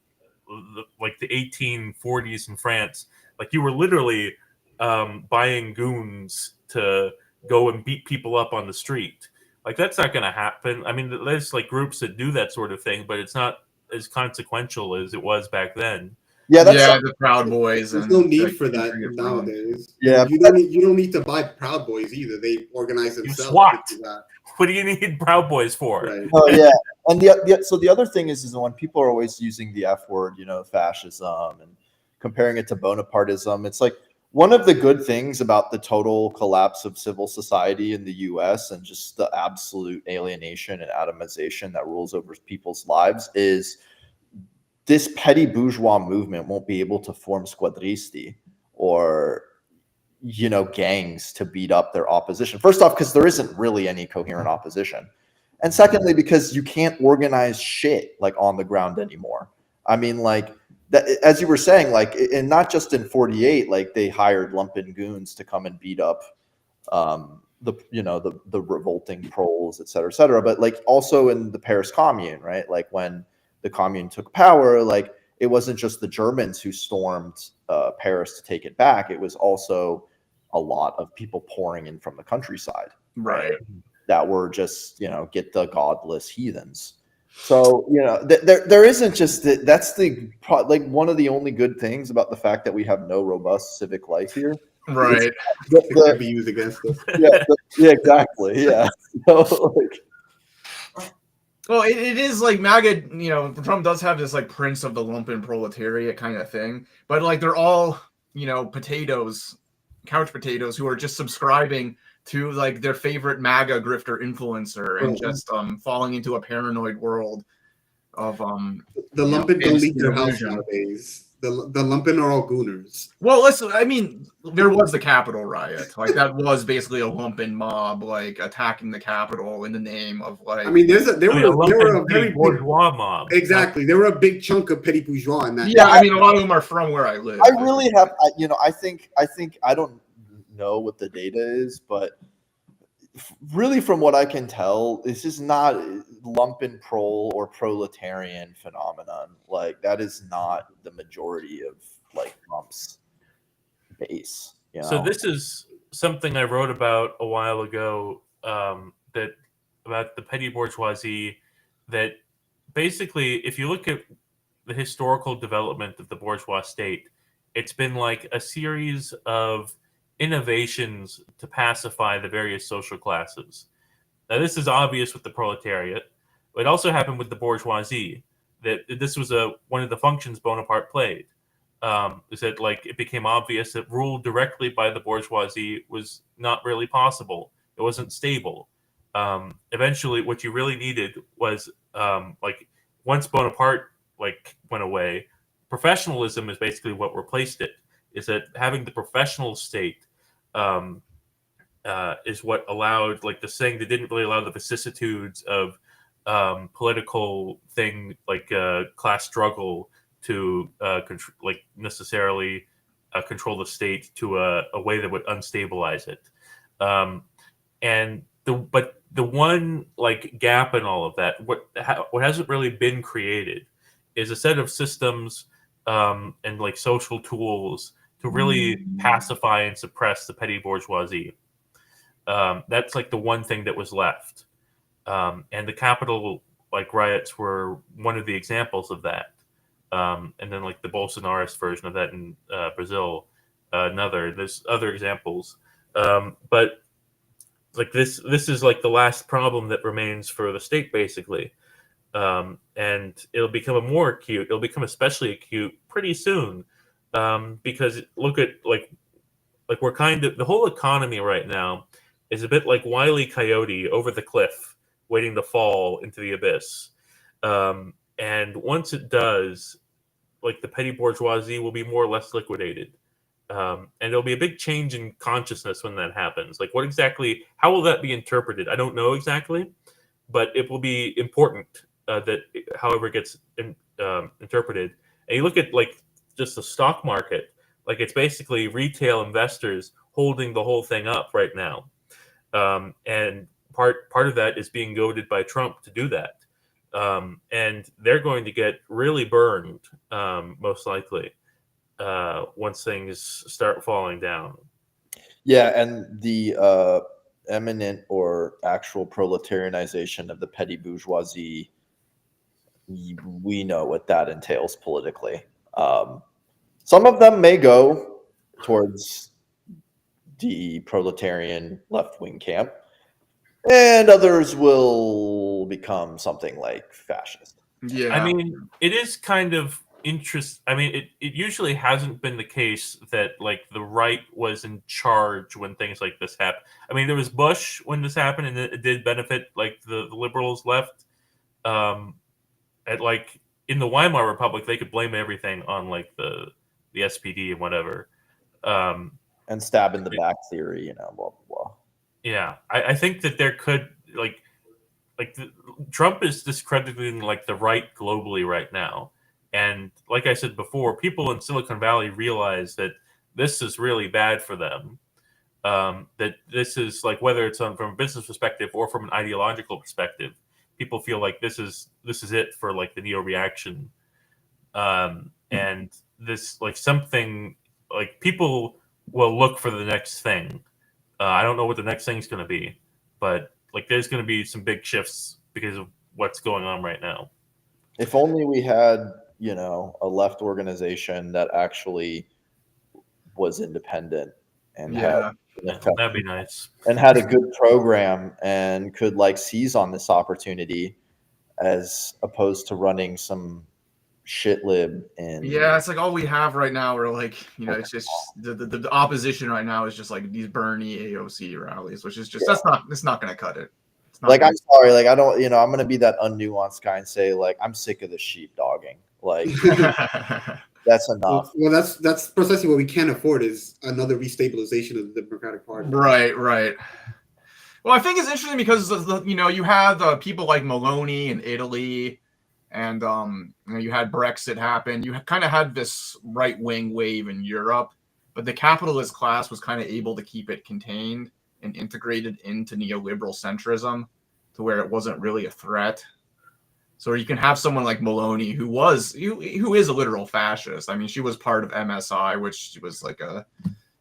1840s in France, like you were literally buying goons to go and beat people up on the street. Like that's not going to happen. I mean, there's like groups that do that sort of thing, but it's not as consequential as it was back then. Yeah, that's the Proud Boys. There's and no need like, for that featuring it from- nowadays. Yeah, you don't need to buy Proud Boys either. They organize You themselves. SWAT. to do that. What do you need Proud Boys for? Right. Oh yeah, and so the other thing is when people are always using the F word, fascism, and comparing it to Bonapartism, it's like one of the good things about the total collapse of civil society in the U.S. and just the absolute alienation and atomization that rules over people's lives is this petty bourgeois movement won't be able to form squadristi or gangs to beat up their opposition. First off, because there isn't really any coherent opposition. And secondly, because you can't organize shit like on the ground anymore. I mean, like that, as you were saying, like, and not just in 48, like they hired lumpen goons to come and beat up the revolting proles, et cetera, but like also in the Paris Commune, right? Like when the Commune took power, like it wasn't just the Germans who stormed Paris to take it back. It was also a lot of people pouring in from the countryside, Right. that were just, get the godless heathens. So, there isn't just that's like one of the only good things about the fact that we have no robust civic life here. Right. It could be used against us. Yeah, exactly. Yeah. So, like, Well, it is like MAGA, Trump does have this like prince of the lumpen proletariat kind of thing, but like they're all, potatoes, couch potatoes who are just subscribing to like their favorite MAGA grifter influencer and just falling into a paranoid world of The lumpen don't leave their house delusion. nowadays. The lumpen are all gooners. Well, there was the Capitol riot. Like that was basically a lumpen mob like attacking the Capitol in the name of like. I mean, there were a very bourgeois mob. Exactly, there were a big chunk of petty bourgeois in that. Yeah, I mean, a lot of them are from where I live. I really have, I think I don't know what the data is, but really from what I can tell, this is not lumpen prole or proletarian phenomenon. Like that is not the majority of like Trump's base. So this is something I wrote about a while ago, that about the petty bourgeoisie, that basically, if you look at the historical development of the bourgeois state, it's been like a series of innovations to pacify the various social classes. Now, this is obvious with the proletariat, but it also happened with the bourgeoisie. That this was one of the functions Bonaparte played. Is that like it became obvious that rule directly by the bourgeoisie was not really possible. It wasn't stable. Eventually, what you really needed was like once Bonaparte like went away, professionalism is basically what replaced it. Is that having the professional state is what allowed like the thing that didn't really allow the vicissitudes of political thing like class struggle to necessarily control the state to a way that would unstabilize it. But the one like gap in all of that, what hasn't really been created is a set of systems and like social tools to really pacify and suppress the petty bourgeoisie. That's like the one thing that was left. And the Capitol like riots were one of the examples of that. And then like the Bolsonarist version of that in Brazil, there's other examples. But like this is like the last problem that remains for the state basically. And it'll become it'll become especially acute pretty soon. Because look at like we're kind of the whole economy right now is a bit like Wile E. Coyote over the cliff, waiting to fall into the abyss. And once it does, like the petty bourgeoisie will be more or less liquidated. And there'll be a big change in consciousness when that happens. Like how will that be interpreted? I don't know exactly, but it will be important that however it gets interpreted. And you look at like just the stock market, like it's basically retail investors holding the whole thing up right now. And part of that is being goaded by Trump to do that. And they're going to get really burned, most likely, once things start falling down. Yeah, and the eminent or actual proletarianization of the petty bourgeoisie, we know what that entails politically. Some of them may go towards the proletarian left-wing camp, and others will become something like fascist. Yeah. I mean, it is kind of I mean, it usually hasn't been the case that like the right was in charge when things like this happen. I mean, there was Bush when this happened, and it did benefit like the liberals left. At like in the Weimar Republic, they could blame everything on like the SPD and whatever. And stab in the back theory, you know, blah blah blah. Yeah, I think that there could Trump is discrediting like the right globally right now. And like I said before, people in Silicon Valley realize that this is really bad for them. That this is like whether it's from a business perspective or from an ideological perspective, people feel like this is it for like the neo reaction, and this like something like people will look for the next thing. I don't know what the next thing's going to be, but like there's going to be some big shifts because of what's going on right now. If only we had, you know, a left organization that actually was independent and Yeah. That'd be nice. and had a good program and could like seize on this opportunity as opposed to running some shit lib in Yeah, it's like all we have right now are like, you know, it's just the opposition right now is just like these Bernie AOC rallies, which is just it's not gonna cut it. It's not like gonna, I'm sorry, like I don't, you know, I'm gonna be that unnuanced guy and say like I'm sick of the sheepdogging. Like that's enough. Well, that's precisely what we can't afford is another restabilization of the Democratic Party. right. Well, I think it's interesting because you know, you have people like Maloney in Italy, and you know, you had Brexit happen. You kind of had this right-wing wave in Europe, but the capitalist class was kind of able to keep it contained and integrated into neoliberal centrism to where it wasn't really a threat. So you can have someone like Maloney, who is a literal fascist. I mean, she was part of MSI, which was like a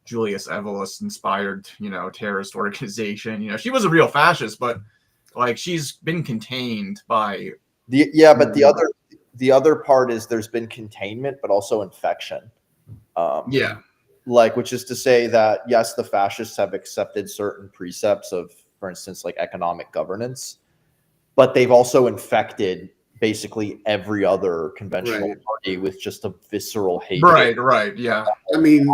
Julius Evolas inspired, you know, terrorist organization. You know, she was a real fascist, but like she's been contained by But the other part is there's been containment, but also infection. Like, which is to say that yes, the fascists have accepted certain precepts of, for instance, like economic governance, but they've also infected basically every other conventional party with just a visceral hatred. Right. Yeah. I mean,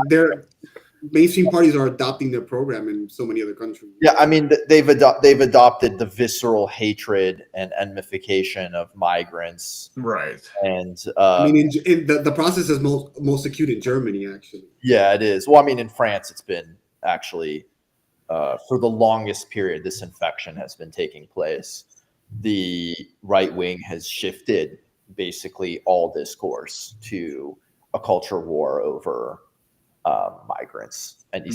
mainstream parties are adopting their program in so many other countries. Yeah, I mean, they've adopted the visceral hatred and enmification of migrants. Right. And I mean, in the process is most acute in Germany, actually. yeah, it is. Well, I mean, in France, it's been actually for the longest period, this infection has been taking place. The right wing has shifted basically all discourse to a culture war over migrants and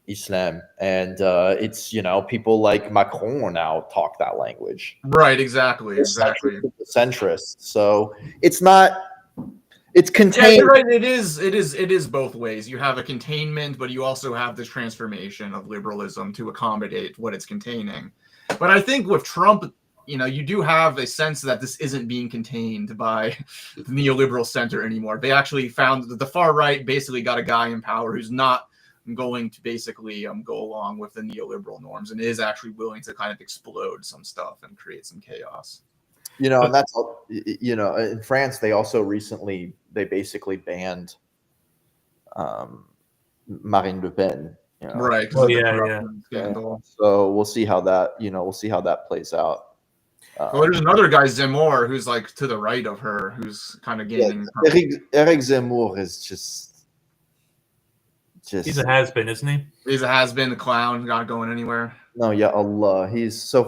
Islam, and it's, you know, people like Macron now talk that language. Right. Exactly. Centrist. So it's not. It's contained. Yeah, you're right. It is both ways. You have a containment, but you also have this transformation of liberalism to accommodate what it's containing. But I think with Trump, you know, you do have a sense that this isn't being contained by the neoliberal center anymore. They actually found that the far right basically got a guy in power who's not going to basically go along with the neoliberal norms and is actually willing to kind of explode some stuff and create some chaos. You know, and that's, you know, in France, they also recently, they basically banned Marine Le Pen. You know? Right. Oh, yeah. Scandal. So we'll see how that, you know, plays out. Well, there's another guy, Zemmour, who's like to the right of her, who's kind of gaining. Eric Zemmour is just he's a has-been, isn't he? He's a has-been, a clown, not going anywhere. No, yeah, Allah.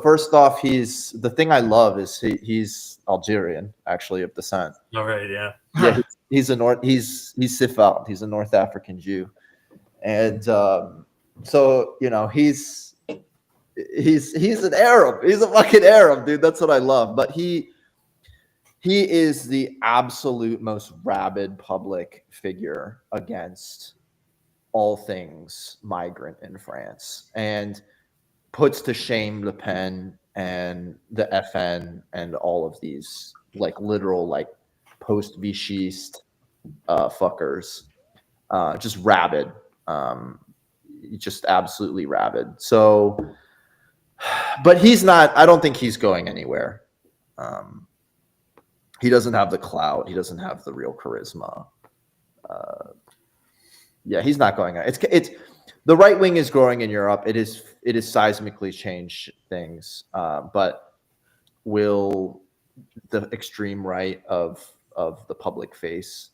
First off, the thing I love is he's Algerian, actually, of descent. All right, yeah. Yeah, he's Sifard. He's a North African Jew, and so you know he's an Arab. He's a fucking Arab, dude. That's what I love. But he is the absolute most rabid public figure against all things migrant in France, and puts to shame Le Pen and the FN and all of these like literal like post-Vichist fuckers, just rabid, just absolutely rabid. So, but he's not. I don't think he's going anywhere. He doesn't have the clout. He doesn't have the real charisma. Yeah, he's not going. It's the right wing is growing in Europe. It is seismically changed things. But will the extreme right of the public face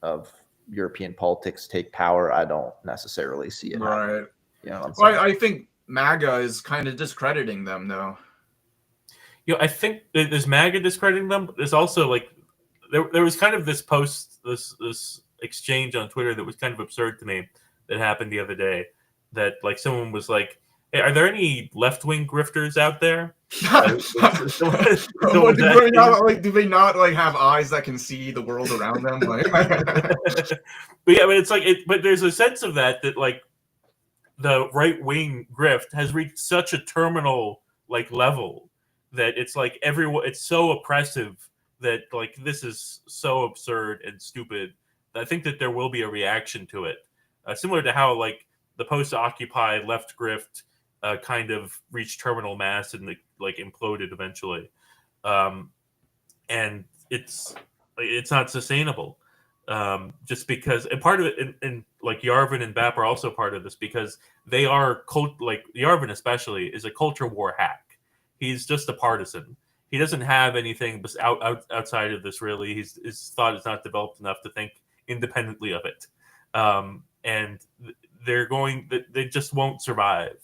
of European politics take power? I don't necessarily see it. Right. Yeah. Well, I think MAGA is kind of discrediting them, though. I think there's MAGA discrediting them, but there's also like there was kind of this post, this exchange on Twitter that was kind of absurd to me that happened the other day. That like someone was like, "Hey, are there any left-wing grifters out there?" Do they not like have eyes that can see the world around them? Like, but yeah, but it's like but there's a sense of that like the right-wing grift has reached such a terminal like level that it's like it's so oppressive that like this is so absurd and stupid. I think that there will be a reaction to it, similar to how like the post-Occupy left grift kind of reached terminal mass and like imploded eventually, and it's not sustainable. Just because, and part of it, and like Yarvin and Bap are also part of this because they are like Yarvin especially is a culture war hack. He's just a partisan. He doesn't have anything outside of this really. His thought is not developed enough to think independently of it, and they just won't survive.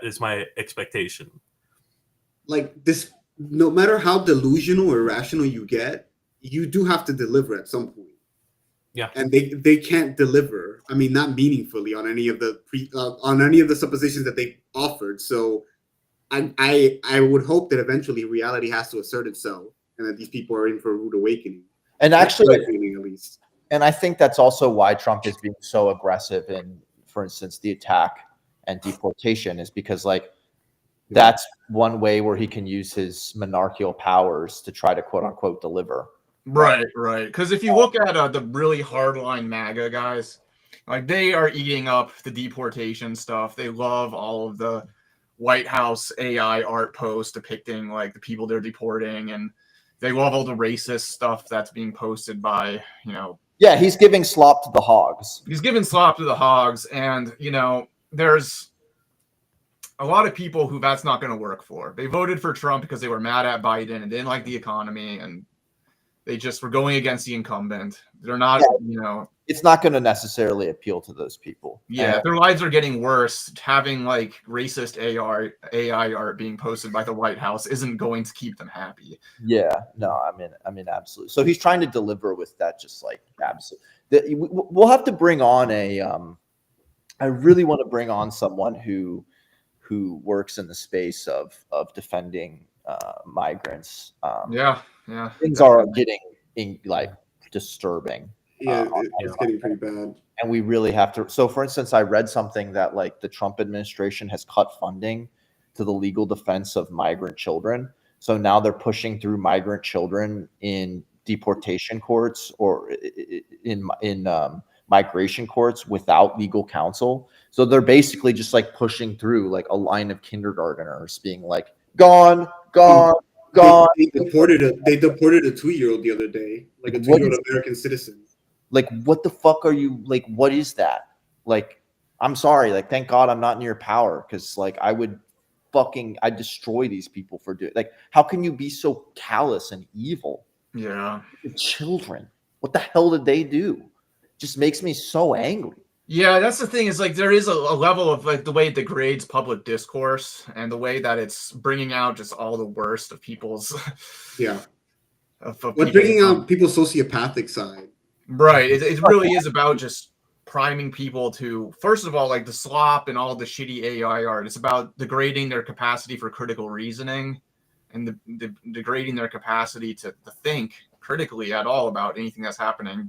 Is my expectation. Like this, no matter how delusional or irrational you get, you do have to deliver at some point. Yeah, and they can't deliver. I mean, not meaningfully on any of the suppositions that they offered. So, I would hope that eventually reality has to assert itself, and that these people are in for a rude awakening. And actually, at least. And I think that's also why Trump is being so aggressive in, for instance, the attack and deportation, is because like that's one way where he can use his monarchical powers to try to quote unquote deliver. Right. Because if you look at the really hardline MAGA guys, like they are eating up the deportation stuff. They love all of the White House AI art posts depicting like the people they're deporting, and they love all the racist stuff that's being posted by, Yeah, he's giving slop to the hogs. He's giving slop to the hogs, and there's a lot of people who that's not going to work for. They voted for Trump because they were mad at Biden and didn't like the economy, and they just were going against the incumbent. They're not, It's not going to necessarily appeal to those people. Yeah, their lives are getting worse. Having like racist AI art being posted by the White House isn't going to keep them happy. Yeah, no, I mean, absolutely. So he's trying to deliver with that, just like absolutely. We'll have to bring on I really want to bring on someone who works in the space of defending migrants. Yeah. Things are getting like disturbing. Yeah, it's getting pretty bad. And we really have to. So, for instance, I read something that like the Trump administration has cut funding to the legal defense of migrant children. So now they're pushing through migrant children in deportation courts or in migration courts without legal counsel. So they're basically just like pushing through like a line of kindergarteners being like, gone. They deported a 2-year-old the other day, like a 2-year-old American citizen. Like, what the fuck are you, like, what is that? Like, I'm sorry, like, thank God I'm not in your power, because like I'd destroy these people for doing, like, how can you be so callous and evil? Yeah. The children, what the hell did they do? Just makes me so angry. Yeah, that's the thing, is like there is a level of like the way it degrades public discourse and the way that it's bringing out just all the worst of people's bringing out people's sociopathic side. Right. It really is about just priming people to, first of all, like the slop and all the shitty AI art. It's about degrading their capacity for critical reasoning and degrading their capacity to think critically at all about anything that's happening.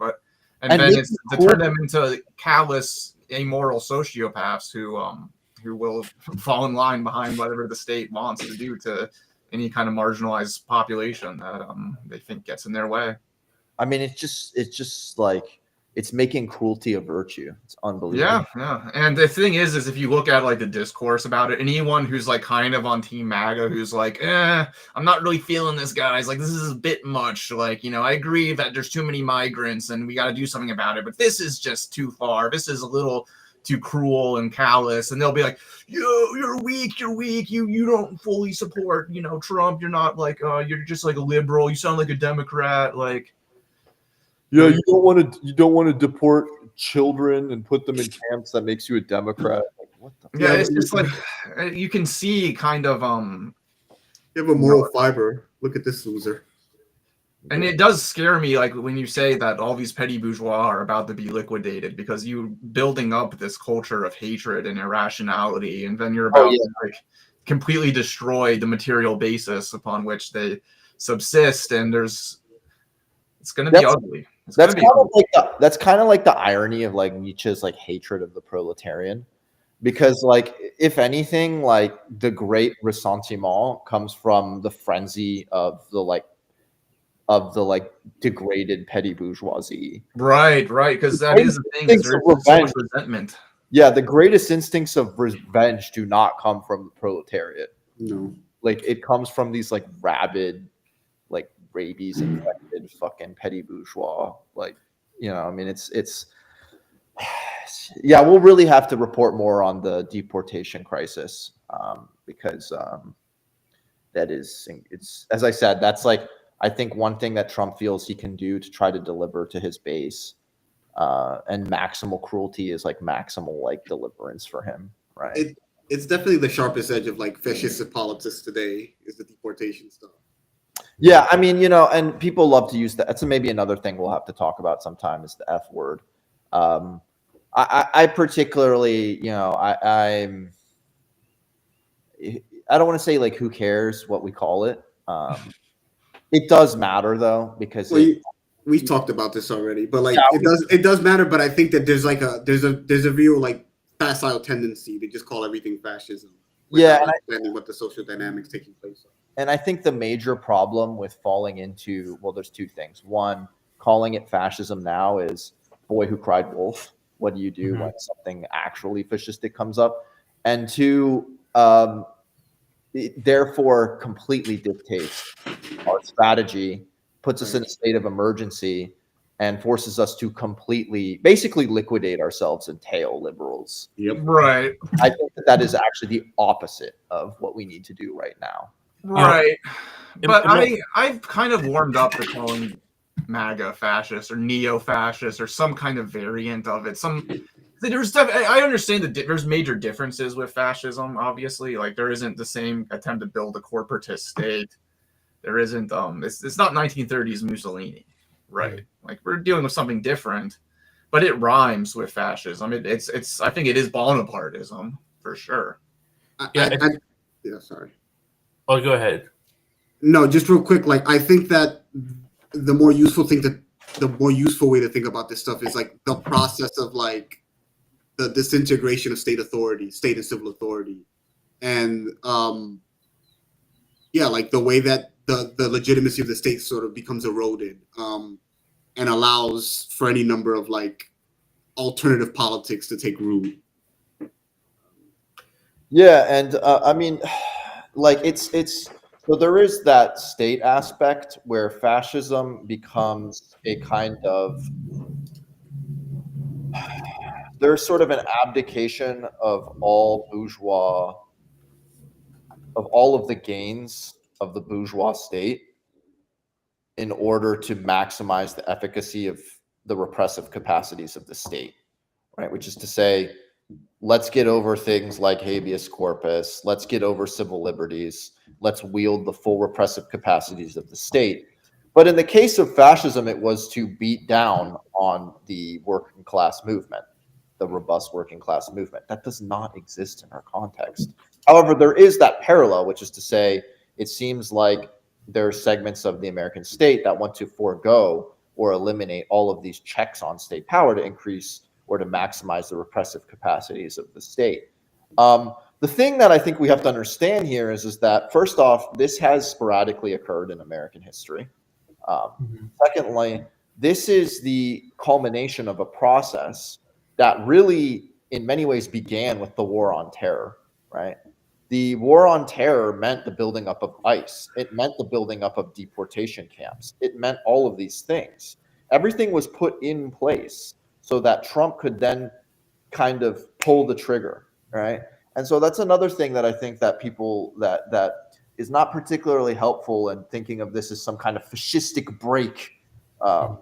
And then it's to turn them into callous, amoral sociopaths who will fall in line behind whatever the state wants to do to any kind of marginalized population that they think gets in their way. I mean, it's just like it's making cruelty a virtue. It's unbelievable. Yeah. And the thing is if you look at like the discourse about it, anyone who's like kind of on Team MAGA, who's like, I'm not really feeling this, guys. Like, this is a bit much. Like, I agree that there's too many migrants and we got to do something about it, but this is just too far. This is a little too cruel and callous. And they'll be like, you're weak. You don't fully support, Trump. You're not like, you're just like a liberal. You sound like a Democrat. Like, Yeah, you don't want to deport children and put them in camps. That makes you a Democrat. Like, what the? Yeah, it's just like you can see kind of You have a moral fiber. Look at this loser. and it does scare me, like when you say that all these petty bourgeois are about to be liquidated, because you building up this culture of hatred and irrationality, and then you're about to like completely destroy the material basis upon which they subsist, and it's going to be ugly. That's kind of like the irony of like Nietzsche's like hatred of the proletarian, because like if anything, like the great ressentiment comes from the frenzy of the degraded petty bourgeoisie. Right, because that is the thing. There's so much resentment. Yeah, the greatest instincts of revenge do not come from the proletariat. No, like it comes from these like rabid, like rabies infected fucking petty bourgeois. Like, I mean, it's yeah, we'll really have to report more on the deportation crisis, because it's, as I said, that's like, I think one thing that Trump feels he can do to try to deliver to his base, and maximal cruelty is like maximal like deliverance for him, right? It's definitely the sharpest edge of like fascist politics today is the deportation stuff. Yeah, I mean, and people love to use that. That's maybe another thing we'll have to talk about sometime is the F word. I particularly, I don't want to say like who cares what we call it. It does matter though, because we've talked about this already, but like it does matter. But I think that there's a real like facile tendency to just call everything fascism. Yeah, understanding what the social dynamics taking place. And I think the major problem with falling into, well, there's two things. One, calling it fascism now is boy who cried wolf. What do you do when something actually fascistic comes up? And two, it therefore completely dictates our strategy, puts us in a state of emergency, and forces us to basically liquidate ourselves and tail liberals. Yep. Right. I think that is actually the opposite of what we need to do right now. Right. But I've kind of warmed up to calling MAGA fascist or neo-fascist or some kind of variant of it. I understand that there's major differences with fascism, obviously. Like, there isn't the same attempt to build a corporatist state. There isn't, it's not 1930s Mussolini, right? Like, we're dealing with something different, but it rhymes with fascism. I think it is Bonapartism, for sure. Sorry. Oh, go ahead. No, just real quick. Like, I think that the more useful way to think about this stuff is like the process of like the disintegration of state authority, state and civil authority, and like the way that the legitimacy of the state sort of becomes eroded, and allows for any number of like alternative politics to take root. Yeah, and I mean, like it's so there is that state aspect where fascism becomes a kind of, there's sort of an abdication of all of the gains of the bourgeois state in order to maximize the efficacy of the repressive capacities of the state, right? Which is to say, let's get over things like habeas corpus. Let's get over civil liberties. Let's wield the full repressive capacities of the state. But in the case of fascism, it was to beat down on the working class movement, the robust working class movement. That does not exist in our context. However, there is that parallel, which is to say, it seems like there are segments of the American state that want to forego or eliminate all of these checks on state power to increase or to maximize the repressive capacities of the state. The thing that I think we have to understand here is that, first off, this has sporadically occurred in American history. Secondly, this is the culmination of a process that really, in many ways, began with the war on terror, right? The war on terror meant the building up of ICE. It meant the building up of deportation camps. It meant all of these things. Everything was put in place so that Trump could then kind of pull the trigger, right? And so that's another thing that I think that people that is not particularly helpful in thinking of this as some kind of fascistic break,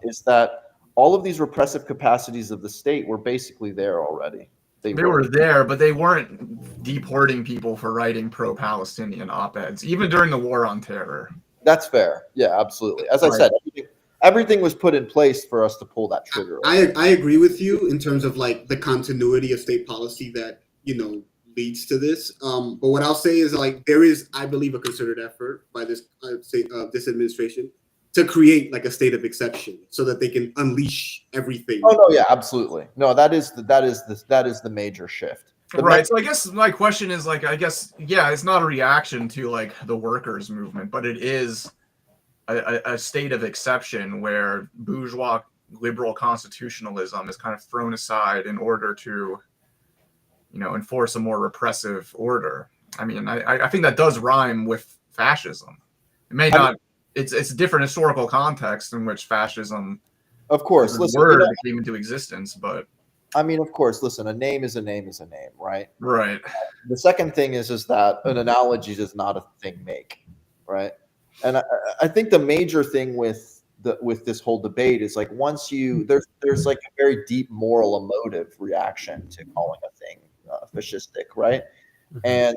is that all of these repressive capacities of the state were basically there already. They were there, but they weren't deporting people for writing pro-Palestinian op-eds, even during the war on terror. That's fair. Yeah, absolutely. As I said, everything was put in place for us to pull that trigger. I agree with you in terms of like the continuity of state policy that, you know, leads to this. But what I'll say is like there is, I believe, a concerted effort by this this administration to create like a state of exception so that they can unleash everything. Oh no, yeah, absolutely. No, that is the major shift. Right. So I guess my question is like, I guess, yeah, it's not a reaction to like the workers' movement, but it is a state of exception where bourgeois liberal constitutionalism is kind of thrown aside in order to, you know, enforce a more repressive order. I mean, I think that does rhyme with fascism. It may not. It's a different historical context in which fascism, of course, word came into existence, but I mean, of course, listen, a name is a name is a name, right? Right. The second thing is that an analogy does not a thing make, right? And I think the major thing with this whole debate is like once you there's like a very deep moral emotive reaction to calling a thing fascistic, right? And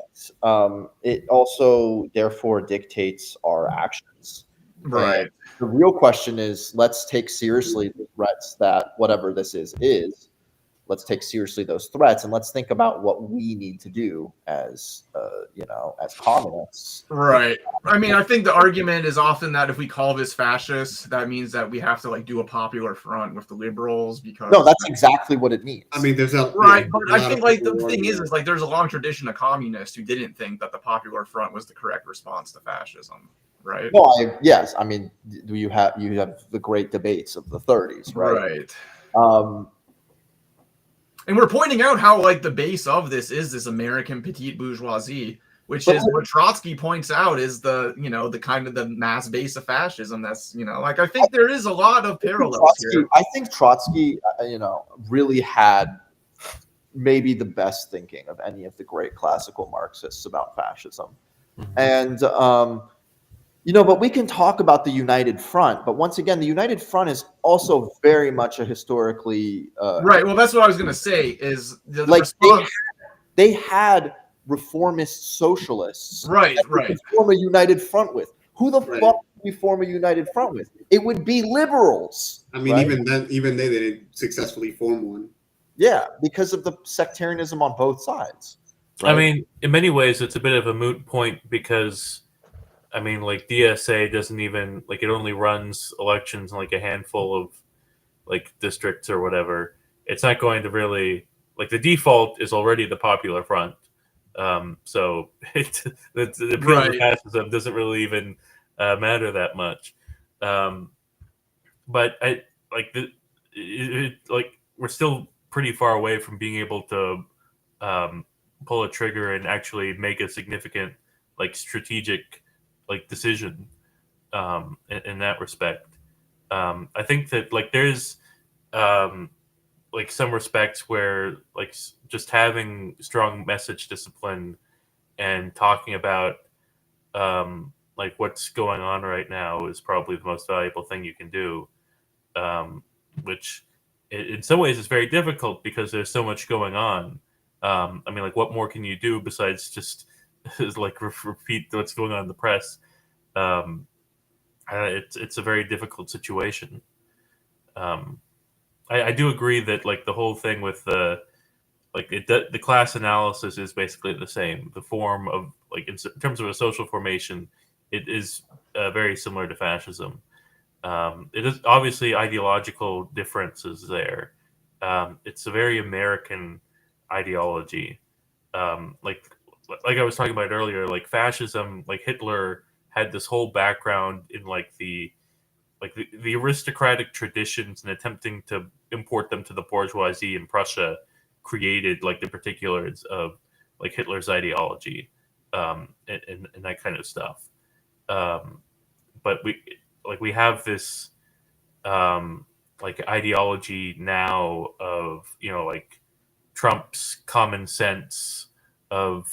it also therefore dictates our actions. Right. And the real question is, let's take seriously the threats that whatever this is. Let's take seriously those threats, and let's think about what we need to do as, as communists. Right. I mean, I think the argument is often that if we call this fascist, that means that we have to like do a popular front with the liberals because. No, that's exactly what it means. I mean, there's a right, but I think like the thing is like there's a long tradition of communists who didn't think that the popular front was the correct response to fascism. Right. Well, yes. I mean, you have the great debates of the 30s, right? Right. And we're pointing out how like the base of this is this American petite bourgeoisie, which is what Trotsky points out is the, you know, the kind of the mass base of fascism. That's, you know, like I think there is a lot of parallels here. I think Trotsky, really had maybe the best thinking of any of the great classical Marxists about fascism. And but we can talk about the United Front, but once again, the United Front is also very much a historically right. Well, that's what I was going to say. Is the like response... they had reformist socialists, right? To form a United Front with. Who the fuck do we form a United Front with? It would be liberals. I mean, even then, they didn't successfully form one. Yeah, because of the sectarianism on both sides. Right? I mean, in many ways, it's a bit of a moot point because. I mean, like DSA doesn't even like it only runs elections in like a handful of like districts or whatever. It's not going to really like the default is already the Popular Front. So the appeal to fascism doesn't really even matter that much. But I like like we're still pretty far away from being able to pull a trigger and actually make a significant like strategic like decision in that respect. I think that like there's like some respects where like just having strong message discipline and talking about like what's going on right now is probably the most valuable thing you can do, which in some ways is very difficult because there's so much going on. I mean, like what more can you do besides just like repeat what's going on in the press? It's a very difficult situation. I do agree that like the whole thing with the class analysis is basically the same. The form of like in terms of a social formation, it is very similar to fascism. It is obviously ideological differences there. It's a very American ideology. Like I was talking about earlier, like fascism, like Hitler had this whole background in like the like the aristocratic traditions and attempting to import them to the bourgeoisie in Prussia created like the particulars of like Hitler's ideology, and that kind of stuff. But we have this like ideology now of, you know, like Trump's common sense of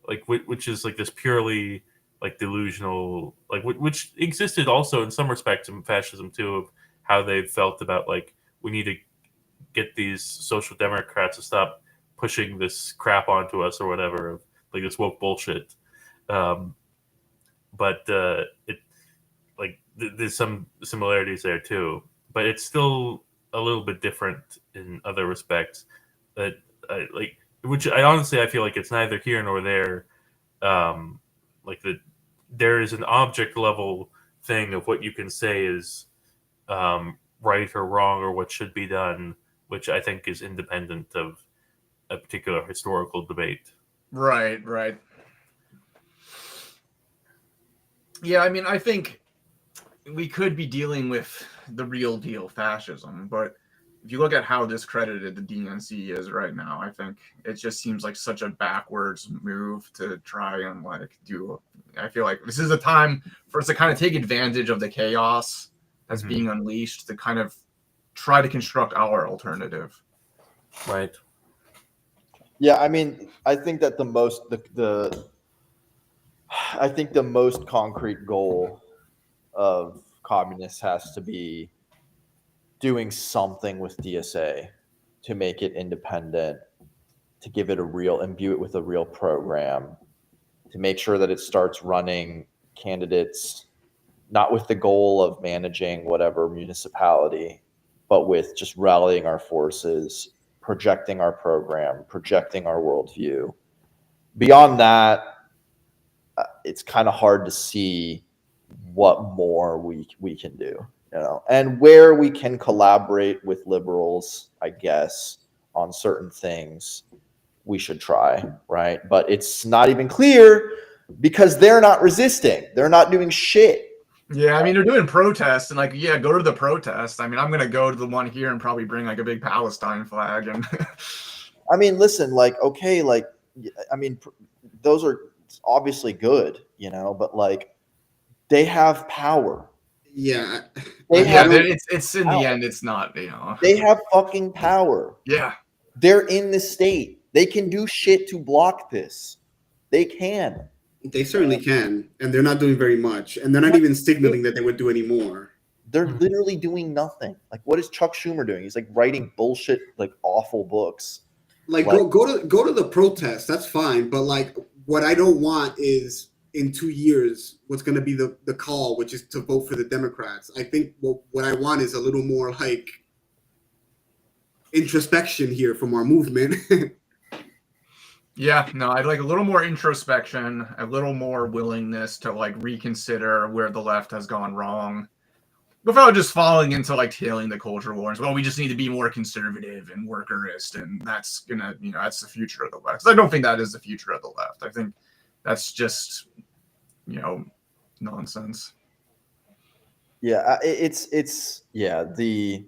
like which is like this purely like delusional, like which existed also in some respects in fascism too, of how they felt about like we need to get these social democrats to stop pushing this crap onto us or whatever, of like this woke bullshit. But it like there's some similarities there too, but it's still a little bit different in other respects. That like, which I honestly I feel like it's neither here nor there. Like there is an object level thing of what you can say is right or wrong or what should be done, which I think is independent of a particular historical debate. Right. Yeah, I mean, I think we could be dealing with the real deal fascism, but if you look at how discredited the DNC is right now, I think it just seems like such a backwards move to try and like do. I feel like this is a time for us to kind of take advantage of the chaos that's being unleashed to kind of try to construct our alternative. Right. Yeah, I mean, I think that the most concrete goal of communists has to be doing something with DSA to make it independent, to give it imbue it with a real program, to make sure that it starts running candidates, not with the goal of managing whatever municipality, but with just rallying our forces, projecting our program, projecting our worldview. Beyond that, it's kind of hard to see what more we can do, you know, and where we can collaborate with liberals, I guess, on certain things we should try, right? But it's not even clear because they're not resisting. They're not doing shit. Yeah, I mean, they're doing protests and like, yeah, go to the protest. I mean, I'm going to go to the one here and probably bring like a big Palestine flag. And I mean, listen, like, okay, like, I mean, those are obviously good, you know, but like they have power. Yeah. It's in the end, it's not, you know. They have fucking power. Yeah. They're in the state. They can do shit to block this. They can. They certainly can, and they're not doing very much, and they're not even signaling that they would do any more. They're literally doing nothing. Like, what is Chuck Schumer doing? He's like writing bullshit, like awful books. Like go to the protest. That's fine, but like what I don't want is in 2 years what's going to be the call, which is to vote for the Democrats. I think what I want is a little more like introspection here from our movement. Yeah, no, I'd like a little more introspection, a little more willingness to like reconsider where the left has gone wrong without just falling into like tailing the culture wars. Well, we just need to be more conservative and workerist, and that's gonna, you know, that's the future of the left. I don't think that is the future of the left. I think that's just, you know, nonsense. Yeah, it's yeah, the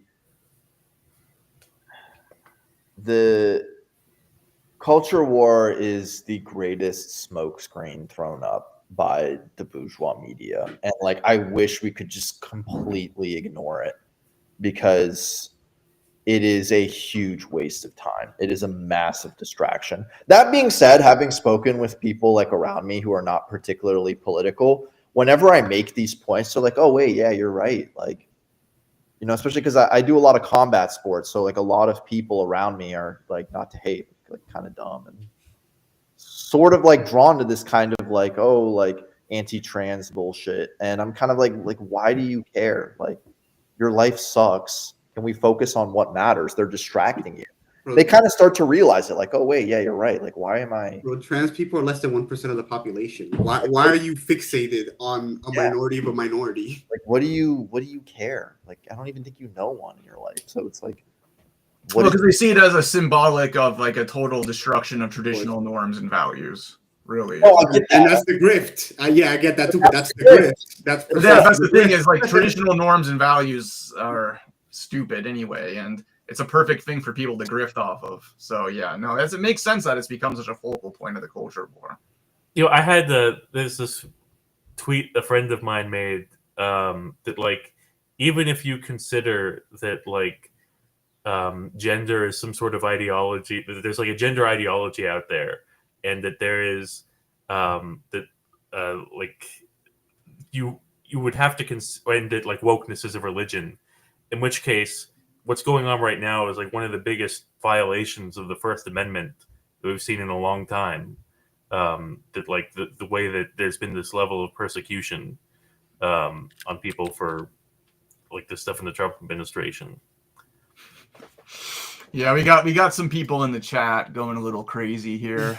culture war is the greatest smokescreen thrown up by the bourgeois media. And like, I wish we could just completely ignore it because it is a huge waste of time. It is a massive distraction. That being said, having spoken with people like around me who are not particularly political, whenever I make these points, they're like, oh, wait, yeah, you're right. Like, you know, especially because I do a lot of combat sports. So like a lot of people around me are like, not to hate, like kind of dumb and sort of like drawn to this kind of like, oh, like anti-trans bullshit. And I'm kind of like, why do you care? Like, your life sucks. Can we focus on what matters? They're distracting you. They kind of start to realize it, like, oh wait, yeah, you're right. Like, why am I? Bro, trans people are less than 1% of the population. Why are you fixated on a minority of a minority? Like, what do you care? Like, I don't even think you know one in your life. So it's like, Well, because they see it as a symbolic of like a total destruction of traditional norms and values. really. Oh, I get And that. that's the grift. Yeah, I get that too. But that's the grift. That's Yeah, that's the thing grift. is like traditional norms and values are stupid anyway, and it's a perfect thing for people to grift off of. So yeah, no, it makes sense that it's become such a focal point of the culture war. I had there's this tweet a friend of mine made that like even if you consider that like gender is some sort of ideology, that there's like a gender ideology out there, and that there is like you would have to and that like wokeness is a religion, in which case what's going on right now is like one of the biggest violations of the First Amendment that we've seen in a long time. That like the way that there's been this level of persecution on people for like the stuff in the Trump administration. Yeah, we got some people in the chat going a little crazy here.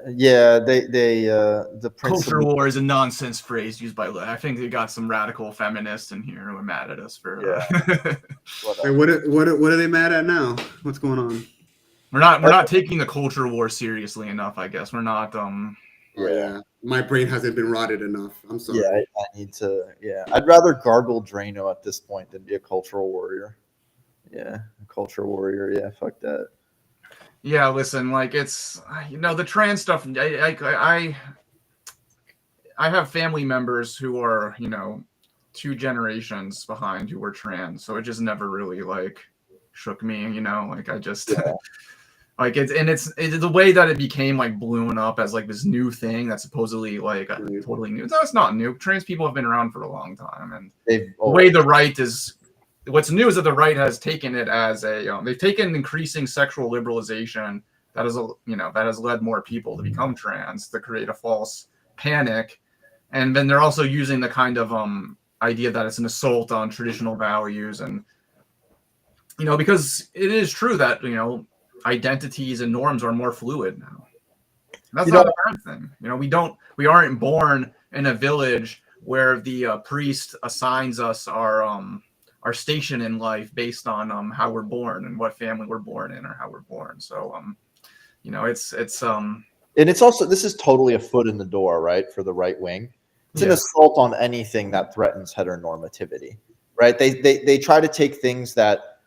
Yeah, the Culture war is a nonsense phrase used by. I think they got some radical feminists in here who are mad at us for. Wait, what are they mad at now? What's going on? We're not taking the culture war seriously enough. I guess we're not. Yeah, my brain hasn't been rotted enough. I'm sorry. Yeah, I need to. Yeah, I'd rather gargle Drano at this point than be a cultural warrior. Yeah, a culture warrior. Yeah, fuck that. Yeah, listen, like it's the trans stuff. I have family members who are 2 generations behind who were trans, so it just never really like shook me. Like I just like it's the way that it became like blown up as like this new thing that's supposedly like totally new. No, it's not new. Trans people have been around for a long time, and the way the right is. What's new is that the right has taken it as they've taken increasing sexual liberalization that has led more people to become trans to create a false panic, and then they're also using the kind of idea that it's an assault on traditional values, and because it is true that identities and norms are more fluid now. That's not a bad thing. We aren't born in a village where the priest assigns us our station in life based on how we're born and what family we're born in or how we're born. So it's and it's also, this is totally a foot in the door, right, for the right wing. It's an assault on anything that threatens heteronormativity, right? They try to take things that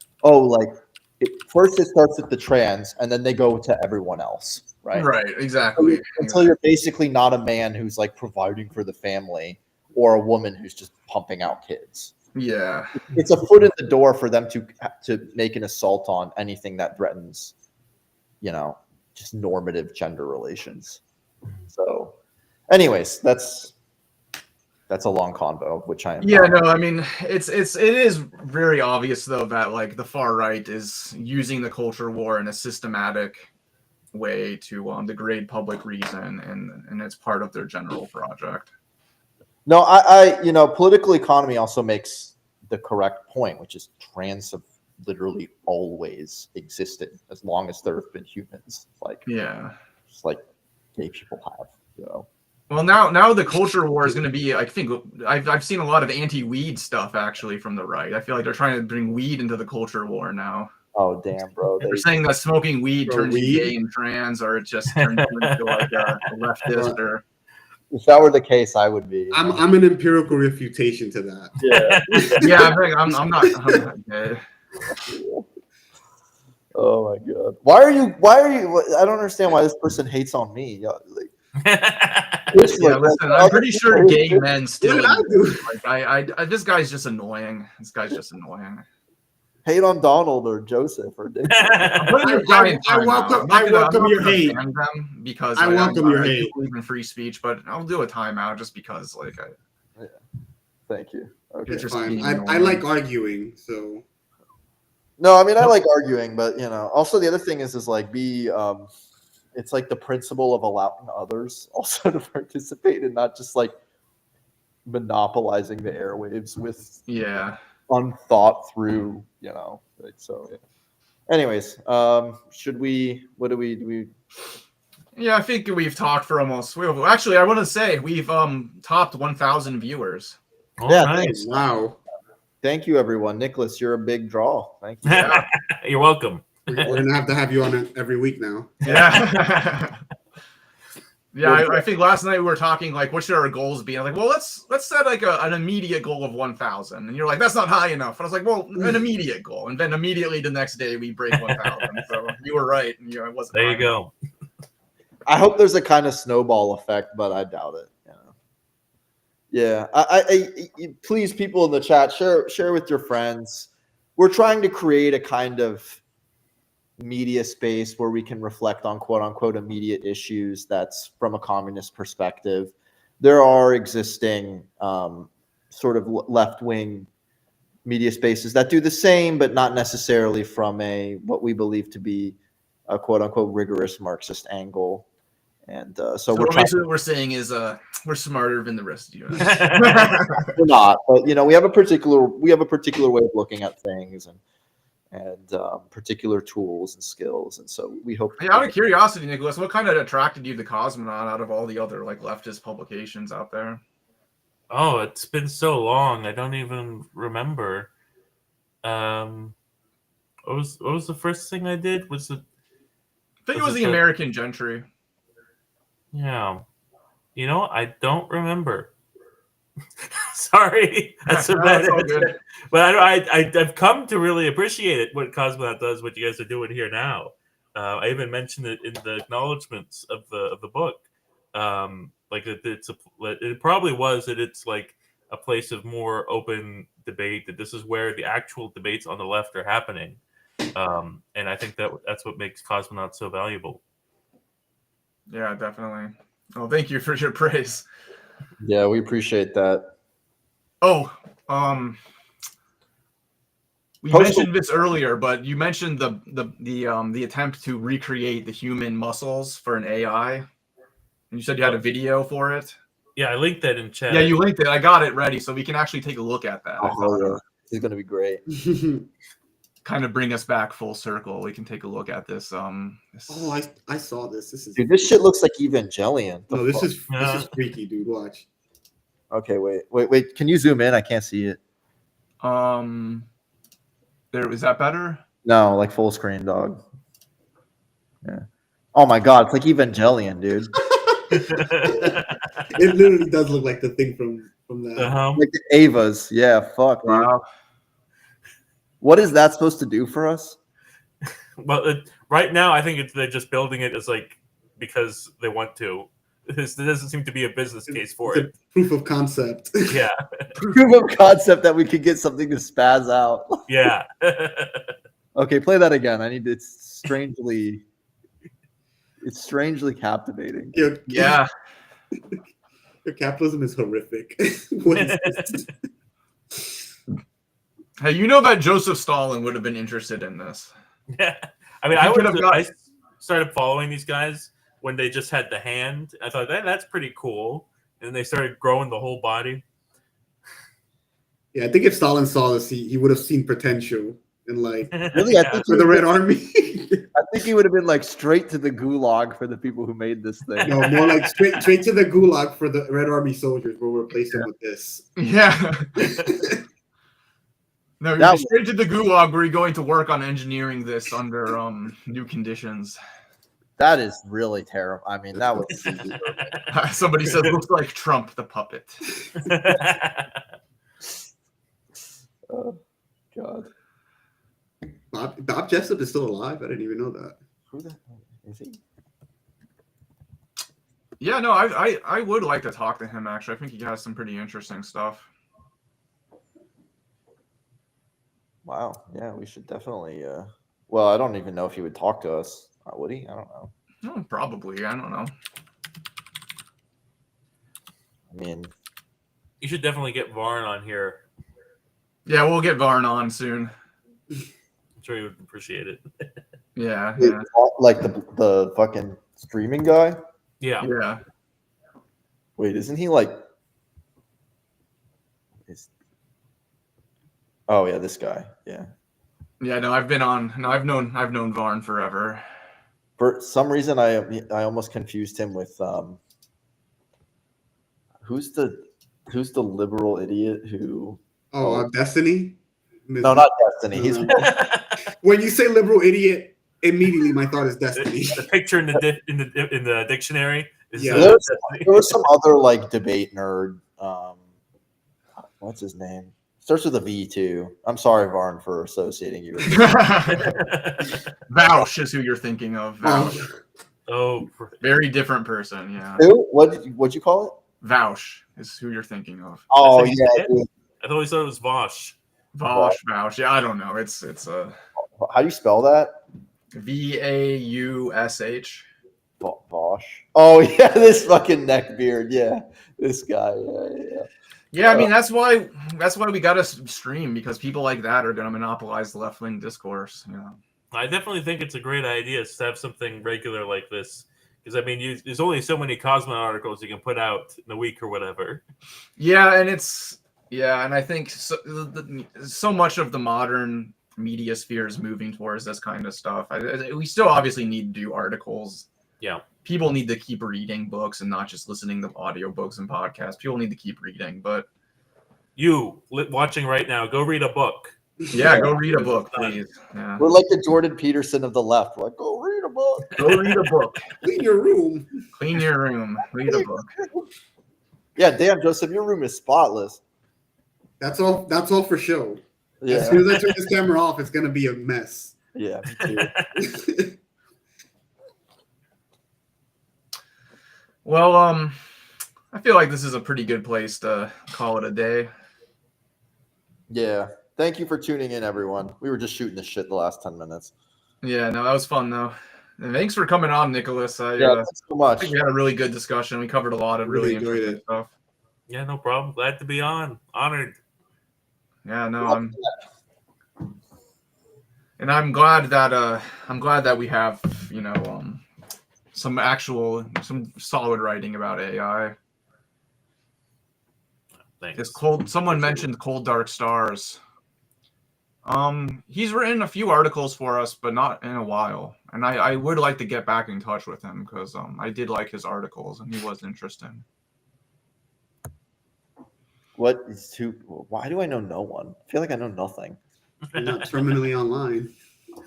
first it starts with the trans and then they go to everyone else, right? Right, exactly. Until you're basically not a man who's like providing for the family or a woman who's just pumping out kids. Yeah, it's a foot in the door for them to make an assault on anything that threatens, just normative gender relations. So, anyways, that's a long convo, which I am. Yeah, no, I mean it is very obvious though that like the far right is using the culture war in a systematic way to degrade public reason, and it's part of their general project. No, I political economy also makes the correct point, which is trans have literally always existed as long as there have been humans. Just like gay people have, Well, now the culture war is going to be. I think I've seen a lot of anti-weed stuff actually from the right. I feel like they're trying to bring weed into the culture war now. Oh damn, bro! They're saying that smoking weed turns you gay and trans, or it just turns you into like a leftist or. If that were the case, I would be. I'm an empirical refutation to that. Yeah. Yeah, I'm not gay. Oh my god! Why are you? I don't understand why this person hates on me. Yeah, listen, I'm pretty sure gay men still. What did I do? Like, this guy's just annoying. This guy's just annoying. Hate on Donald or Joseph or Dick. I welcome your hate. Because I welcome your hate. I believe in free speech, but I'll do a timeout just because, Thank you. Okay. It's fine. I like arguing, so. No, I mean I like arguing, but also the other thing is like it's like the principle of allowing others also to participate and not just like monopolizing the airwaves with unthought through, so yeah. Anyways, should we? What do we? Yeah, I think we've talked for almost. Actually, I want to say we've topped 1,000 viewers. Yeah, nice. Wow. Thank you, everyone. Nicholas, you're a big draw. Thank you. You're welcome. We're gonna have to have you on it every week now. Yeah. Yeah, I think last night we were talking like, what should our goals be? I'm like, well, let's set like an immediate goal of 1,000, and you're like, that's not high enough. And I was like, well, an immediate goal, and then immediately the next day we break 1,000. So you were right. You know, it wasn't. There high you go. I hope there's a kind of snowball effect, but I doubt it. Yeah. Please, people in the chat, share with your friends. We're trying to create a kind of media space where we can reflect on quote unquote immediate issues that's from a communist perspective. There are existing sort of left-wing media spaces that do the same, but not necessarily from a what we believe to be a quote unquote rigorous Marxist angle. And so we're basically what we're saying is we're smarter than the rest of you. we're not, but you know, we have a particular way of looking at things and particular tools and skills, and so we hope. Hey, out of curiosity, Nicholas, what kind of attracted you to Cosmonaut out of all the other like leftist publications out there? Oh, it's been so long. I don't even remember. What was the first thing I did? I think it was the American Gentry. Yeah. You know, I don't remember. Sorry, that's a bad answer. But I've come to really appreciate it, what Cosmonaut does, what you guys are doing here now. I even mentioned it in the acknowledgments of the book. Like it probably was that it's like a place of more open debate. That this is where the actual debates on the left are happening, and I think that's what makes Cosmonaut so valuable. Yeah, definitely. Oh, thank you for your praise. Yeah, we appreciate that. Oh, we mentioned this earlier, but you mentioned the attempt to recreate the human muscles for an AI, and you said you had a video for it. Yeah, I linked that in chat. Yeah, you linked it. I got it ready, so we can actually take a look at that. Oh, it's going to be great. Kind of bring us back full circle. We can take a look at this. Oh, I saw this. Dude, this shit looks like Evangelion. No, this is freaky, dude. Watch. Okay, wait. Can you zoom in? I can't see it. There, is that better? No, like full screen, dog. Yeah. Oh my god, it's like Evangelion, dude. It literally does look like the thing from that. Like the Avas. Yeah, fuck, dude. Wow. What is that supposed to do for us? Well, right now, I think they're just building it as like because they want to. There doesn't seem to be a business case for it. Proof of concept. Yeah. Proof of concept that we could get something to spaz out. Yeah. Okay, play that again. It's strangely captivating. Yeah. Your capitalism is horrific. What is this? Hey, you know that Joseph Stalin would have been interested in this. Yeah. I mean, I started following these guys when they just had the hand. I thought that's pretty cool. And then they started growing the whole body. Yeah, I think if Stalin saw this, he would have seen potential in like Really, I think for the Red Army. I think he would have been like straight to the gulag for the people who made this thing. No, more like straight to the gulag for the Red Army soldiers. We'll replace them with this. Yeah. No, you're straight to the gulag where you're going to work on engineering this under new conditions. That is really terrible. I mean, that was somebody said looks like Trump the puppet. Oh god. Bob Jessup is still alive. I didn't even know that. Who the hell is he? Yeah, no, I would like to talk to him actually. I think he has some pretty interesting stuff. Wow. Yeah, we should definitely. Well, I don't even know if he would talk to us. Would he? I don't know. No, probably. I don't know. I mean, You should definitely get Varn on here. Yeah, we'll get Varn on soon. I'm sure he would appreciate it. Yeah. like the fucking streaming guy. Yeah. Yeah. Wait, isn't he like? Oh yeah, this guy. Yeah. Yeah. No, I've been on. No, I've known Varn forever. For some reason, I almost confused him with who's the liberal idiot who? Oh, Destiny. No, not Destiny. He's when you say liberal idiot, immediately my thought is Destiny. The picture in the dictionary Yeah. There was some other like debate nerd. What's his name? Starts with a V too. I'm sorry, Varn, for associating you with this. Vaush is who you're thinking of. Vaush. Oh, Very different person, yeah. Who? What'd you call it? Vaush is who you're thinking of. Oh That's yeah, how you say it? dude. I thought we said it was Vosh. Vaush. Yeah, I don't know. It's How do you spell that? Vaush. Vosh. Oh yeah, this fucking neckbeard. Yeah, this guy. Yeah. Yeah, I mean that's why we gotta stream, because people like that are gonna monopolize the left wing discourse. You know. I definitely think it's a great idea to have something regular like this. Because, I mean, there's only so many Cosmo articles you can put out in a week or whatever. Yeah, and and I think so much of the modern media sphere is moving towards this kind of stuff. We still obviously need to do articles. Yeah. People need to keep reading books and not just listening to audiobooks and podcasts. People need to keep reading, but you watching right now, go read a book. yeah, go read a book, please. Yeah. We're like the Jordan Peterson of the left. We're like, go read a book. Go read a book. Clean your room. Clean your room. Read a book. Yeah, damn, Joseph, your room is spotless. That's all for show. As Yeah, soon as I turn this camera off, it's gonna be a mess. yeah, me too. Well, I feel like this is a pretty good place to call it a day. Yeah. Thank you for tuning in, everyone. We were just shooting this shit the last 10 minutes. Yeah, no, that was fun though. And thanks for coming on, Nicholas. Yeah, thanks so I much. think we had a really good discussion. We covered a lot of really Really enjoyed interesting it. stuff. Yeah, no problem. Glad to be on. Honored. Yeah, no, I'm glad that we have, some solid writing about AI. Thanks. Someone mentioned Cold Dark Stars. He's written a few articles for us, but not in a while. And I would like to get back in touch with him because I did like his articles and he was interesting. Why do I know no one? I feel like I know nothing. You're not terminally online.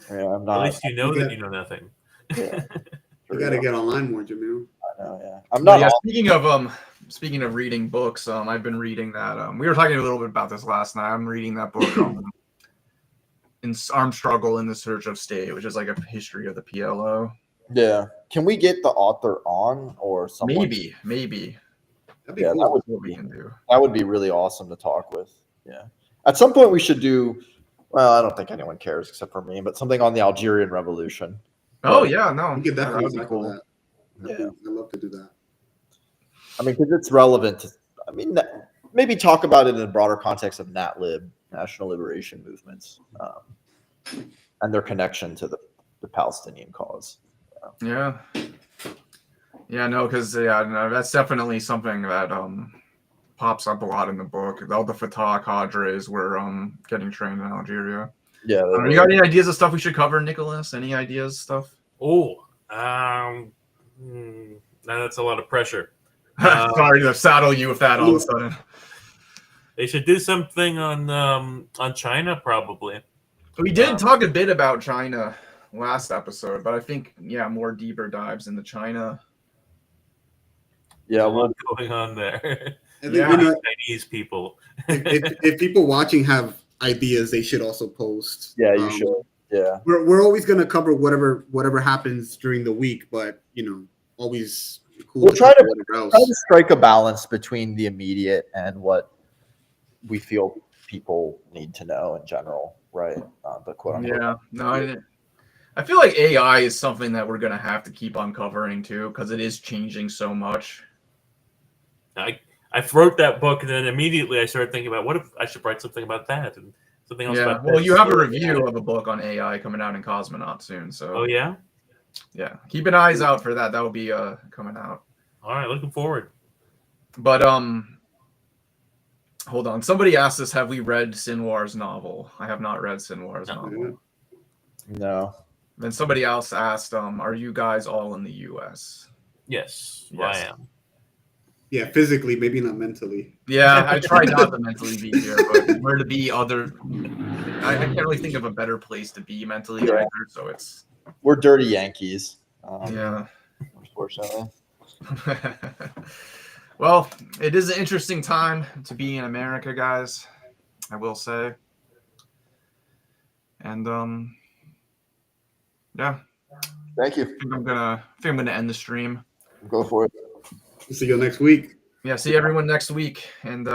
Yeah, I'm At not. least you know Okay. that you know nothing. Yeah, You got to get online more, Jamil. I know, yeah. I'm But not. yeah, speaking of reading books, I've been reading that. We were talking a little bit about this last night. I'm reading that book, in Armed Struggle in the Search of State, which is like a history of the PLO. Yeah. Can we get the author on or someone? Maybe. That'd be Yeah, cool. that would What we can do. be really awesome to talk with. Yeah. At some point we should do. Well, I don't think anyone cares except for me, but something on the Algerian Revolution. Oh yeah, no, We could that definitely would be tackle cool. that. Yeah. I'd love to do that. I mean, because it's relevant. Maybe talk about it in a broader context of NatLib, national liberation movements, and their connection to the Palestinian cause. Yeah. Yeah, no, because that's definitely something that pops up a lot in the book. All the Fatah cadres were getting trained in Algeria. Yeah. You got any ideas of stuff we should cover, Nicholas? Any ideas, stuff? Oh, now that's a lot of pressure. Sorry to saddle you with that all of a sudden. They should do something on China, probably. We did talk a bit about China last episode, but I think more deeper dives into China. Yeah. Well, What's going on there? I think, Yeah. Chinese people. if people watching have ideas, they should also post. yeah. You should. Yeah. We're always gonna cover whatever happens during the week, but always cool. We'll try cover to whatever Try else. to strike a balance between the immediate and what we feel people need to know in general, right? The quote unquote. Yeah, no, I feel like AI is something that we're gonna have to keep uncovering too, because it is changing so much. I wrote that book, and then immediately I started thinking about what if I should write something about that and something else Yeah, about well, this. you have a review of a book on AI coming out in Cosmonaut soon, so Oh yeah. yeah, keep an eyes out for that. That will be coming out. All right, looking forward. But hold on. Somebody asked us, have we read Sinwar's novel? I have not read Sinwar's novel. No. Then somebody else asked, are you guys all in the US? Yes, Yes. I am. Yeah, physically, maybe not mentally. Yeah, I try not to mentally be here, but where to be other. I can't really think of a better place to be mentally Yeah. either, so it's. We're dirty Yankees. Yeah. Unfortunately. Well, it is an interesting time to be in America, guys, I will say. And yeah, Thank you. I think I'm gonna end the stream. Go for it. See you next week. Yeah, see everyone next week, and